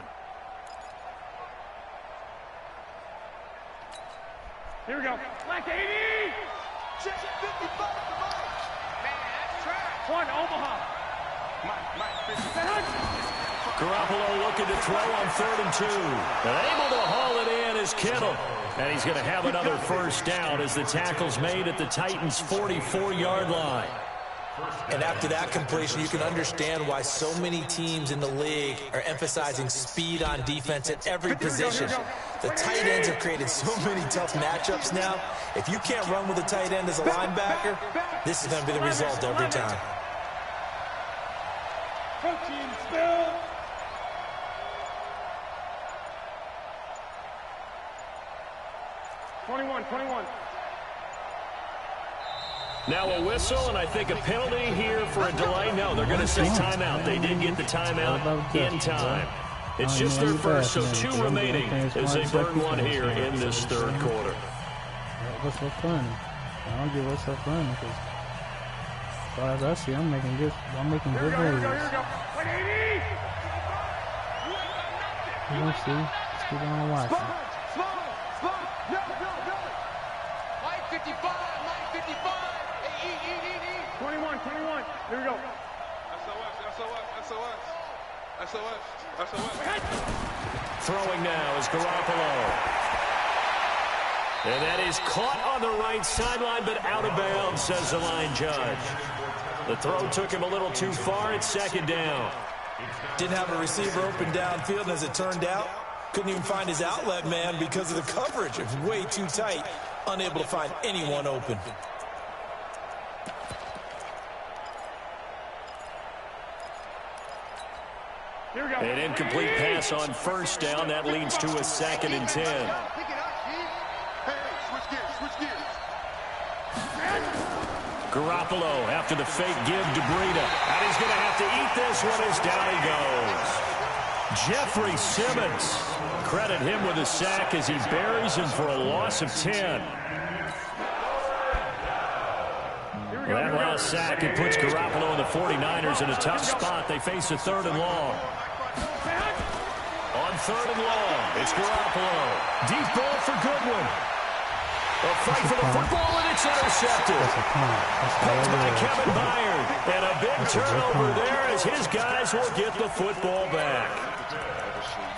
Here we go. Black 80. Check 55 to Mike. Man, that's trash. One, Omaha. Mike, 50. Garoppolo looking to throw on 3rd and 2. And able to haul it in is Kittle. And he's going to have another first down as the tackle's made at the Titans' 44-yard line. And after that completion, you can understand why so many teams in the league are emphasizing speed on defense at every position. The tight ends have created so many tough matchups now. If you can't run with a tight end as a linebacker, this is going to be the result every time. Coaching still. Twenty-one. Now a whistle, and I think a penalty here for a delay. No, they're going to say timeout. They did get the timeout in time. It's just their first, so 2 remaining as they burn one here in this 3rd quarter. What's so funny? I don't get what's so funny because as far as I see, I'm making good moves. We'll see. Let's keep on watching. Mike 55. 21. Here we go. SOS. Throwing now is Garoppolo. And that is caught on the right sideline, but out of bounds, says the line judge. The throw took him a little too far. It's 2nd down. Didn't have a receiver open downfield, and as it turned out, couldn't even find his outlet man because of the coverage. It was way too tight, unable to find anyone open. An incomplete pass on 1st down. That leads to a 2nd and 10. Garoppolo after the fake give to Breida. And he's going to have to eat this one as down he goes. Jeffrey Simmons. Credit him with a sack as he buries him for a loss of 10. That last sack, it puts Garoppolo and the 49ers in a tough spot. They face a 3rd and long. On 3rd and long, it's Garoppolo. Deep ball for Goodwin. A fight for the football, and it's intercepted. Picked by Kevin Byard. And a big turnover there as his guys will get the football back.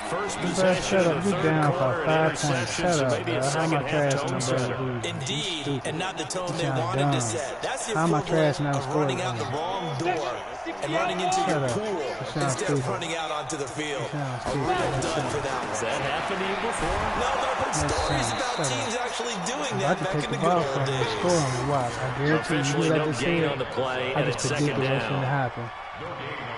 First possession of the 3rd quarter, an interception, so maybe a second-half tone setter. Indeed, and not the tone they wanted to set. That's the equivalent of running out the wrong door and running into your pool instead of running out onto the field. A real dud for that. Has that happened to you before? No, but I've heard stories about teams actually doing that back in the good old days. Officially no gain on the play, and it's 2nd down.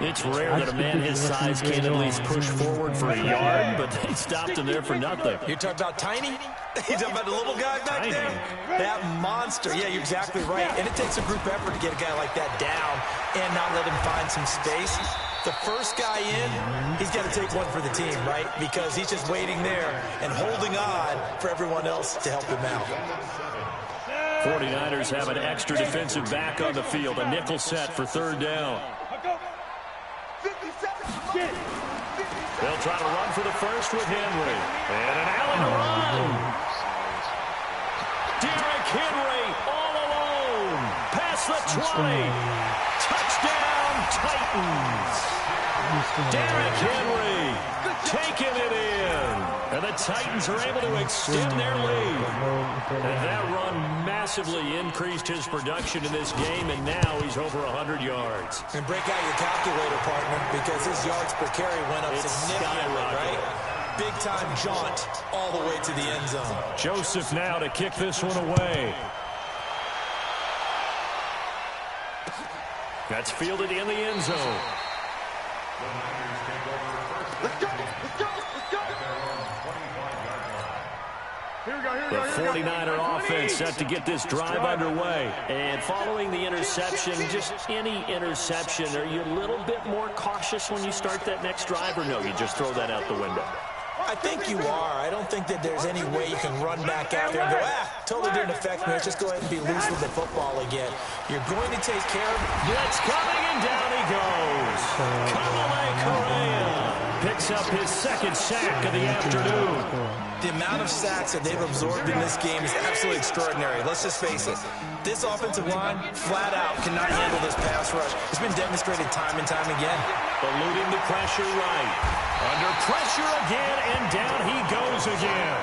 It's rare that a man his size can't at least push forward for a yard, but they stopped him there for nothing. You're talking about Tiny? You're talking about the little guy back there? That monster. Yeah, you're exactly right. And it takes a group effort to get a guy like that down and not let him find some space. The first guy in, he's got to take one for the team, right? Because he's just waiting there and holding on for everyone else to help him out. 49ers have an extra defensive back on the field. A nickel set for 3rd down. They'll try to run for the first with Henry. And an alley run. Derrick Henry all alone. Past the 20. Touchdown, Titans. Derrick Henry taking it in. And the Titans are able to extend their lead. And that run massively increased his production in this game, and now he's over 100 yards. And break out your calculator, partner, because his yards per carry went up significantly, right? Big-time jaunt all the way to the end zone. Joseph now to kick this one away. That's fielded in the end zone. The Niners take over Let's go. Let's go. Let's go. The 49er offense set to get this drive underway. And following the interception, just any interception, are you a little bit more cautious when you start that next drive, or no, you just throw that out the window? I think you are. I don't think that there's any way you can run back out there and go, totally didn't affect me. Let's just go ahead and be loose with the football again. You're going to take care of it. Blitz coming, and down he goes. Kamalei Correa picks up his second sack of the afternoon. The amount of sacks that they've absorbed in this game is absolutely extraordinary. Let's just face it. This offensive line, flat out, cannot handle this pass rush. It's been demonstrated time and time again. Eluding the pressure right. Under pressure again, and down he goes again.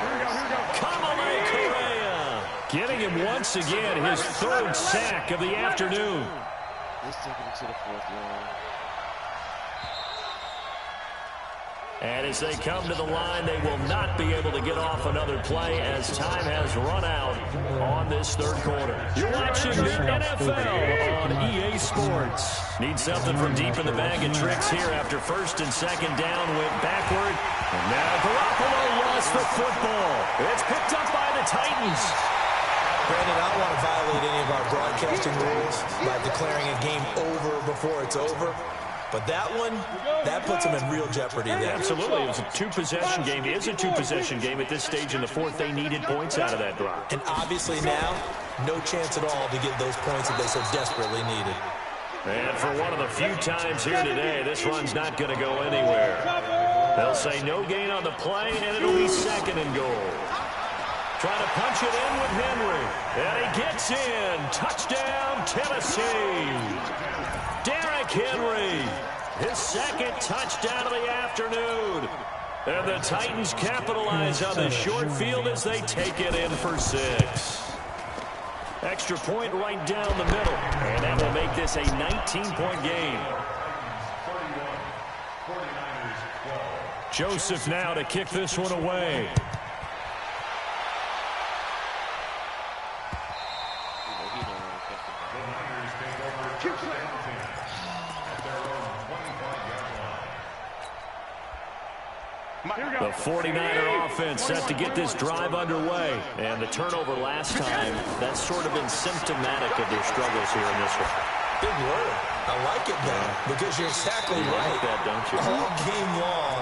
Kamalei Correa getting him once again his third sack of the afternoon. Let's take him to the fourth line. And as they come to the line, they will not be able to get off another play as time has run out on this third quarter. You're watching the NFL on EA Sports. Need something from deep in the bag of tricks here after first and second down went backward. And now Garoppolo lost the football. It's picked up by the Titans. Brandon, I don't want to violate any of our broadcasting rules by declaring a game over before it's over. But that one, that puts them in real jeopardy there. Absolutely. It was a two-possession game. It is a two-possession game at this stage in the fourth. They needed points out of that drive. And obviously now, no chance at all to get those points that they so desperately needed. And for one of the few times here today, this run's not going to go anywhere. They'll say no gain on the play, and it'll be second and goal. Trying to punch it in with Henry. And he gets in. Touchdown, Tennessee. Derrick Henry, his second touchdown of the afternoon. And the Titans capitalize on the short field as they take it in for 6. Extra point right down the middle. And that will make this a 19-point game. Joseph now to kick this one away. The 49er offense set to get this drive underway. And the turnover last time, that's sort of been symptomatic of their struggles here in this one. Big word. I like it, though, because you're exactly right. Like that, don't you? All game long,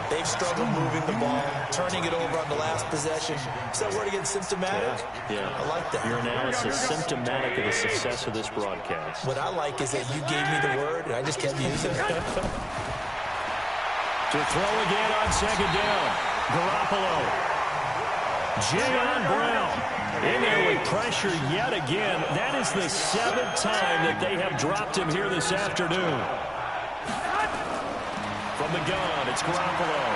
they've struggled moving the ball, turning it over on the last possession. Is that word again, symptomatic? Yeah. I like that. Your analysis symptomatic of the success of this broadcast. What I like is that you gave me the word, and I just kept using it. To throw again on second down. Garoppolo. Jayon Brown in there with pressure yet again. That is the 7th time that they have dropped him here this afternoon. From the gun, it's Garoppolo.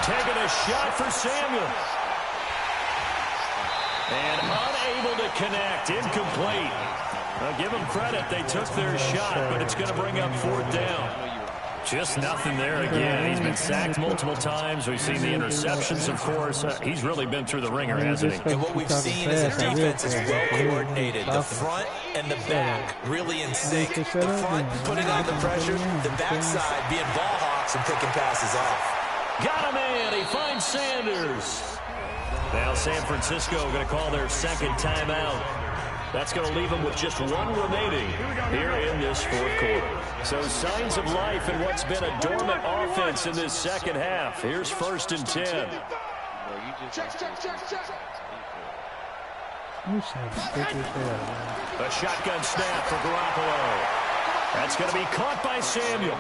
Taking a shot for Samuel. And unable to connect. Incomplete. Now give them credit. They took their shot, but it's going to bring up 4th down. Just nothing there again. He's been sacked multiple times. We've seen the interceptions, of course. He's really been through the ringer, hasn't he? And what we've seen is a defense is well coordinated. The front and the back really in sync. The front putting on the pressure. The backside being ball hawks and picking passes off. Got him in. He finds Sanders. Now San Francisco going to call their second timeout. That's going to leave them with just one remaining here in this fourth quarter. So signs of life in what's been a dormant offense in this second half. Here's 1st and 10. A shotgun snap for Garoppolo. That's going to be caught by Samuel.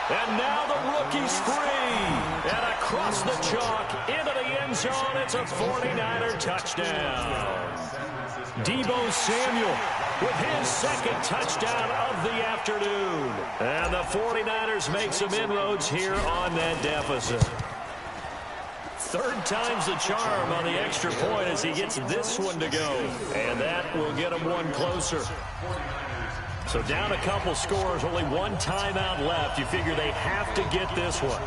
And now the rookie's free. And across the chalk into the end zone. It's a 49er touchdown. Deebo Samuel with his second touchdown of the afternoon. And the 49ers make some inroads here on that deficit. 3rd time's the charm on the extra point as he gets this one to go. And that will get him one closer. So down a couple scores, only one timeout left. You figure they have to get this one.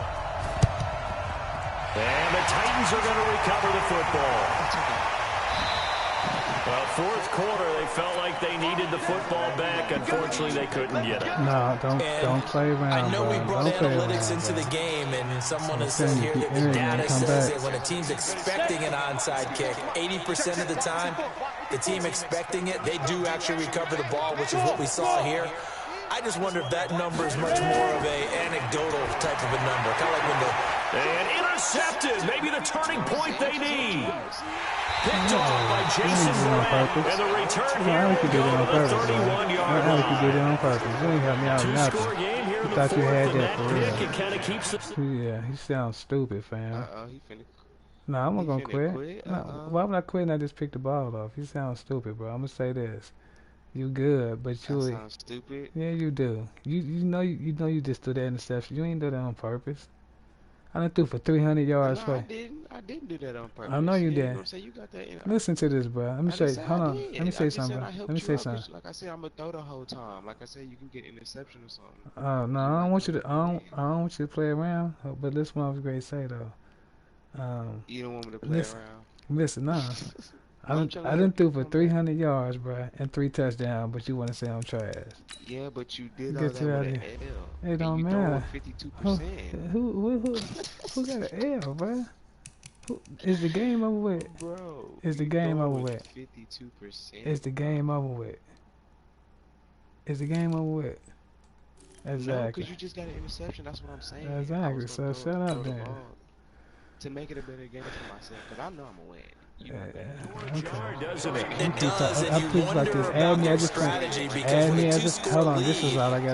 And the Titans are going to recover the football. Well, fourth quarter, they felt like they needed the football back. Unfortunately, they couldn't get it. No, don't play around. I know we brought analytics into the game, and someone has said here that the data says that when a team's expecting an onside kick, 80% of the time, the team expecting it, they do actually recover the ball, which is what we saw here. I just wonder if that number is much more of a anecdotal type of a number. Kind of like when the... And intercepted. Maybe the turning point they need. Picked off by Jason Brand. And the return here will go to the 31-yard line. I did it on purpose. You ain't help me out nothing. Two-score game here in the Thought you fourth, had and that that for real. pick, it kind of keeps the... Yeah, he sounds stupid, fam. He finna. No, I'm not gonna finna quit. No, why would I quit and I just pick the ball off? You sound stupid, bro. I'm gonna say this. You good, but you sound stupid. Yeah, you do. You know you just threw that interception. You ain't do that on purpose. I done threw for 300 yards. No, I didn't do that on purpose. I know you did. You know you got that Listen to this, bro. Let me show you. Hold on. Let me say something. Let me say something. Like I said, I'm gonna throw the whole time. Like I said, you can get interception or something. Oh no, I don't want you to. I don't want you to play around. But this one I was going to say though. You don't want me to play around. Listen, nah. I done threw for 300 yards, bro, and 3 touchdowns. But you want to say I'm trash? Yeah, but you did all that with an L. It don't matter. 52%. Who got an L, bro? Is the game over with? Bro, is the game over with? 52%. Is the game over with? Is the game over with? Exactly. No, because you just got an interception. That's what I'm saying. Exactly. So shut up, then. To make it a better game for myself, because I know I'm gonna win. Doesn't it? It does, and you wonder about their strategy because with a two-score lead,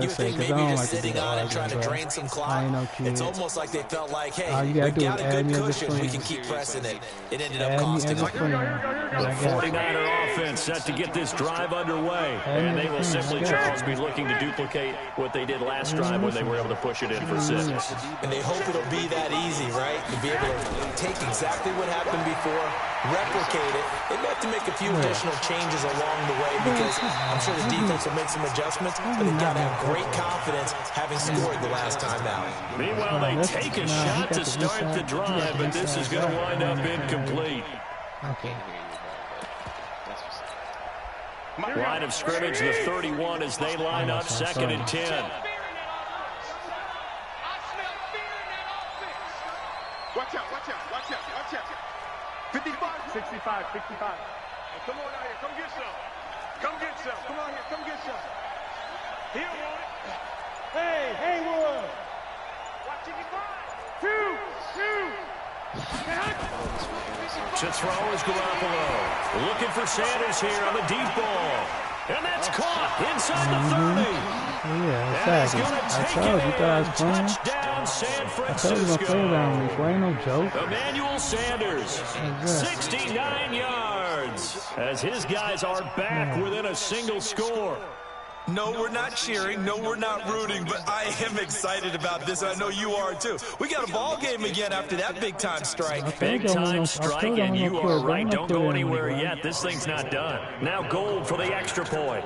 you think maybe just sitting on it trying to drain some clock. It's almost like they felt like, hey, we got a good cushion, we can keep pressing it. It ended up costing them. The 49er offense set to get this drive underway, and they will simply, Charles, be looking to duplicate what they did last drive when they were able to push it in for 6. And they hope it'll be that easy, right? To be able to take exactly what happened before, replicate it. They may have to make a few additional changes along the way because I'm sure the defense will make some adjustments, but they've got to have great confidence having scored the last time out. Meanwhile, they take a shot to start the drive, but this is going to wind up incomplete. Okay. Line of scrimmage, the 31 as they line up 2nd and 10. Watch out, watch out, watch out, watch out. 55, 65, 65. Hey, come on out here, come get some. Come get some. Come on here, come get some. He don't want it. Hey, Haywood. Watch it, 2, 2. To throw is Garoppolo. Looking for Sanders here on the deep ball. And that's caught inside the 30. Yeah, exactly. I told you guys playing. Touchdown, San I told you to play around me. Boy, ain't no joke. Emmanuel Sanders, 69 yards, as his guys are back within a single score. No, we're not cheering. No, we're not rooting, but I am excited about this. I know you are too. We got a ball game again after that big-time strike. Big-time strike, and you are right. Don't go anywhere yet. This thing's not done. Now Gold for the extra point.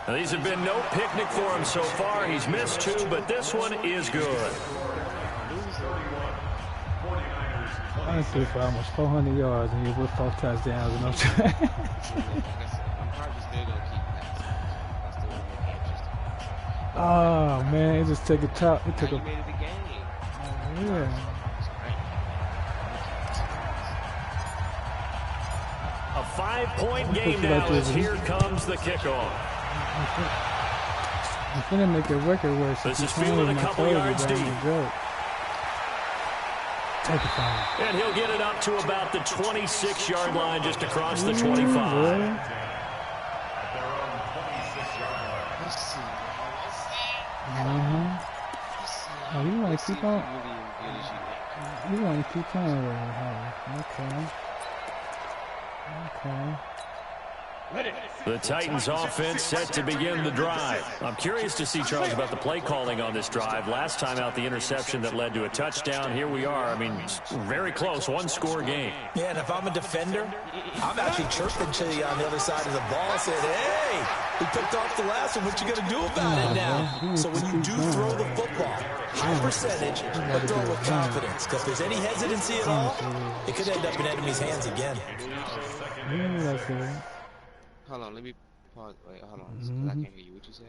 Now, these have been no picnic for him so far. He's missed 2, but this one is good. I threw for almost 400 yards and you with 4 touchdowns and no track. Oh man, it just took a top. It took a. Yeah. A 5-point game now as here comes the kickoff. I'm finna make a record worse. This is fielded a couple yards deep. And he'll get it up to about the 26-yard line just across the 25. Oh, you want to keep on? You want to keep playing with it, huh? Okay. Okay. The Titans offense set to begin the drive. I'm curious to see, Charles, about the play calling on this drive. Last time out, the interception that led to a touchdown. Here we are. I mean, very close, one-score game. Yeah, and if I'm a defender, I'm actually chirping to you on the other side of the ball, saying, hey, we picked off the last one. What you going to do about it now? So when you do throw the football, high percentage, but throw it with confidence. Because if there's any hesitancy at all, it could end up in enemy's hands again. Hold on, let me pause. Wait, hold on. 'Cause I can't hear you. What you said?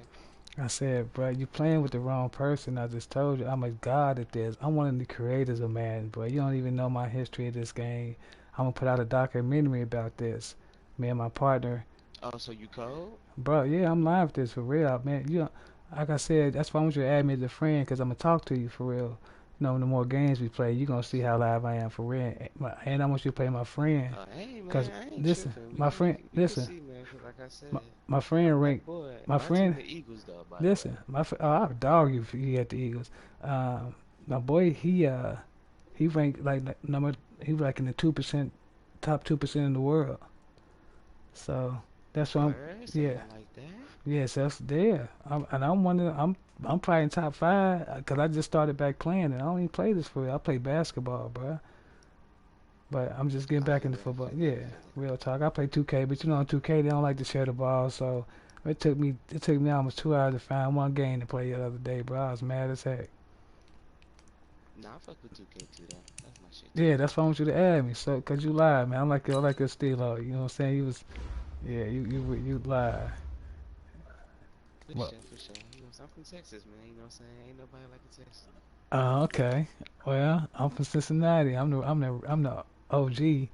I said, bro, you playing with the wrong person. I just told you, I'm a god at this. I'm one of the creators of Madden, bro. You don't even know my history of this game. I'm going to put out a documentary about this. Me and my partner. Oh, so you code? Bro, yeah, I'm live with this for real, man. You, like I said, that's why I want you to add me as a friend, because I'm going to talk to you for real. You know, the more games we play, you're going to see how live I am for real. And I want you to play my friend. Hey, man, Cause, I ain't listen, tripping. my friend, listen. See, man, like I said, my friend ranked, boy, my friend, the Eagles, though, listen, I'll dog you if you at the Eagles. My boy, he ranked like he was like in the 2%, top 2% in the world. So that's why yeah. Like that? Yes, that's there. I'm probably in top 5 because I just started back playing and I don't even play this for real. I play basketball, bro. But I'm just getting back into football. Yeah, real talk. I play 2K, but you know, on 2K they don't like to share the ball, so it took me almost 2 hours to find one game to play the other day, bro. I was mad as heck. Nah, I fuck with 2K too, though. That's my shit. Yeah, that's why I want you to add me, so cause you lied, man. I like your Steelo. You know what I'm saying? You lied. For sure. You know, I'm from Texas, man. You know what I'm saying? Ain't nobody like a Texas. Okay. Well, I'm from Cincinnati. I'm the OG.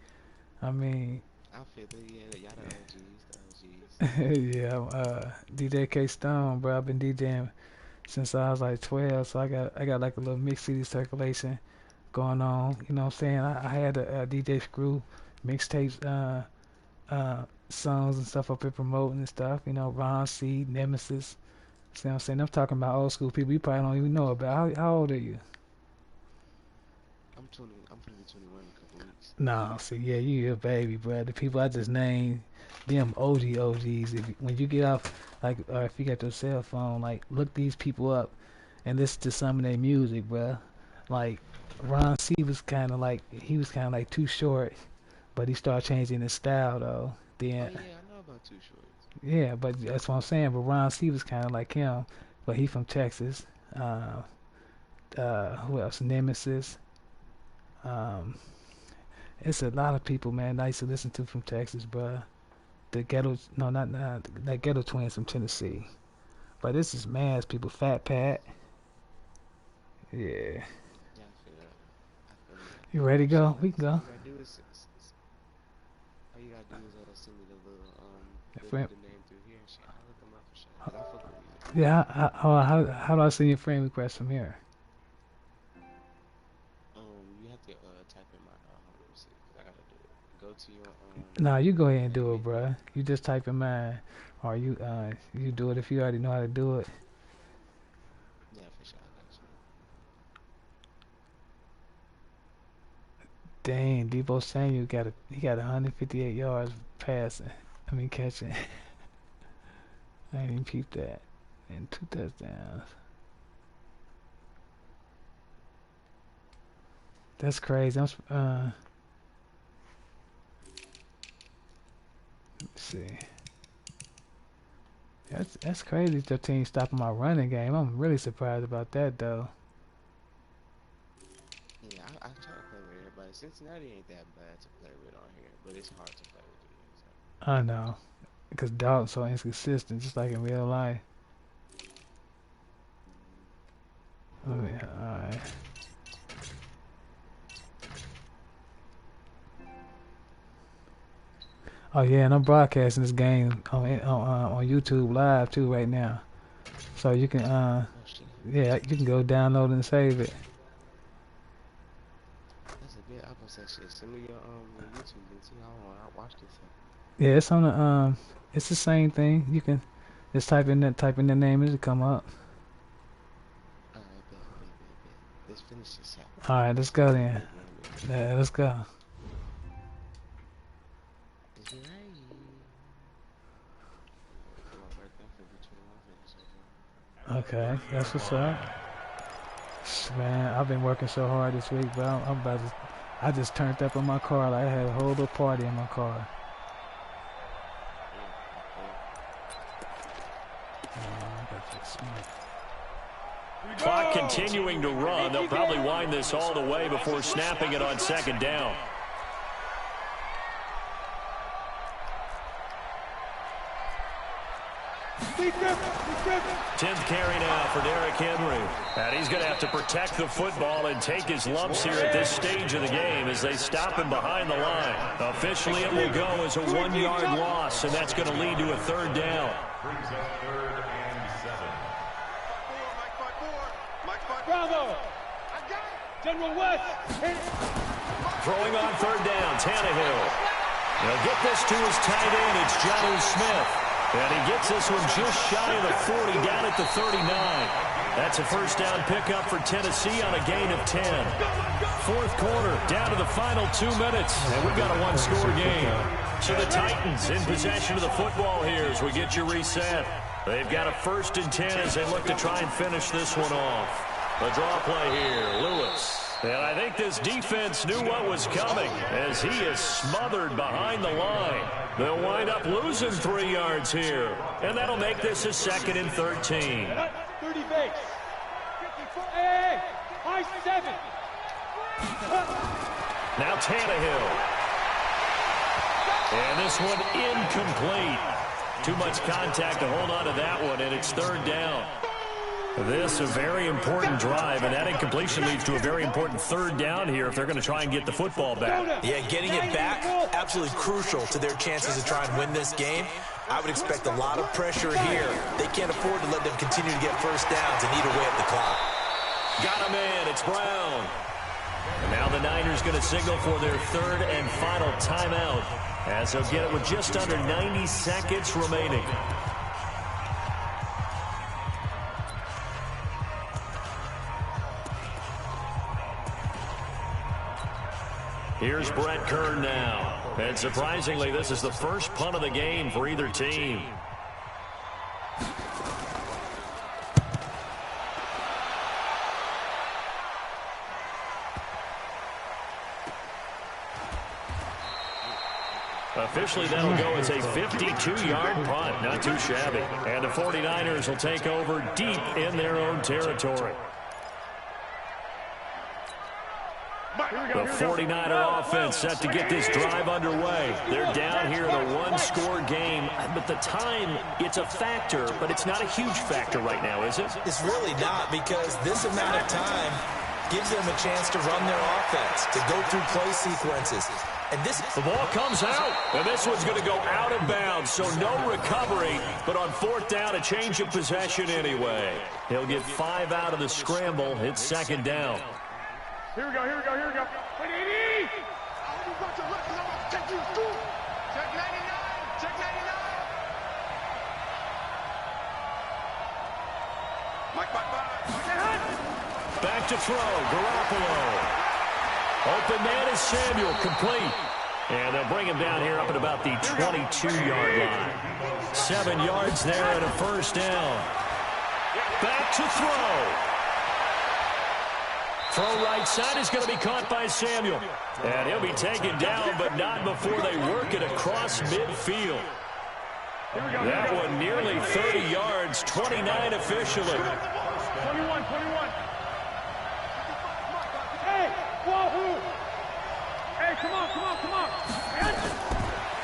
I mean. I feel it. Yeah, y'all the OGs. Yeah, I'm DJ K Stone, bro. I've been DJing since I was like 12, so I got like a little mixed CD circulation going on. You know what I'm saying? I had a DJ Screw mixtapes, songs and stuff up here promoting and stuff. You know, Ron C, Nemesis. See what I'm saying? I'm talking about old school people you probably don't even know about. How old are you? I'm 20. I'm gonna be 21 in a couple weeks. Nah, see, yeah, you a baby, bro. The people I just named, them OGs. When you get off, like, or if you got your cell phone, like, look these people up and listen to some of their music, bro. Like, Ron C was kind of like Too Short, but he started changing his style though. Then. Oh, yeah, I know about Too Short. Yeah, but that's what I'm saying. But Ron C was kind of like him, but he from Texas. Who else? Nemesis. It's a lot of people, man. I used to listen to from Texas, bruh. The ghetto, no, not that Ghetto Twins from Tennessee. But this is man's people. Fat Pat. Yeah. Yeah, I feel that. You ready to go? We can go. All you gotta do is send me the little the name through here and shit. I'll look them up for sure. 'Cause I fuck with you. Yeah. How do I send your friend request from here? You have to type in my let me see. 'Cause I gotta do it. Go to your Nah, you go ahead and do it, bruh. You just type in mine, or you do it if you already know how to do it. Yeah, for sure. I got you. Dang, Debo Samuel got 158 yards passing. I mean catching. I didn't even peep that. And 2 touchdowns. That's crazy. Let me see. That's crazy. Your team stopping my running game. I'm really surprised about that though. Yeah, I try to play with everybody. Cincinnati ain't that bad to play with on here, but it's hard to play with you. So. I know, because Dalton's so inconsistent, just like in real life. All right. Oh yeah, and I'm broadcasting this game on YouTube live too right now, so you can yeah, you can go download and save it. That's a good Apple section. Send me your YouTube link too. I watch this. Yeah, it's on the it's the same thing. You can just type in the name, it'll come up. Alright, bet. Let's finish this out. Alright, let's go then. Yeah, let's go. Okay, that's what's up. Man, I've been working so hard this week, but I'm about to. I just turned up in my car. Like I had a whole little party in my car. Clock continuing to run. They'll probably wind this all the way before snapping it on second down. Tenth carry now for Derrick Henry. And he's going to have to protect the football and take his lumps here at this stage of the game as they stop him behind the line. Officially, it will go as a 1-yard loss, and that's going to lead to a third down. Brings up 3rd and 7. Bravo! General West! Throwing on third down, Tannehill. He'll get this to his tight end. It's Jonnu Smith. And he gets this one just shy of the 40, down at the 39. That's a first down pickup for Tennessee on a gain of 10. Fourth quarter, down to the final 2 minutes, and we've got a one-score game. So the Titans in possession of the football here as we get you reset. They've got a 1st and 10 as they look to try and finish this one off. The draw play here, Lewis. And I think this defense knew what was coming as he is smothered behind the line. They'll wind up losing 3 yards here. And that'll make this a 2nd and 13. 30 base. Hey, high 7. Now Tannehill. And this one incomplete. Too much contact to hold on to that one, and it's 3rd down. This a very important drive, and that incompletion leads to a very important 3rd down here if they're going to try and get the football back. Yeah, getting it back, absolutely crucial to their chances to try and win this game. I would expect a lot of pressure here. They can't afford to let them continue to get first downs and eat away at the clock. Got him in. It's Brown. And now the Niners going to signal for their 3rd and final timeout as they'll get it with just under 90 seconds remaining. Here's Brett Kern now. And surprisingly, this is the first punt of the game for either team. Officially, that'll go as a 52-yard punt. Not too shabby. And the 49ers will take over deep in their own territory. The 49er offense set to get this drive underway. They're down here in a one-score game, but the time, it's a factor, but it's not a huge factor right now, is it? It's really not, because this amount of time gives them a chance to run their offense, to go through play sequences. And the ball comes out, and this one's going to go out of bounds, so no recovery, but on 4th down, a change of possession anyway. He'll get 5 out of the scramble. It's 2nd down. Here we go. 180. Check 99. Check 99. Back to throw. Garoppolo. Open man is Samuel. Complete. And they'll bring him down here up at about the 22-yard line. 7 yards there and a first down. Back to throw. Throw right side is going to be caught by Samuel. And he'll be taken down, but not before they work it across midfield. That one nearly 30 yards, 29 officially. 21. Hey, wahoo! Hey, come on.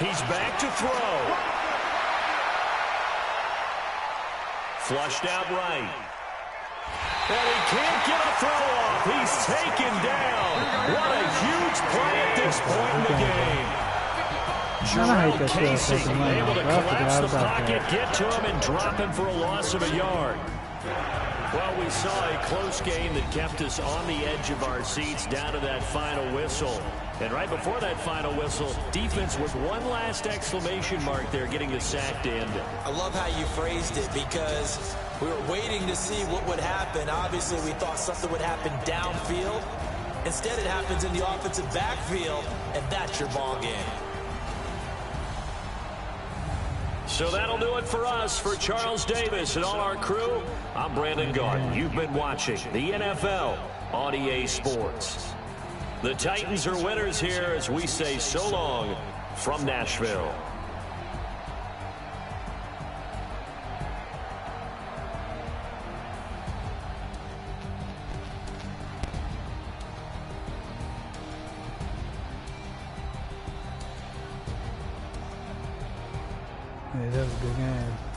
He's back to throw. Flushed out right. And he can't get a throw off. He's taken down. What a huge play at this point in the game. Jerome Casey able to collapse the pocket, get to him, and drop him for a loss of a yard. Well, we saw a close game that kept us on the edge of our seats down to that final whistle. And right before that final whistle, defense with one last exclamation mark there, getting the sack to end it. I love how you phrased it, because we were waiting to see what would happen. Obviously, we thought something would happen downfield. Instead, it happens in the offensive backfield, and that's your ball game. So that'll do it for us. For Charles Davis and all our crew, I'm Brandon Garden. You've been watching the NFL on EA Sports. The Titans are winners here as we say so long from Nashville. Yeah, that was a good game.